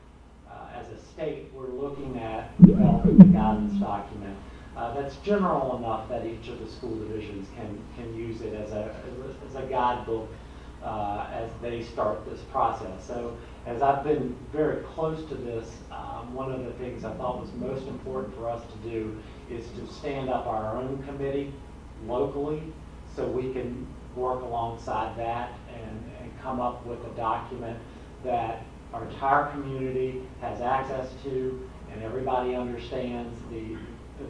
as a state, we're looking at developing a guidance document that's general enough that each of the school divisions can use it as a guidebook as they start this process. So as I've been very close to this, one of the things I thought was most important for us to do is to stand up our own committee locally so we can work alongside that and come up with a document that our entire community has access to and everybody understands the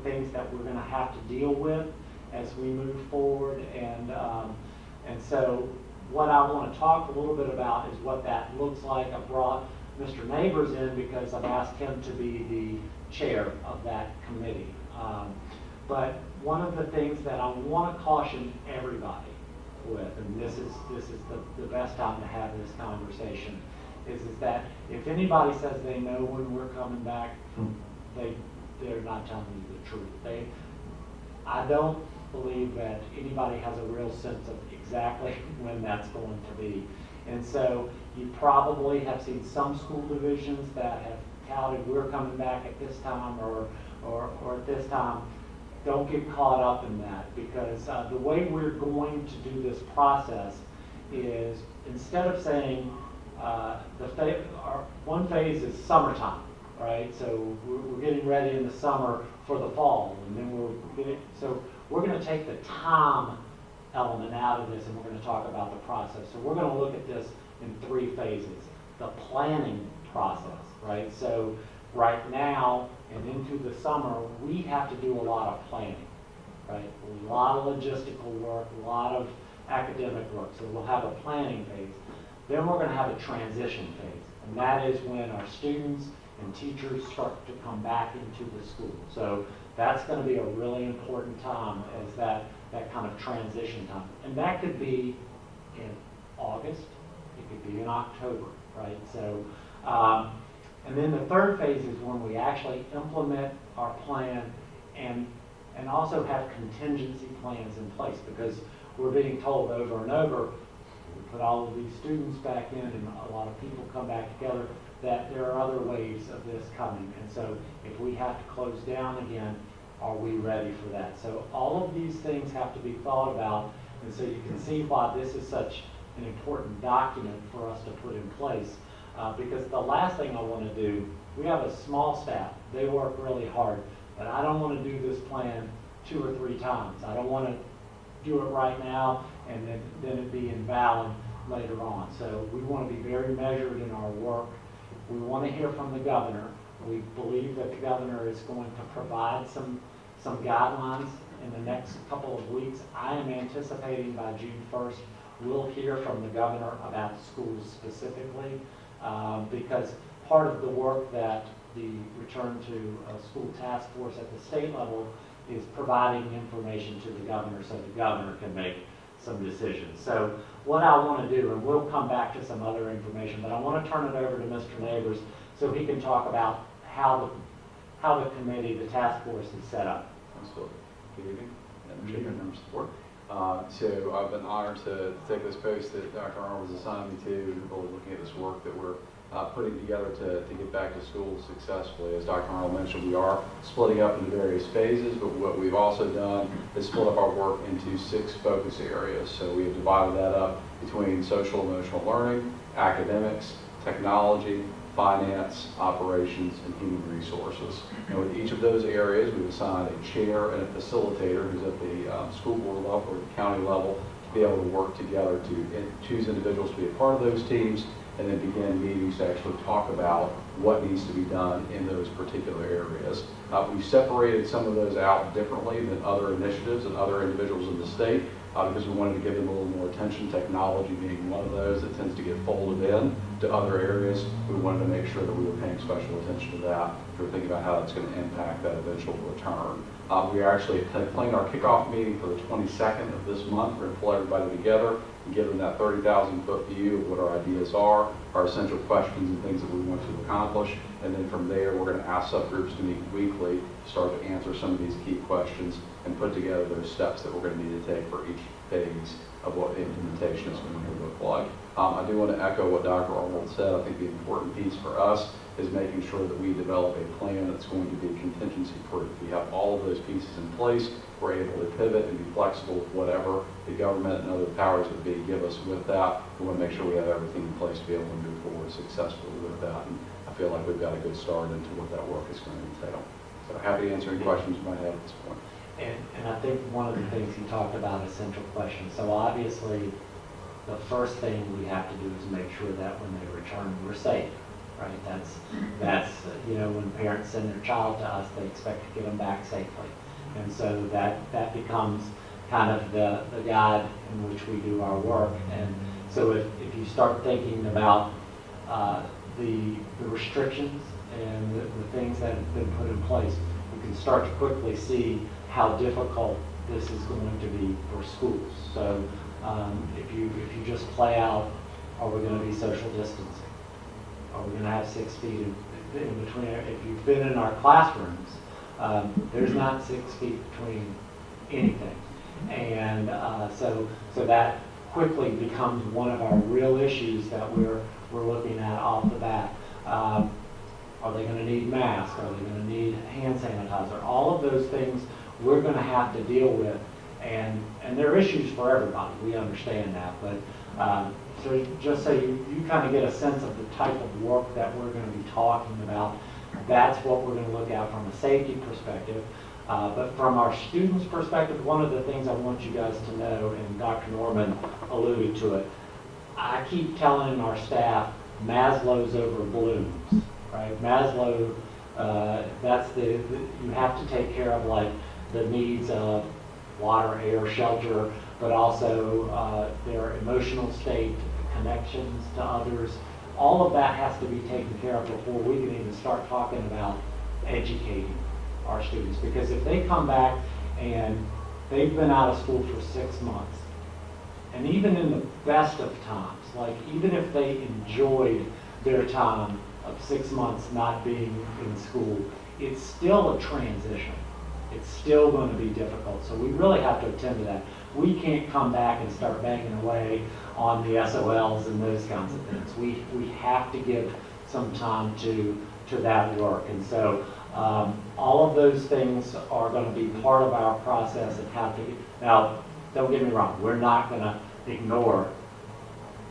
things that we're going to have to deal with as we move forward. And so what I want to talk a little bit about is what that looks like. I brought Mr. Neighbors in because I've asked him to be the chair of that committee. But one of the things that I want to caution everybody with, and this is the best time to have this conversation, is that if anybody says they know when we're coming back, they're not telling you the truth. I don't believe that anybody has a real sense of exactly when that's going to be. And so you probably have seen some school divisions that have touted we're coming back at this time or at this time. Don't get caught up in that, because the way we're going to do this process is, instead of saying one phase is summertime, right? So we're getting ready in the summer for the fall, and then we're going to take the time element out of this, and we're going to talk about the process. So we're going to look at this in 3 phases. The planning process, right? So right now and into the summer, we have to do a lot of planning, right? A lot of logistical work, a lot of academic work. So we'll have a planning phase. Then we're going to have a transition phase, and that is when our students and teachers start to come back into the school. So that's going to be a really important time, as that kind of transition time. And that could be in August, it could be in October, right? So, and then the third phase is when we actually implement our plan and also have contingency plans in place, because we're being told over and over, we put all of these students back in and a lot of people come back together, that there are other waves of this coming. And so if we have to close down again, are we ready for that? So all of these things have to be thought about, and so you can see why this is such an important document for us to put in place. Because the last thing I want to do, we have a small staff, they work really hard, but I don't want to do this plan 2 or 3 times. I don't want to do it right now and then it be invalid later on. So we want to be very measured in our work. We want to hear from the governor. We believe that the governor is going to provide some guidelines in the next couple of weeks. I am anticipating by June 1st, we'll hear from the governor about schools specifically, because part of the work that the Return to School Task Force at the state level is providing information to the governor so the governor can make some decisions. So what I want to do, and we'll come back to some other information, but I want to turn it over to Mr. Neighbors so he can talk about how the committee, the task force is set up. Absolutely. Good evening, Madam Chair, members of the board. So I've been honored to take this post that Dr. Arnold has assigned me to, really looking at this work that we're putting together to get back to school successfully. As Dr. Arnold mentioned, we are splitting up into various phases, but what we've also done is split up our work into 6 focus areas. So we have divided that up between social emotional learning, academics, technology, finance, operations, and human resources. And with each of those areas, we've assigned a chair and a facilitator who's at the school board level or the county level to be able to work together to choose individuals to be a part of those teams and then begin meetings to actually talk about what needs to be done in those particular areas. We've separated some of those out differently than other initiatives and other individuals in the state because we wanted to give them a little more attention, technology being one of those that tends to get folded in to other areas. We wanted to make sure that we were paying special attention to that. We were thinking about how that's going to impact that eventual return. We are actually planning our kickoff meeting for the 22nd of this month. We're going to pull everybody together and give them that 30,000-foot view of what our ideas are, our essential questions and things that we want to accomplish. And then from there, we're going to ask subgroups to meet weekly to start to answer some of these key questions and put together those steps that we're going to need to take for each phase of what the implementation is going to look like. I do want to echo what Dr. Arnold said. I think the important piece for us is making sure that we develop a plan that's going to be contingency proof. We have all of those pieces in place. We're able to pivot and be flexible with whatever the government and other powers that be give us with that. We want to make sure we have everything in place to be able to move forward successfully with that. And I feel like we've got a good start into what that work is going to entail. So happy to answer any questions you might have at this point. And I think one of the things he talked about is central questions. So obviously, the first thing we have to do is make sure that when they return, we're safe, right? That's you know, when parents send their child to us, they expect to get them back safely. And so that becomes kind of the guide in which we do our work. And so if you start thinking about the restrictions and the things that have been put in place, you can start to quickly see how difficult this is going to be for schools. So if you just play out, are we going to be social distancing? Are we going to have 6 feet in between? If you've been in our classrooms, there's not 6 feet between anything. And so that quickly becomes one of our real issues that we're looking at off the bat. Are they going to need masks? Are they going to need hand sanitizer? All of those things we're going to have to deal with, and there are issues for everybody. We understand that, but so just so you kind of get a sense of the type of work that we're going to be talking about, that's what we're going to look at from a safety perspective. But from our students' perspective, one of the things I want you guys to know, and Dr. Norman alluded to it, I keep telling our staff, Maslow's over Bloom's, right? Maslow, that's you have to take care of like the needs of water, air, shelter, but also their emotional state, connections to others. All of that has to be taken care of before we can even start talking about educating our students. Because if they come back and they've been out of school for 6 months, and even in the best of times, like even if they enjoyed their time of 6 months not being in school, it's still a transition. It's still going to be difficult. So we really have to attend to that. We can't come back and start banging away on the SOLs and those kinds of things. We have to give some time to that work. And so all of those things are going to be part of our process of how to get. Now, don't get me wrong, we're not going to ignore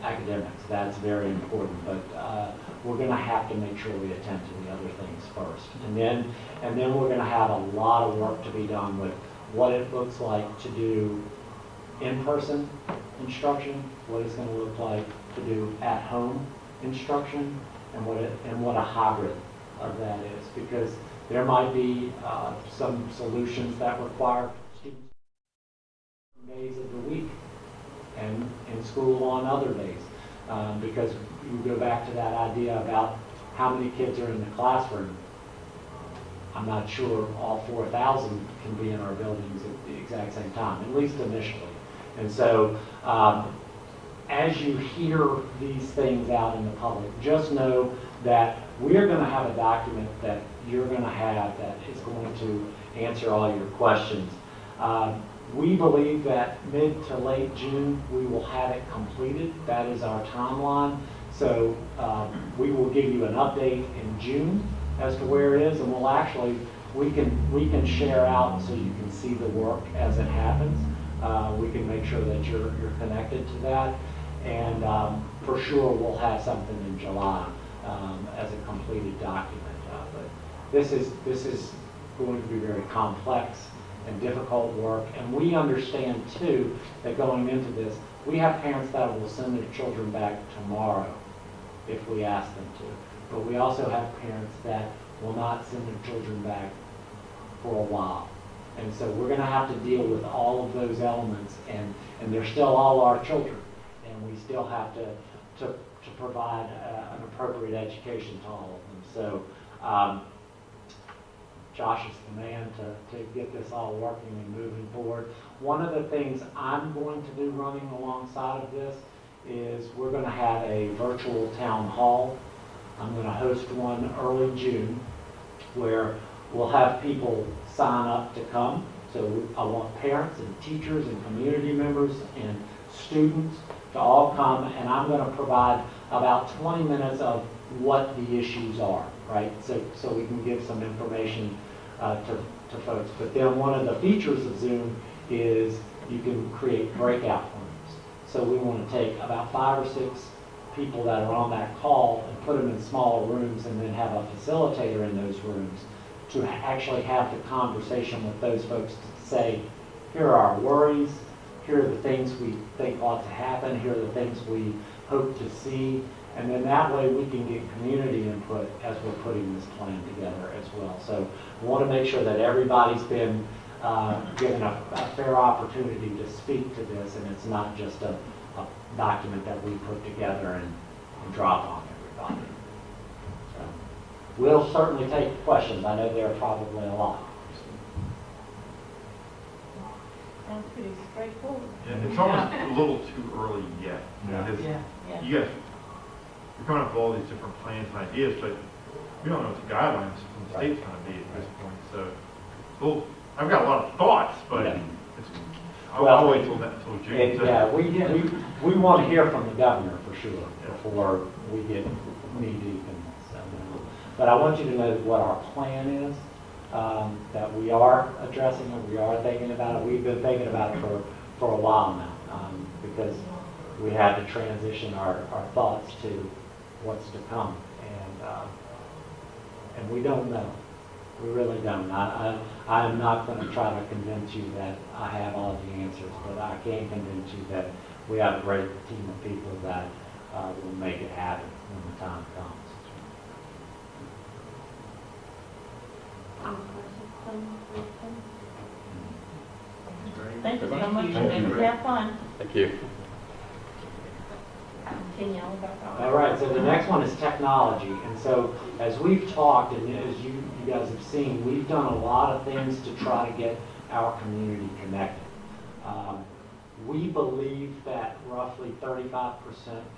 academics. That's very important, but we're going to have to make sure we attend to the other things first. And then we're going to have a lot of work to be done with what it looks like to do in-person instruction, what it's going to look like to do at-home instruction, and what a hybrid of that is. Because there might be some solutions that require students days of the week and in school on other days. Because you go back to that idea about how many kids are in the classroom. I'm not sure all 4,000 can be in our buildings at the exact same time, at least initially. And so as you hear these things out in the public, just know that we're going to have a document that you're going to have that is going to answer all your questions. We believe that mid to late June, we will have it completed. That is our timeline. So we will give you an update in June as to where it is, and we'll actually, we can share out so you can see the work as it happens. We can make sure that you're connected to that. And for sure, we'll have something in July. as a completed document. But this is going to be very complex and difficult work, and we understand too that going into this, we have parents that will send their children back tomorrow if we ask them to, but we also have parents that will not send their children back for a while. And so we're going to have to deal with all of those elements, and they're still all our children, and we still have to provide an appropriate education to all of them. So Josh is the man to get this all working and moving forward. One of the things I'm going to do running alongside of this is we're going to have a virtual town hall. I'm going to host one early June where we'll have people sign up to come. So I want parents and teachers and community members and students to all come, and I'm going to provide about 20 minutes of what the issues are, right? So we can give some information to folks. But then one of the features of Zoom is you can create breakout rooms. So we want to take about 5 or 6 people that are on that call and put them in smaller rooms, and then have a facilitator in those rooms to actually have the conversation with those folks to say, here are our worries, here are the things we think ought to happen, here are the things we hope to see, and then that way we can get community input as we're putting this plan together as well. So we want to make sure that everybody's been given a fair opportunity to speak to this, and it's not just a document that we put together and drop on everybody. So we'll certainly take questions. I know there are probably a lot. Sounds pretty straightforward. Yeah, it's almost a little too early yet. Because you guys, you're coming up with all these different plans and ideas, but we don't know what the guidelines from the state's going to be at this point. So, well, I've got a lot of thoughts, but I'll wait till June. We want to hear from the governor for sure before we get knee deep in this. But I want you to know what our plan is, that we are addressing it, we are thinking about it. We've been thinking about it for a while now, because we had to transition our thoughts to what's to come, and we don't know. We really don't. I'm not going to try to convince you that I have all the answers, but I can convince you that we have a great team of people that will make it happen when the time comes. Thank you so much, and have fun. Thank you. All right, so the next one is technology. And so as we've talked, and as you guys have seen, we've done a lot of things to try to get our community connected. We believe that roughly 35%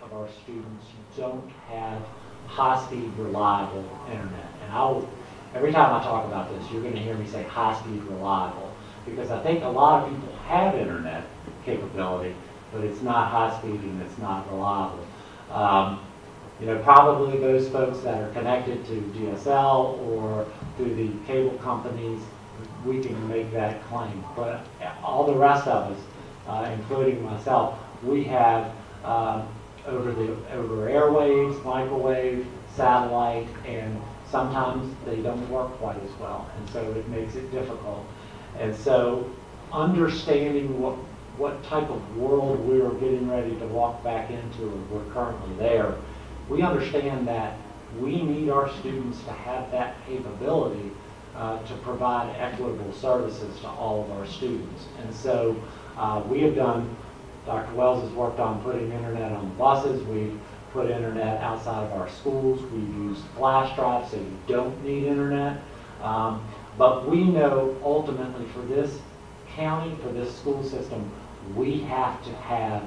of our students don't have high-speed, reliable internet. And every time I talk about this, you're going to hear me say high-speed, reliable, because I think a lot of people have internet capability, but it's not high-speed and it's not reliable. Probably those folks that are connected to DSL or through the cable companies, we can make that claim. But all the rest of us, including myself, we have over airwaves, microwave, satellite, and sometimes they don't work quite as well, and so it makes it difficult. And so understanding what type of world we are getting ready to walk back into, and we're currently there, we understand that we need our students to have that capability to provide equitable services to all of our students. And so we have done, Dr. Wells has worked on putting internet on buses. We've put internet outside of our schools. We've used flash drives so you don't need internet. But we know ultimately for this county, for this school system, we have to have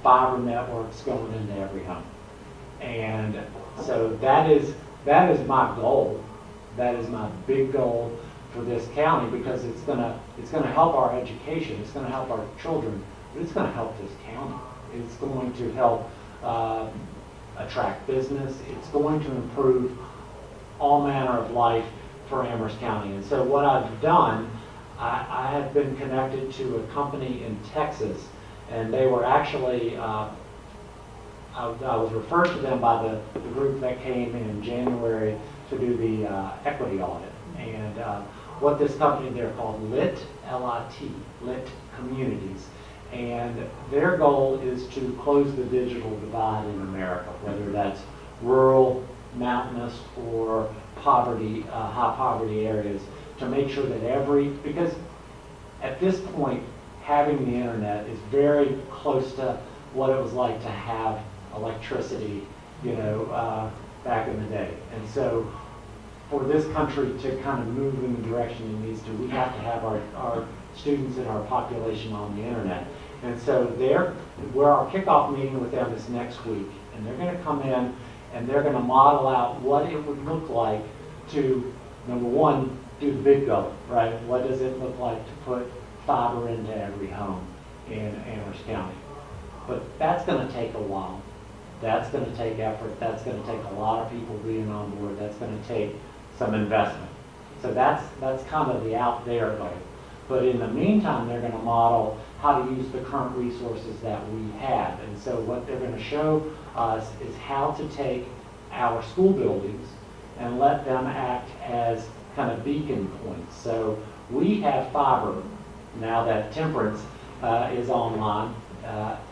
fiber networks going into every home. And so that is my goal. That is my big goal for this county, because it's gonna help our education, it's gonna help our children, but it's gonna help this county. It's going to help attract business. It's going to improve all manner of life for Amherst County. And so what I've done, I have been connected to a company in Texas, and they were actually I was referred to them by the group that came in January to do the equity audit. And what this company, they're called LIT, L-I-T, LIT Communities. And their goal is to close the digital divide in America, whether that's rural, mountainous, or poverty, high poverty areas, to make sure that because at this point, having the internet is very close to what it was like to have electricity, back in the day. And so for this country to kind of move in the direction it needs to, we have to have our students and our population on the internet. And so where our kickoff meeting with them is next week, and they're going to come in and they're going to model out what it would look like to, number one, do the big goal, right? What does it look like to put fiber into every home in Amherst County? But that's going to take a while. That's going to take effort. That's going to take a lot of people being on board. That's going to take some investment. So that's kind of the out there goal. But in the meantime, they're going to model how to use the current resources that we have. And so what they're going to show us is how to take our school buildings and let them act as kind of beacon points. So we have fiber now that Temperance is online.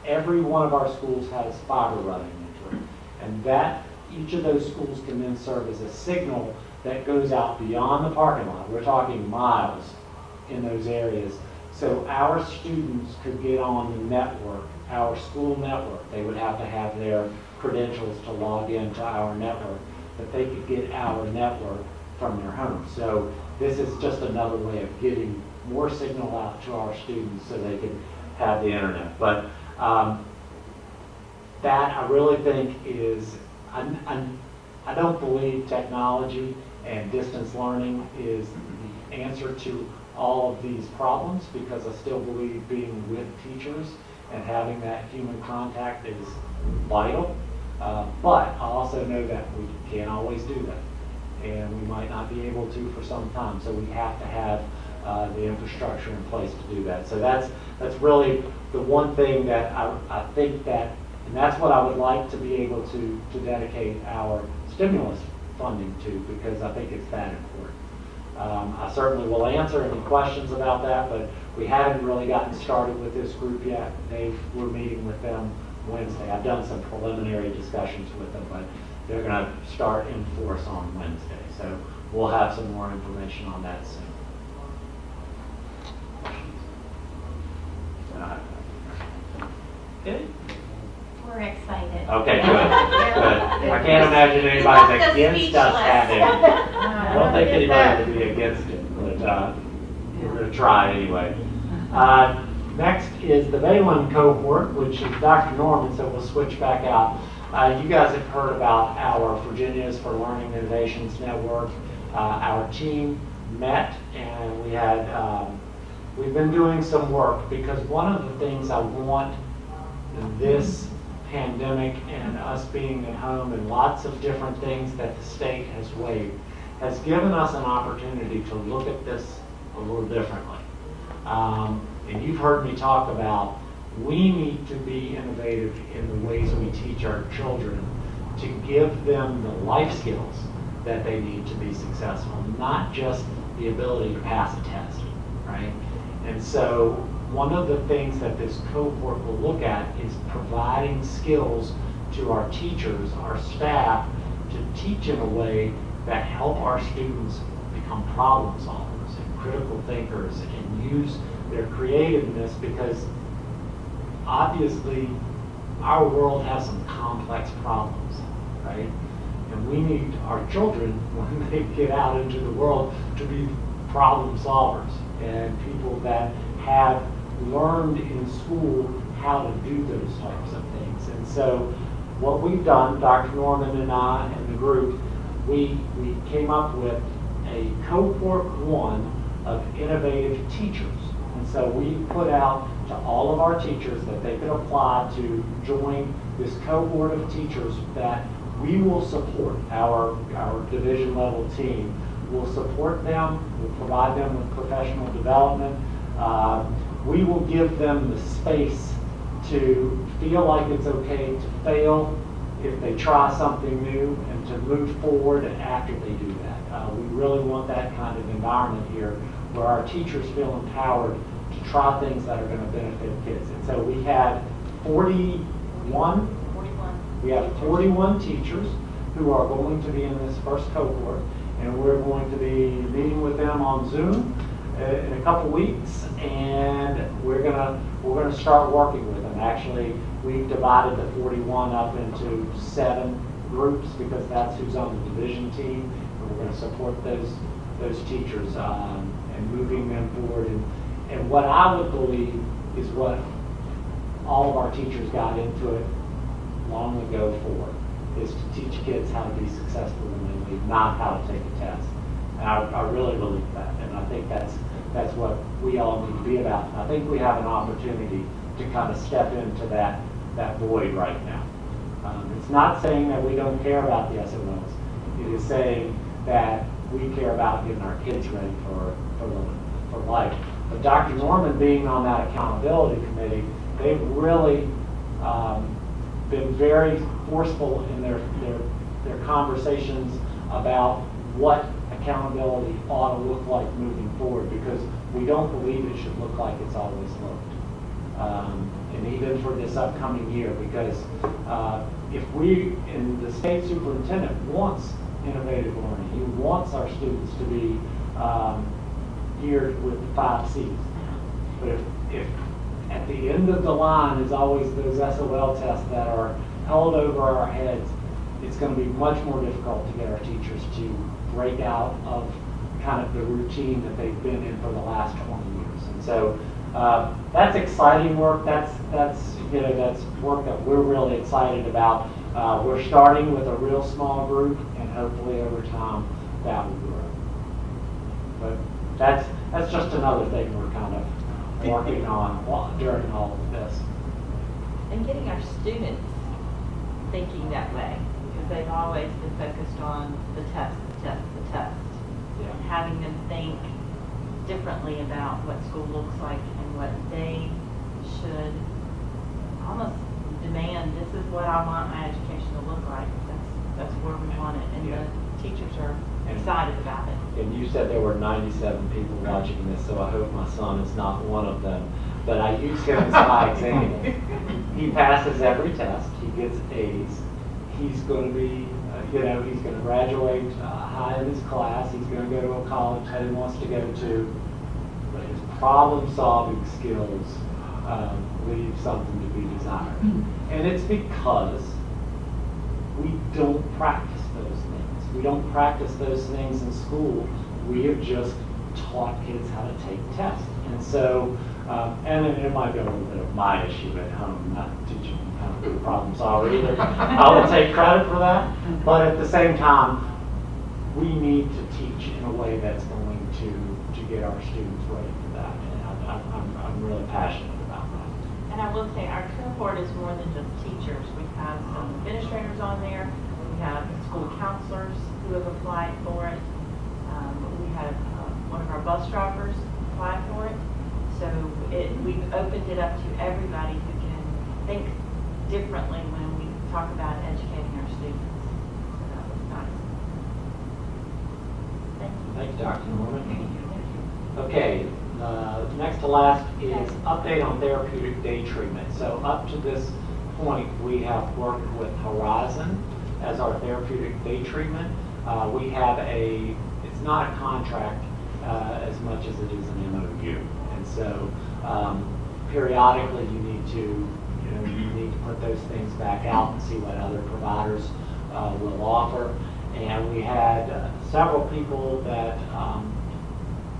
Every one of our schools has fiber running into it. And that each of those schools can then serve as a signal that goes out beyond the parking lot. We're talking miles in those areas. So our students could get on the network, our school network. They would have to have their credentials to log into our network, but they could get our network from their home. So this is just another way of getting more signal out to our students so they can have the internet. But that I really think is, I don't believe technology and distance learning is the answer to all of these problems, because I still believe being with teachers and having that human contact is vital. But I also know that we can't always do that, and we might not be able to for some time. So we have to have the infrastructure in place to do that. So that's really the one thing that I think that, and that's what I would like to be able to dedicate our stimulus funding to, because I think it's that important. I certainly will answer any questions about that, but we haven't really gotten started with this group yet. We're meeting with them Wednesday. I've done some preliminary discussions with them, but they're going to start in force on Wednesday. So we'll have some more information on that soon. Good. We're excited. Okay, good. Good. I can't imagine anybody's against us having. I don't think anybody would be against it, but we're going to try anyway. Next is the Valen cohort, which is Dr. Norman, so we'll switch back out. You guys have heard about our Virginia's for Learning Innovations Network. Our team met, and we've been doing some work, because one of the things I want this pandemic and us being at home and lots of different things that the state has waived has given us an opportunity to look at this a little differently. And you've heard me talk about we need to be innovative in the ways we teach our children to give them the life skills that they need to be successful, not just the ability to pass a test, right? And so one of the things that this cohort will look at is providing skills to our teachers, our staff, to teach in a way that help our students become problem solvers and critical thinkers and use their creativeness, because obviously our world has some complex problems, right? And we need our children, when they get out into the world, to be problem solvers and people that have learned in school how to do those types of things. And so what we've done, Dr. Norman and I and the group, we came up with a cohort 1 of innovative teachers. And so we put out to all of our teachers that they could apply to join this cohort of teachers that we will support. Our division level team will support them, we'll provide them with professional development. We will give them the space to feel like it's okay to fail if they try something new and to move forward after they do that. We really want that kind of environment here where our teachers feel empowered to try things that are going to benefit kids. And so we had 41 teachers who are going to be in this first cohort, and we're going to be meeting with them on Zoom in a couple weeks, and we're gonna start working with them. Actually, we've divided the 41 up into 7 groups because that's who's on the division team, and we're going to support those teachers and moving them forward. And what I would believe is what all of our teachers got into it long ago for, is to teach kids how to be successful when they leave, not how to take a test. And I really believe that, and I think that's what we all need to be about. And I think we have an opportunity to kind of step into that void right now. It's not saying that we don't care about the SOLs. It is saying that we care about getting our kids ready for life. But Dr. Norman being on that accountability committee, they've really been very forceful in their conversations about what accountability ought to look like moving forward, because we don't believe it should look like it's always looked. And even for this upcoming year, because if we, and the state superintendent wants innovative learning, he wants our students to be geared with the 5 C's. But if at the end of the line is always those SOL tests that are held over our heads, it's going to be much more difficult to get our teachers to break out of kind of the routine that they've been in for the last 20 years. And so that's exciting work. That's work that we're really excited about. We're starting with a real small group, and hopefully over time that will grow. But that's just another thing we're kind of working on during all of this. And getting our students thinking that way, because they've always been focused on the test. Yeah. Having them think differently about what school looks like and what they should almost demand. This is what I want my education to look like. That's where we want it, and Yeah. the teachers are excited about it. And you said there were 97 people watching this, so I hope my son is not one of them. But I use him as my example. He passes every test. He gets A's. He's going to be, he's going to graduate high in his class. He's going to go to a college that he wants to go to. But his problem-solving skills leave something to be desired. And it's because we don't practice those things. We don't practice those things in school. We have just taught kids how to take tests. And so, and it might be a little bit of my issue at home, not teaching them how to do problem solver either. I will take credit for that. But at the same time, we need to teach in a way that's going to get our students ready for that. And I'm really passionate about that. And I will say, our cohort is more than just teachers. We have some administrators on there. We have school counselors who have applied for it. We had one of our bus drivers apply for it. So we've opened it up to everybody who can think differently when we talk about educating our students. So that was nice. Thank you. Thank you, Dr. Norman. Okay, next to last is update on therapeutic day treatment. So up to this point, we have worked with Horizon as our therapeutic day treatment. We have it's not a contract as much as it is an MOU. And so periodically you need to put those things back out and see what other providers will offer. And we had several people that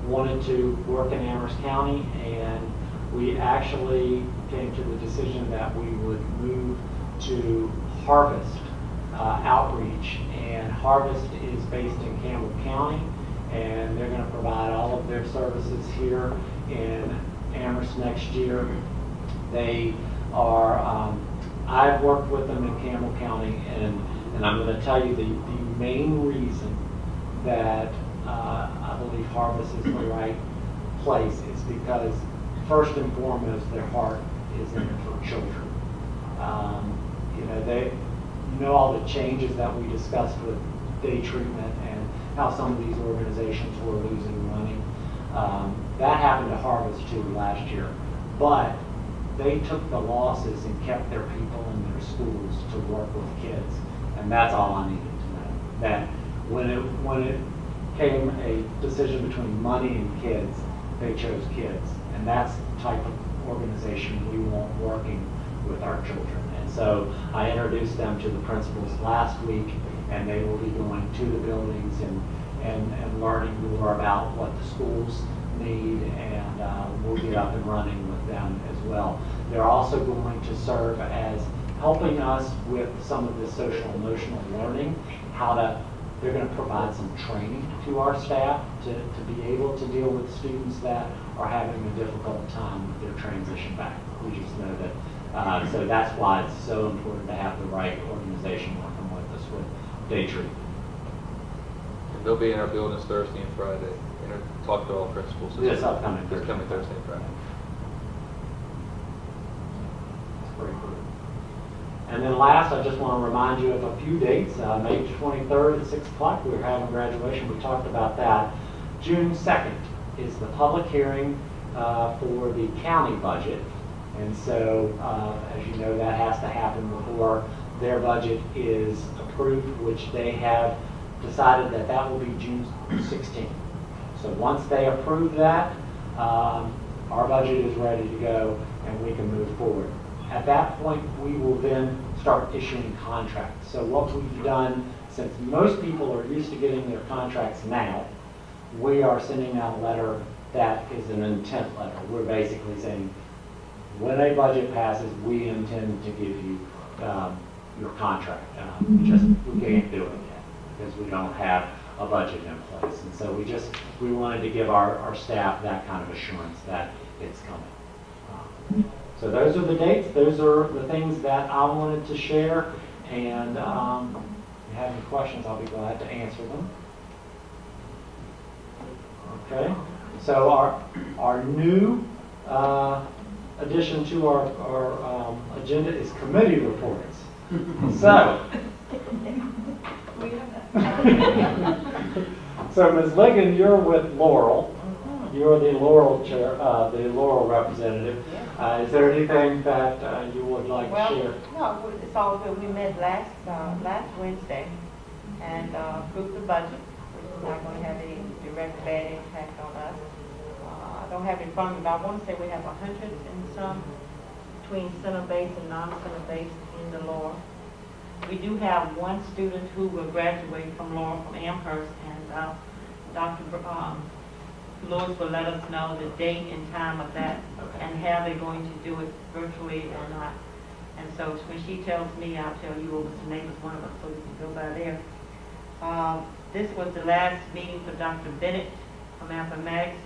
wanted to work in Amherst County, and we actually came to the decision that we would move to Harvest Outreach. And Harvest is based in Campbell County, and they're going to provide all of their services here in Amherst next year. They are, I've worked with them in Campbell County, and I'm going to tell you the main reason that I believe Harvest is the right place is because first and foremost their heart is in it for children. All the changes that we discussed with day treatment and how some of these organizations were losing money. That happened to Harvest too last year, but they took the losses and kept their people in their schools to work with kids, and that's all I needed to know. That when it came a decision between money and kids, they chose kids, and that's the type of organization we want working with our children. And so I introduced them to the principals last week, and they will be going to the buildings and learning more about what the schools need, and we'll get up and running with them as well. They're also going to serve as helping us with some of the social emotional learning, they're going to provide some training to our staff to be able to deal with students that are having a difficult time with their transition back. We just know that. So that's why it's so important to have the right organization working with us with day treatment. And they'll be in our buildings Thursday and Friday. Talk to all principals. This upcoming Thursday and Friday. That's very good. And then last, I just want to remind you of a few dates. May 23rd at 6 o'clock, we're having graduation. We talked about that. June 2nd is the public hearing for the county budget. And so, as you know, that has to happen before their budget is approved, which they have decided that will be June 16th. So once they approve that, our budget is ready to go and we can move forward. At that point, we will then start issuing contracts. So what we've done, since most people are used to getting their contracts now, we are sending out a letter that is an intent letter. We're basically saying, when a budget passes, we intend to give you your contract. We can't do it yet because we don't have a budget in place. And so we wanted to give our staff that kind of assurance that it's coming. So those are the dates. Those are the things that I wanted to share. And if you have any questions, I'll be glad to answer them. Okay. So our new addition to our agenda is committee reports. So. So Ms. Ligon, you're with Laurel. You're the Laurel chair, the Laurel representative. Is there anything that you would like to share? No, it's all good. We met last Wednesday and approved the budget, which is not going to have any direct bad impact on us. I don't have it in front of me, but I want to say we have 100 and some between center-based and non-center based in the Laurel. We do have one student who will graduate from Laurel from Amherst, and Dr. Lewis will let us know the date and time of that, and how they're going to do it virtually or not. And so when she tells me, I'll tell you over the name of one of us so we can go by there. This was the last meeting for Dr. Bennett from Appomattox.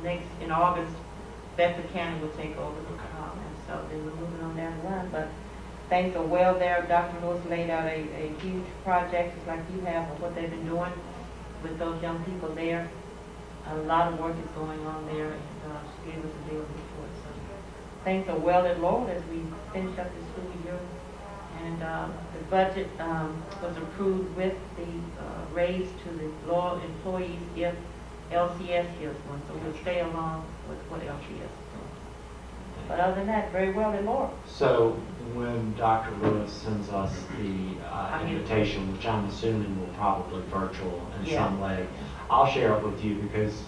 Next, in August, Bedford County will take over. And so then we're moving on down the line. But things are well there. Dr. Lewis laid out a huge project, just like you have, of what they've been doing with those young people there. A lot of work is going on there, and she gave us a deal report. So things are well at Laurel as we finish up the school year. And the budget was approved with the raise to the Laurel employees if LCS gives one. So we'll stay along with what LCS is doing. But other than that, very well at Laurel. So when Dr. Lewis sends us the invitation, which I'm assuming will probably virtual in some way, I'll share it with you because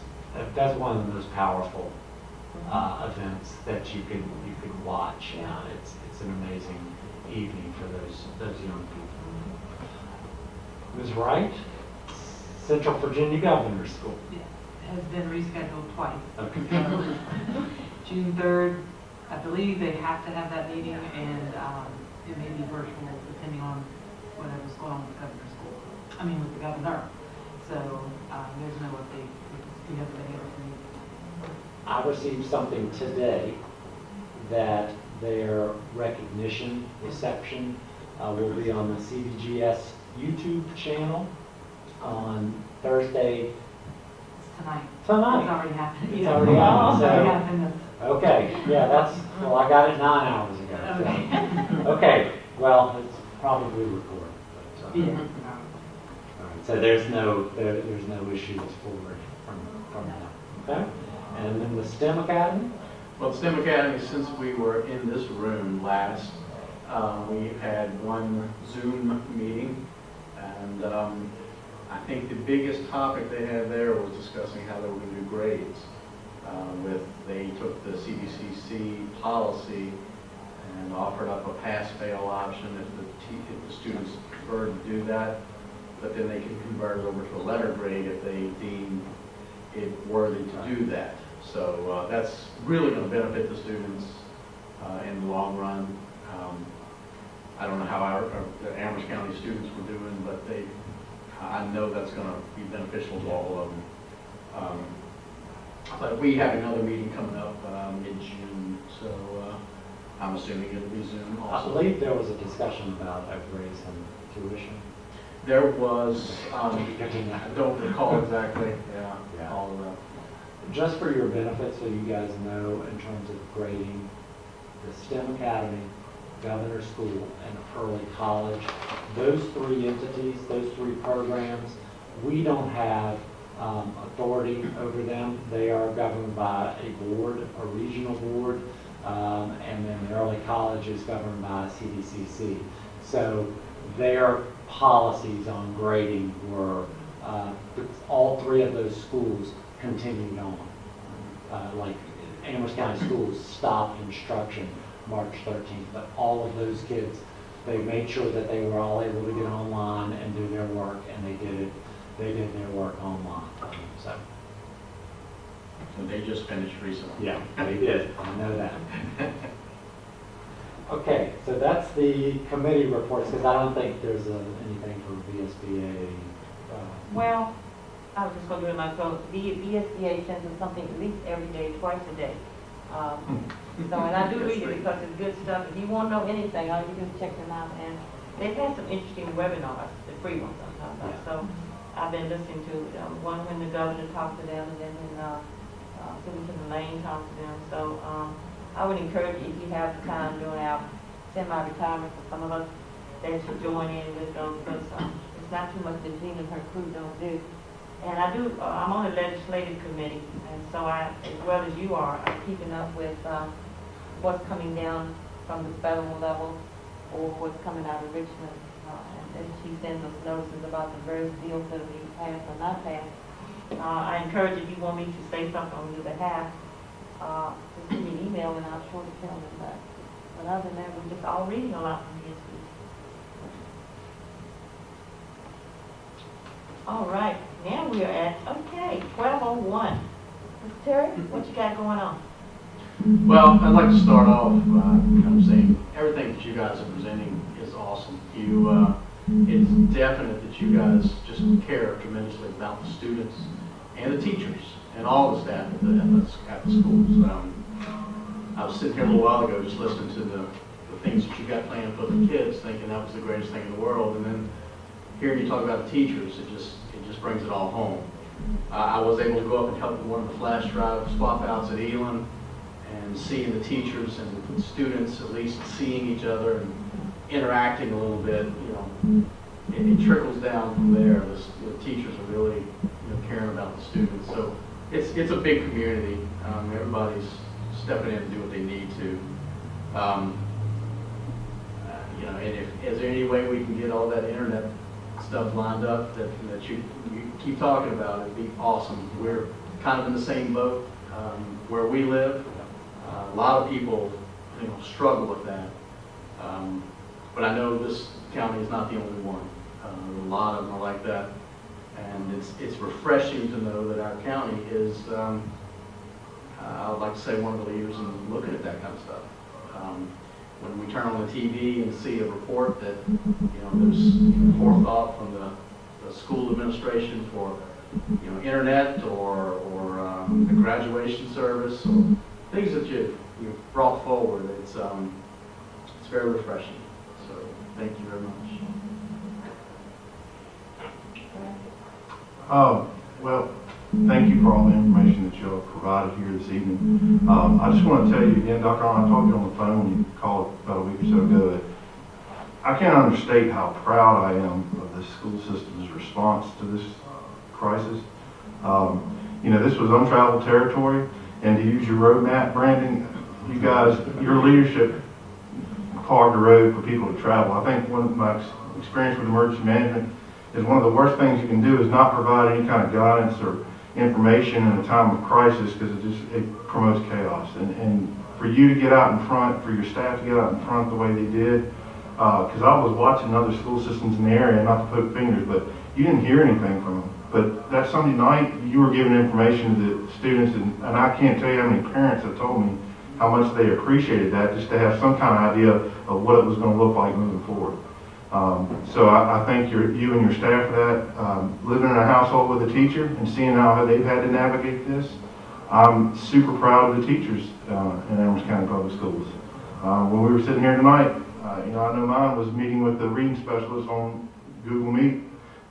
that's one of the most powerful events that you can watch. It's an amazing evening for those young people. Ms. Wright, Central Virginia Governor's School. Has been rescheduled twice. Okay. June 3rd, I believe they have to have that meeting, and it may be virtual depending on whatever's going on with the governor's school. I mean, with the governor. So there's no update. We haven't been able to meet. I received something today that their recognition reception will be on the CVGS YouTube channel on Thursday. Tonight. Tonight. It's already happened. It's already happened. It's already happened. Okay, yeah, Well, I got it 9 hours ago. So. Okay. Okay, well, it's probably recorded. But, Yeah. all right, so there's no issues forward from that. Okay? And then the STEM Academy? Well, STEM Academy, since we were in this room last, we had one Zoom meeting, and I think the biggest topic they had there was discussing how they were going to do grades. They took the CDCC policy and offered up a pass-fail option if the students prefer to do that, but then they can convert it over to a letter grade if they deem it worthy to do that. So that's really going to benefit the students in the long run. I don't know how the Amherst County students were doing, but I know that's going to be beneficial to all of them. But we have another meeting coming up in June, so I'm assuming it'll be Zoom also. I believe there was a discussion about raising tuition. There was, I don't recall exactly, Yeah. all of that. Just for your benefit, so you guys know, in terms of grading, the STEM Academy, Governor School, and early college, those three entities, those three programs, we don't have authority over them. They are governed by a board, a regional board, and then the early college is governed by CDCC. So their policies on grading were, all three of those schools continued on. Like Amherst County Schools stopped instruction March 13th, but all of those kids, they made sure that they were all able to get online and do their work, and they did their work online. So they just finished recently. yeah, they did. I know that. Okay, so that's the committee reports, because I don't think there's anything from VSBA. Well, I was just going to do it myself. The VSBA sends us something at least every day, twice a day. So, and I do read it because it's good stuff. If you want to know anything, all you do is check them out. And they've had some interesting webinars, the free ones I'm talking about. So I've been listening to one when the governor talked to them, and then when Superintendent Lane talked to them. So I would encourage you, if you have the time during our semi-retirement for some of us, that should join in with those, because it's not too much that Gina and her crew don't do. And I'm on the legislative committee, and so as well as you are, I'm keeping up with what's coming down from the federal level or what's coming out of Richmond. And she sends us notices about the various bills that are being passed or not passed. I encourage, if you want me to say something on your behalf, just send me an email and I'll sure to tell them that. But other than that, we're just all reading a lot from this week. All right, now we are at, 12:01. Mr. Terry, what you got going on? Well, I'd like to start off saying everything that you guys are presenting is awesome. It's definite that you guys just care tremendously about the students and the teachers and all the staff at the schools. I was sitting here a little while ago just listening to the things that you got planned for the kids, thinking that was the greatest thing in the world, and then hearing you talk about the teachers, it just brings it all home. I was able to go up and help with one of the flash drive swap outs at Elam, and seeing the teachers and the students at least seeing each other and interacting a little bit, it trickles down from there. The teachers are really caring about the students. So it's a big community. Everybody's stepping in to do what they need to. And is there any way we can get all that internet stuff lined up that you keep talking about? It'd be awesome. We're kind of in the same boat where we live. A lot of people struggle with that. But I know this county is not the only one. A lot of them are like that. And it's refreshing to know that our county is, I would like to say, one of the leaders in looking at that kind of stuff. When we turn on the TV and see a report that there's forethought from the school administration for internet or the graduation service or things that you've brought forward, it's very refreshing. So thank you very much. Well, thank you for all the information that y'all provided here this evening. I just want to tell you again, Dr. Arnold, I told you on the phone when you called about a week or so ago that I can't understate how proud I am of the school system's response to this crisis. You know, this was untraveled territory, and to use your roadmap, Brandon, you guys, your leadership carved the road for people to travel. I think one of my experience with emergency management is one of the worst things you can do is not provide any kind of guidance or information in a time of crisis, because it promotes chaos. And for you to get out in front, for your staff to get out in front the way they did, because I was watching other school systems in the area, not to poke fingers, but you didn't hear anything from them. But that Sunday night, you were giving information to the students, and I can't tell you how many parents have told me how much they appreciated that, just to have some kind of idea of what it was going to look like moving forward. So I thank you and your staff for that. Living in a household with a teacher and seeing how they've had to navigate this, I'm super proud of the teachers in Amherst County Public Schools. When we were sitting here tonight, you know, I know mine was meeting with the reading specialist on Google Meet,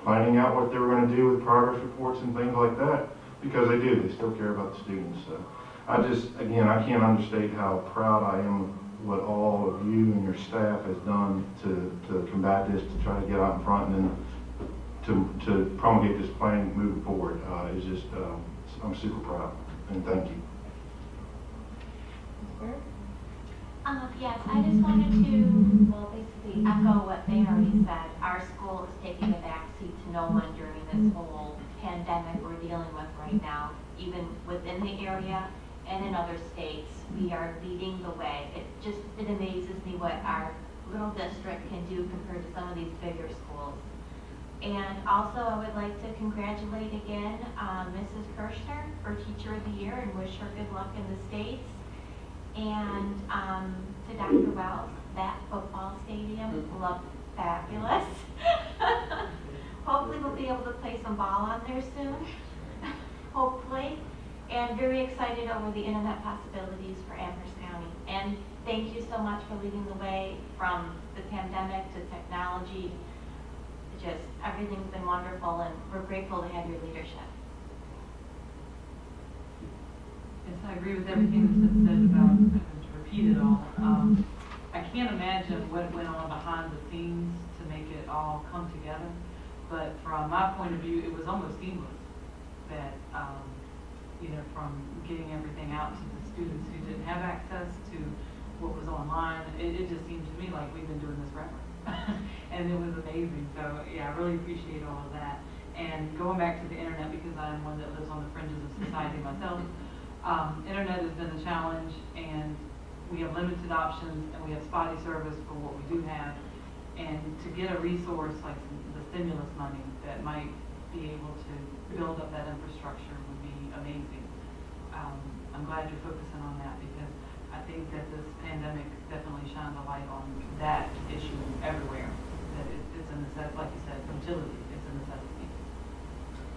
planning out what they were going to do with progress reports and things like that, because they do. They still care about the students. So I can't understate how proud I am of what all of you and your staff has done to combat this, to try to get out in front and then to promulgate this plan moving forward. I'm super proud, and thank you. Yes, I just wanted to, well, basically echo what they already said. Our school is taking a backseat to no one during this whole pandemic we're dealing with right now, even within the area and in other states. We are leading the way. It amazes me what our little district can do compared to some of these bigger schools. And also, I would like to congratulate again Mrs. Kirshner for Teacher of the Year and wish her good luck in the States. And to Dr. Wells, that football stadium looked fabulous. Hopefully we'll be able to play some ball on there soon, hopefully. And very excited over the internet possibilities for Amherst County. And thank you so much for leading the way from the pandemic to technology. Just everything's been wonderful, and we're grateful to have your leadership. Yes, I agree with everything that's been said about, to repeat it all. I can't imagine what went on behind the scenes to make it all come together. But from my point of view, it was almost seamless. That, you know, from getting everything out to the students who didn't have access to what was online, it just seemed to me like we've been doing this forever. And it was amazing. So, yeah, I really appreciate all of that. And going back to the internet, because I'm one that lives on the fringes of society myself, internet has been a challenge, and we have limited options, and we have spotty service for what we do have. And to get a resource like the stimulus money that might be able to build up that infrastructure would be amazing. I'm glad you're focusing on that, because I think that this pandemic definitely shined a light on that issue everywhere. That it's a necessity, like you said, utility, it's a necessity.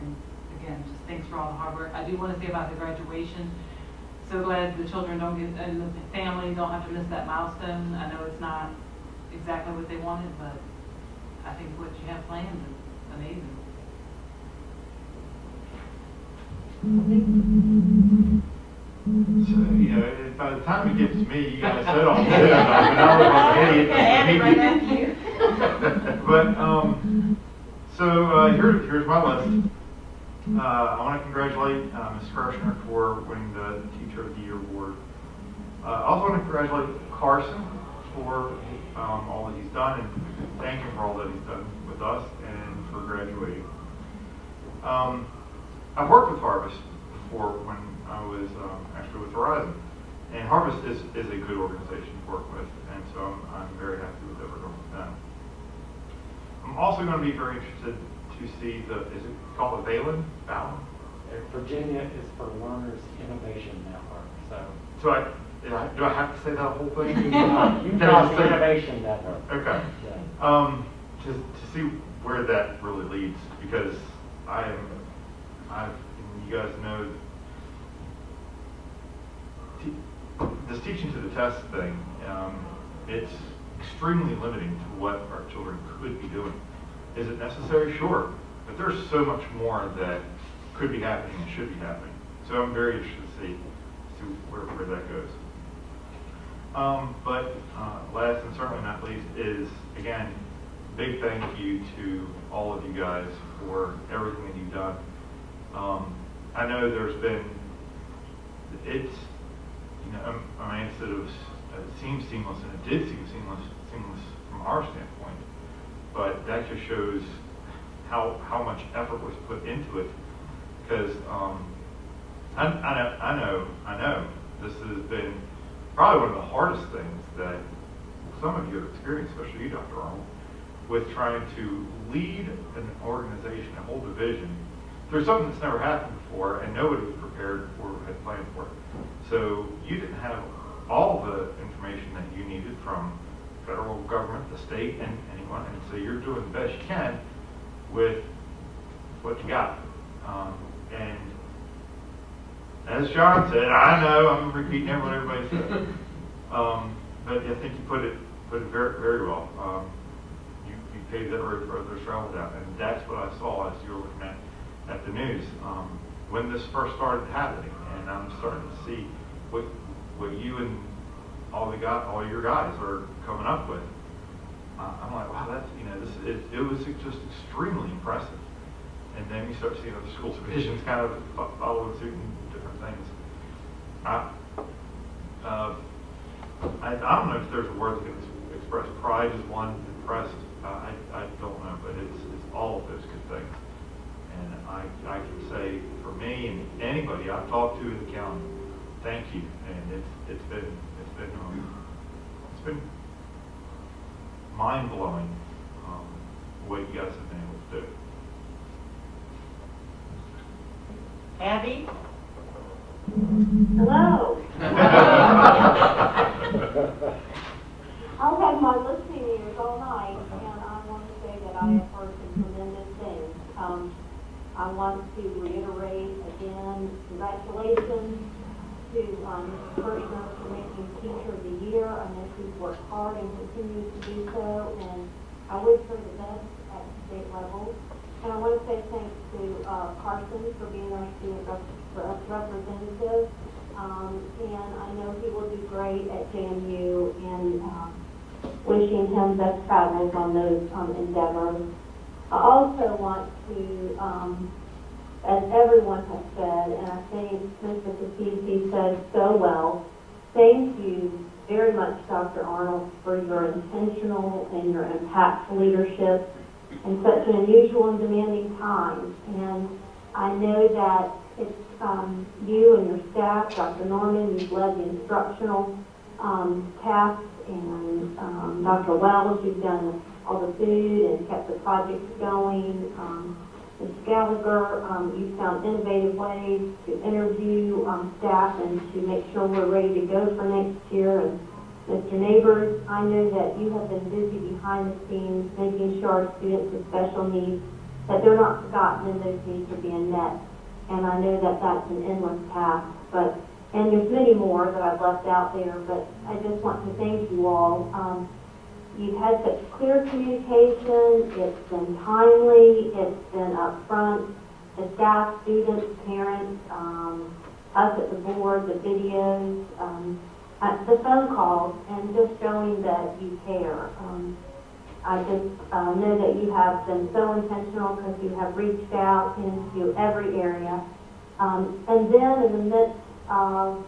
And again, just thanks for all the hard work. I do want to say about the graduation, so glad the children don't get, and the family don't have to miss that milestone. I know it's not exactly what they wanted, but I think what you have planned is amazing. So, you know, by the time it gets to me, you guys said all this, and I look like an idiot. But, here's my list. I want to congratulate Ms. Kirshner for winning the Teacher of the Year award. I also want to congratulate Carson for all that he's done, and thank him for all that he's done with us and for graduating. I've worked with Harvest before when I was actually with Verizon, and Harvest is a good organization to work with, and so I'm very happy with what we're doing with them. I'm also going to be very interested to see is it called the Valen? Virginia is for Learners Innovation Network. Do I have to say that whole thing? You call it the Innovation Network. Okay. Yeah. To see where that really leads, because you guys know, this teaching to the test thing, it's extremely limiting to what our children could be doing. Is it necessary? Sure. But there's so much more that could be happening and should be happening. So I'm very interested to see where that goes. But last and certainly not least is, again, big thank you to all of you guys for everything that you've done. I know there's been, it's, you know, instead of, it seems seamless, and it did seem seamless from our standpoint, but that just shows how much effort was put into it, because I know this has been probably one of the hardest things that some of you have experienced, especially you, Dr. Arnold, with trying to lead an organization, a whole division, through something that's never happened before, and nobody was prepared or had planned for it. So you didn't have all the information that you needed from federal government, the state, and anyone, and so you're doing the best you can with what you got. And as John said, I know I'm repeating what everybody said, but I think you put it very, very well. You paved that road for others traveled out, and that's what I saw as you were looking at the news when this first started happening, and I'm starting to see what you and all your guys are coming up with. I'm like, wow, that's, you know, it was just extremely impressive. And then you start seeing other school divisions kind of following suit and different things. I don't know if there's a word that can express pride is one, impressed. I don't know, but it's all of those good things. And I can say for me and anybody I've talked to in the county, thank you. And it's been mind blowing what you guys have been able to do. Abby? Hello. I've had my listening ears all night, and I want to say that I have heard some tremendous things. I want to reiterate again, congratulations to Mr. Kirshner for making Teacher of the Year. I know he's worked hard and continues to do so, and I wish her the best at the state level. And I want to say thanks to Carson for being our student representative. And I know he will do great at JMU, and wishing him best travels on those endeavors. I also want to, as everyone has said, and I think Mr. Kasifi said so well, thank you very much, Dr. Arnold, for your intentional and your impactful leadership in such an unusual and demanding time. And I know that it's you and your staff, Dr. Norman, you've led the instructional tasks, and Dr. Wells, you've done all the food and kept the projects going. Ms. Gallagher, you found innovative ways to interview staff and to make sure we're ready to go for next year. And Mr. Neighbors, I know that you have been busy behind the scenes making sure our students with special needs, that they're not forgotten and those needs are being met. And I know that that's an endless task, and there's many more that I've left out there, but I just want to thank you all. You've had such clear communication, it's been timely, it's been upfront. The staff, students, parents, us at the board, the videos, the phone calls, and just showing that you care. I just know that you have been so intentional because you have reached out into every area. And then in the midst of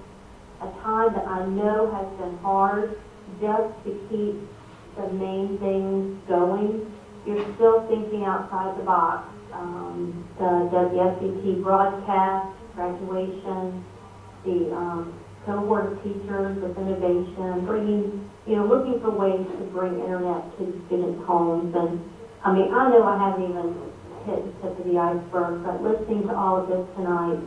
a time that I know has been hard, just to keep the main things going, you're still thinking outside the box. The WSET broadcast, graduation, the cohort of teachers with innovation, looking for ways to bring internet to the students' homes. And I mean, I know I haven't even hit the tip of the iceberg, but listening to all of this tonight,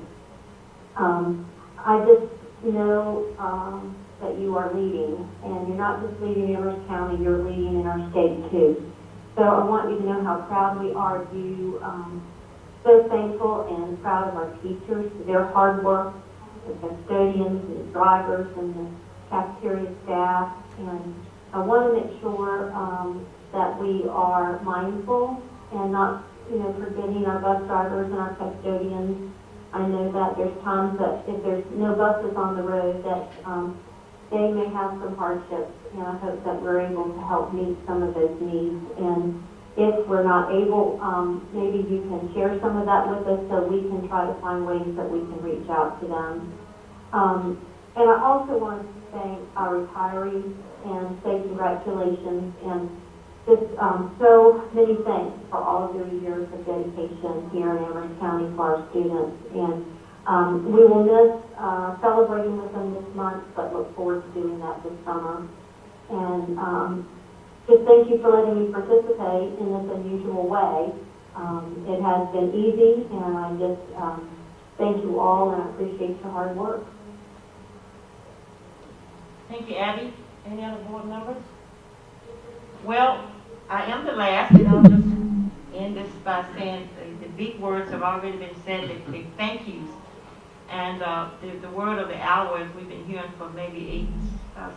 I just know that you are leading, and you're not just leading in Amherst County, you're leading in our state too. So I want you to know how proud we are of you, so thankful and proud of our teachers for their hard work, the custodians, the drivers, and the cafeteria staff. And I want to make sure that we are mindful and not, forgetting our bus drivers and our custodians. I know that there's times that if there's no buses on the road, that they may have some hardships, and I hope that we're able to help meet some of those needs. And if we're not able, maybe you can share some of that with us so we can try to find ways that we can reach out to them. And I also want to thank our retirees and say congratulations and just so many thanks for all of your years of dedication here in Amherst County for our students. And we will miss celebrating with them this month, but look forward to doing that this summer. And just thank you for letting me participate in this unusual way. It has been easy, and I just thank you all, and I appreciate your hard work. Thank you, Abby. Any other board members? Well, I am the last, and I'll just end this by saying the big words have already been said, the big thank yous. And the word of the hour, as we've been hearing for maybe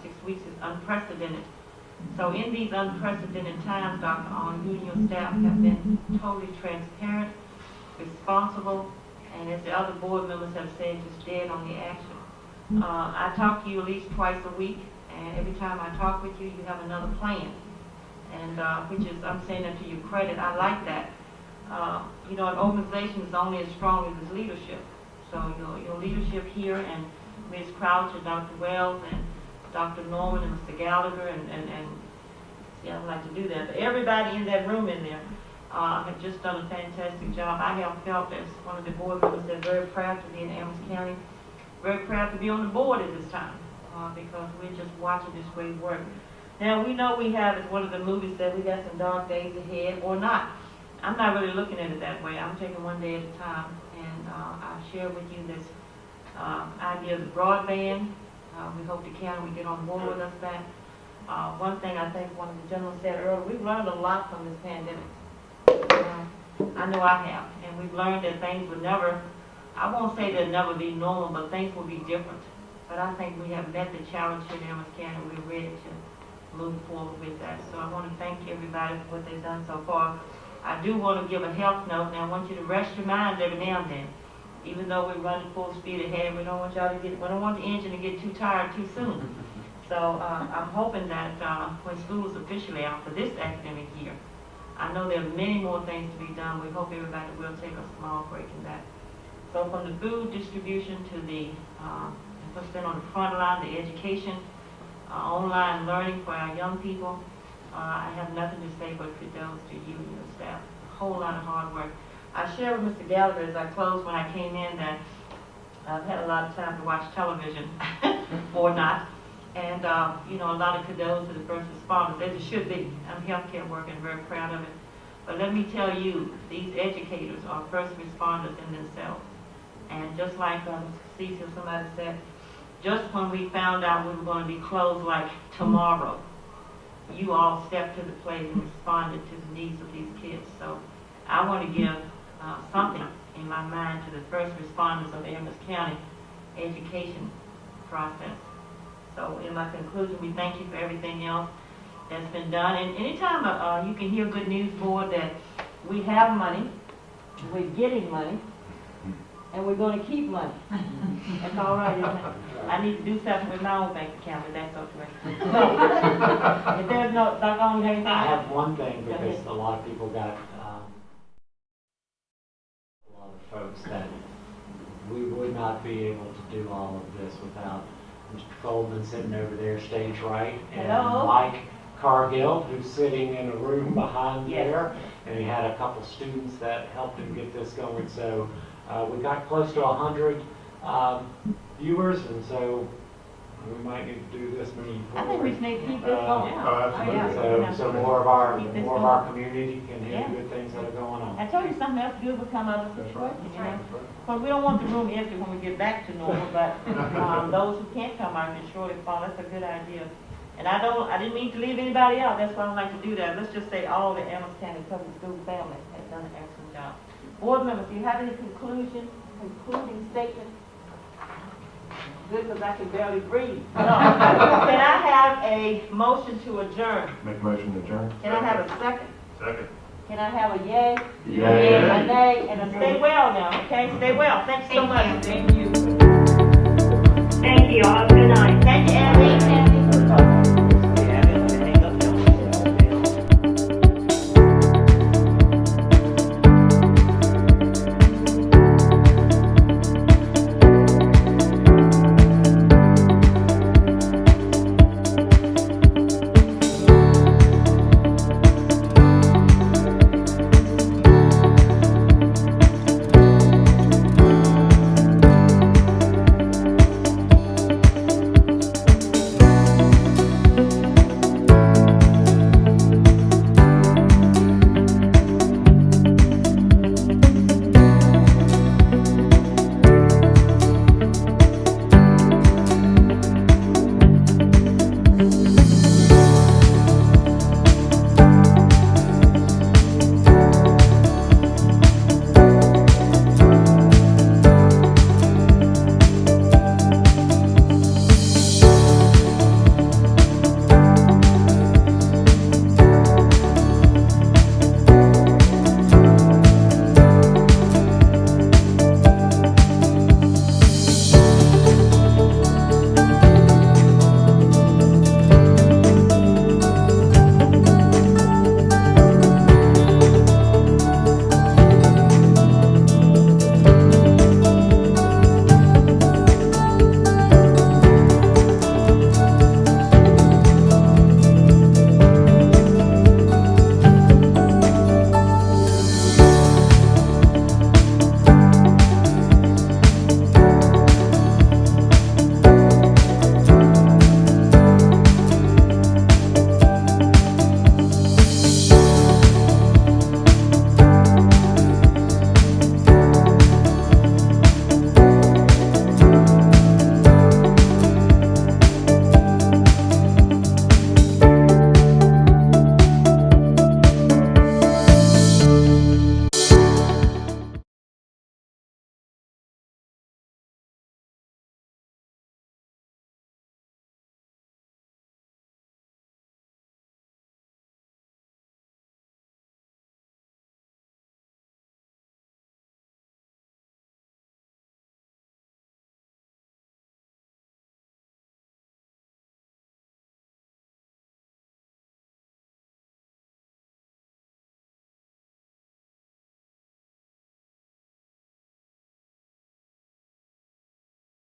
6 weeks, is unprecedented. So in these unprecedented times, Dr. On, you and your staff have been totally transparent, responsible, and as the other board members have said, just dead on the action. I talk to you at least twice a week, and every time I talk with you, you have another plan. And which is, I'm saying that to your credit, I like that. You know, an organization is only as strong as its leadership. So your leadership here, and Ms. Crouch and Dr. Wells and Dr. Norman and Mr. Gallagher and see, I don't like to do that, but everybody in that room in there have just done a fantastic job. I have felt, as one of the board members said, very proud to be in Amherst County, very proud to be on the board at this time because we're just watching this great work. Now, we know we have, as one of the movies said, we got some dark days ahead, or not. I'm not really looking at it that way. I'm taking one day at a time, and I'll share with you this idea of the broadband. We hope the county will get on board with us that. One thing I think one of the gentlemen said earlier, we've learned a lot from this pandemic. I know I have, and we've learned that things would never, I won't say they'll never be normal, but things will be different. But I think we have met the challenge here in Amherst County. We're ready to move forward with that. So I want to thank everybody for what they've done so far. I do want to give a health note, and I want you to rest your minds every now and then. Even though we're running full speed ahead, we don't want y'all to get, we don't want the engine to get too tired too soon. So I'm hoping that when school is officially out for this academic year, I know there are many more things to be done. We hope everybody will take a small break in that. So from the food distribution to the, what's been on the front line, the education, online learning for our young people, I have nothing to say but kudos to you and your staff. A whole lot of hard work. I shared with Mr. Gallagher as I closed when I came in that I've had a lot of time to watch television, or not. And, you know, a lot of kudos to the first responders, as it should be. I'm a healthcare worker and very proud of it. But let me tell you, these educators are first responders in themselves. And just like Cecil, somebody said, just when we found out we were going to be closed like tomorrow, you all stepped to the plate and responded to the needs of these kids. So I want to give something in my mind to the first responders of the Amherst County education process. So in my conclusion, we thank you for everything else that's been done. And anytime you can hear Good News Board that we have money, we're getting money, and we're going to keep money. That's all right, isn't it? I need to do something with my own bank account, but that's okay. So, if there's no, Dr. On, you have anything I else? have one thing, because a lot of people got, a lot of folks that we would not be able to do all of this without Mr. Goldman sitting over there stage right, and Hello. Mike Cargill, who's sitting in a room behind there, and he had a couple students that helped him get this going. So we got close to 100 viewers, and so we might need to do this moving I forward. think we need to keep this going. So more of our community can hear the good things that are going on. I told you something else good will come out of the situation, you know? Because we don't want the room empty when we get back to normal, but those who can't come out can surely follow. That's a good idea. And I didn't mean to leave anybody out. That's why I don't like to do that. Let's just say all the Amherst County Public School family has done an excellent job. Board members, do you have any concluding statements? Good, because I can barely breathe. No. Can I have a motion to adjourn? Make a motion to adjourn. Can I have a second? Second. Can I have a yay? Yay. A nay, and a stay well now, okay? Stay well. Thanks so much. Thank you. Have a good night. Thank you, Annie.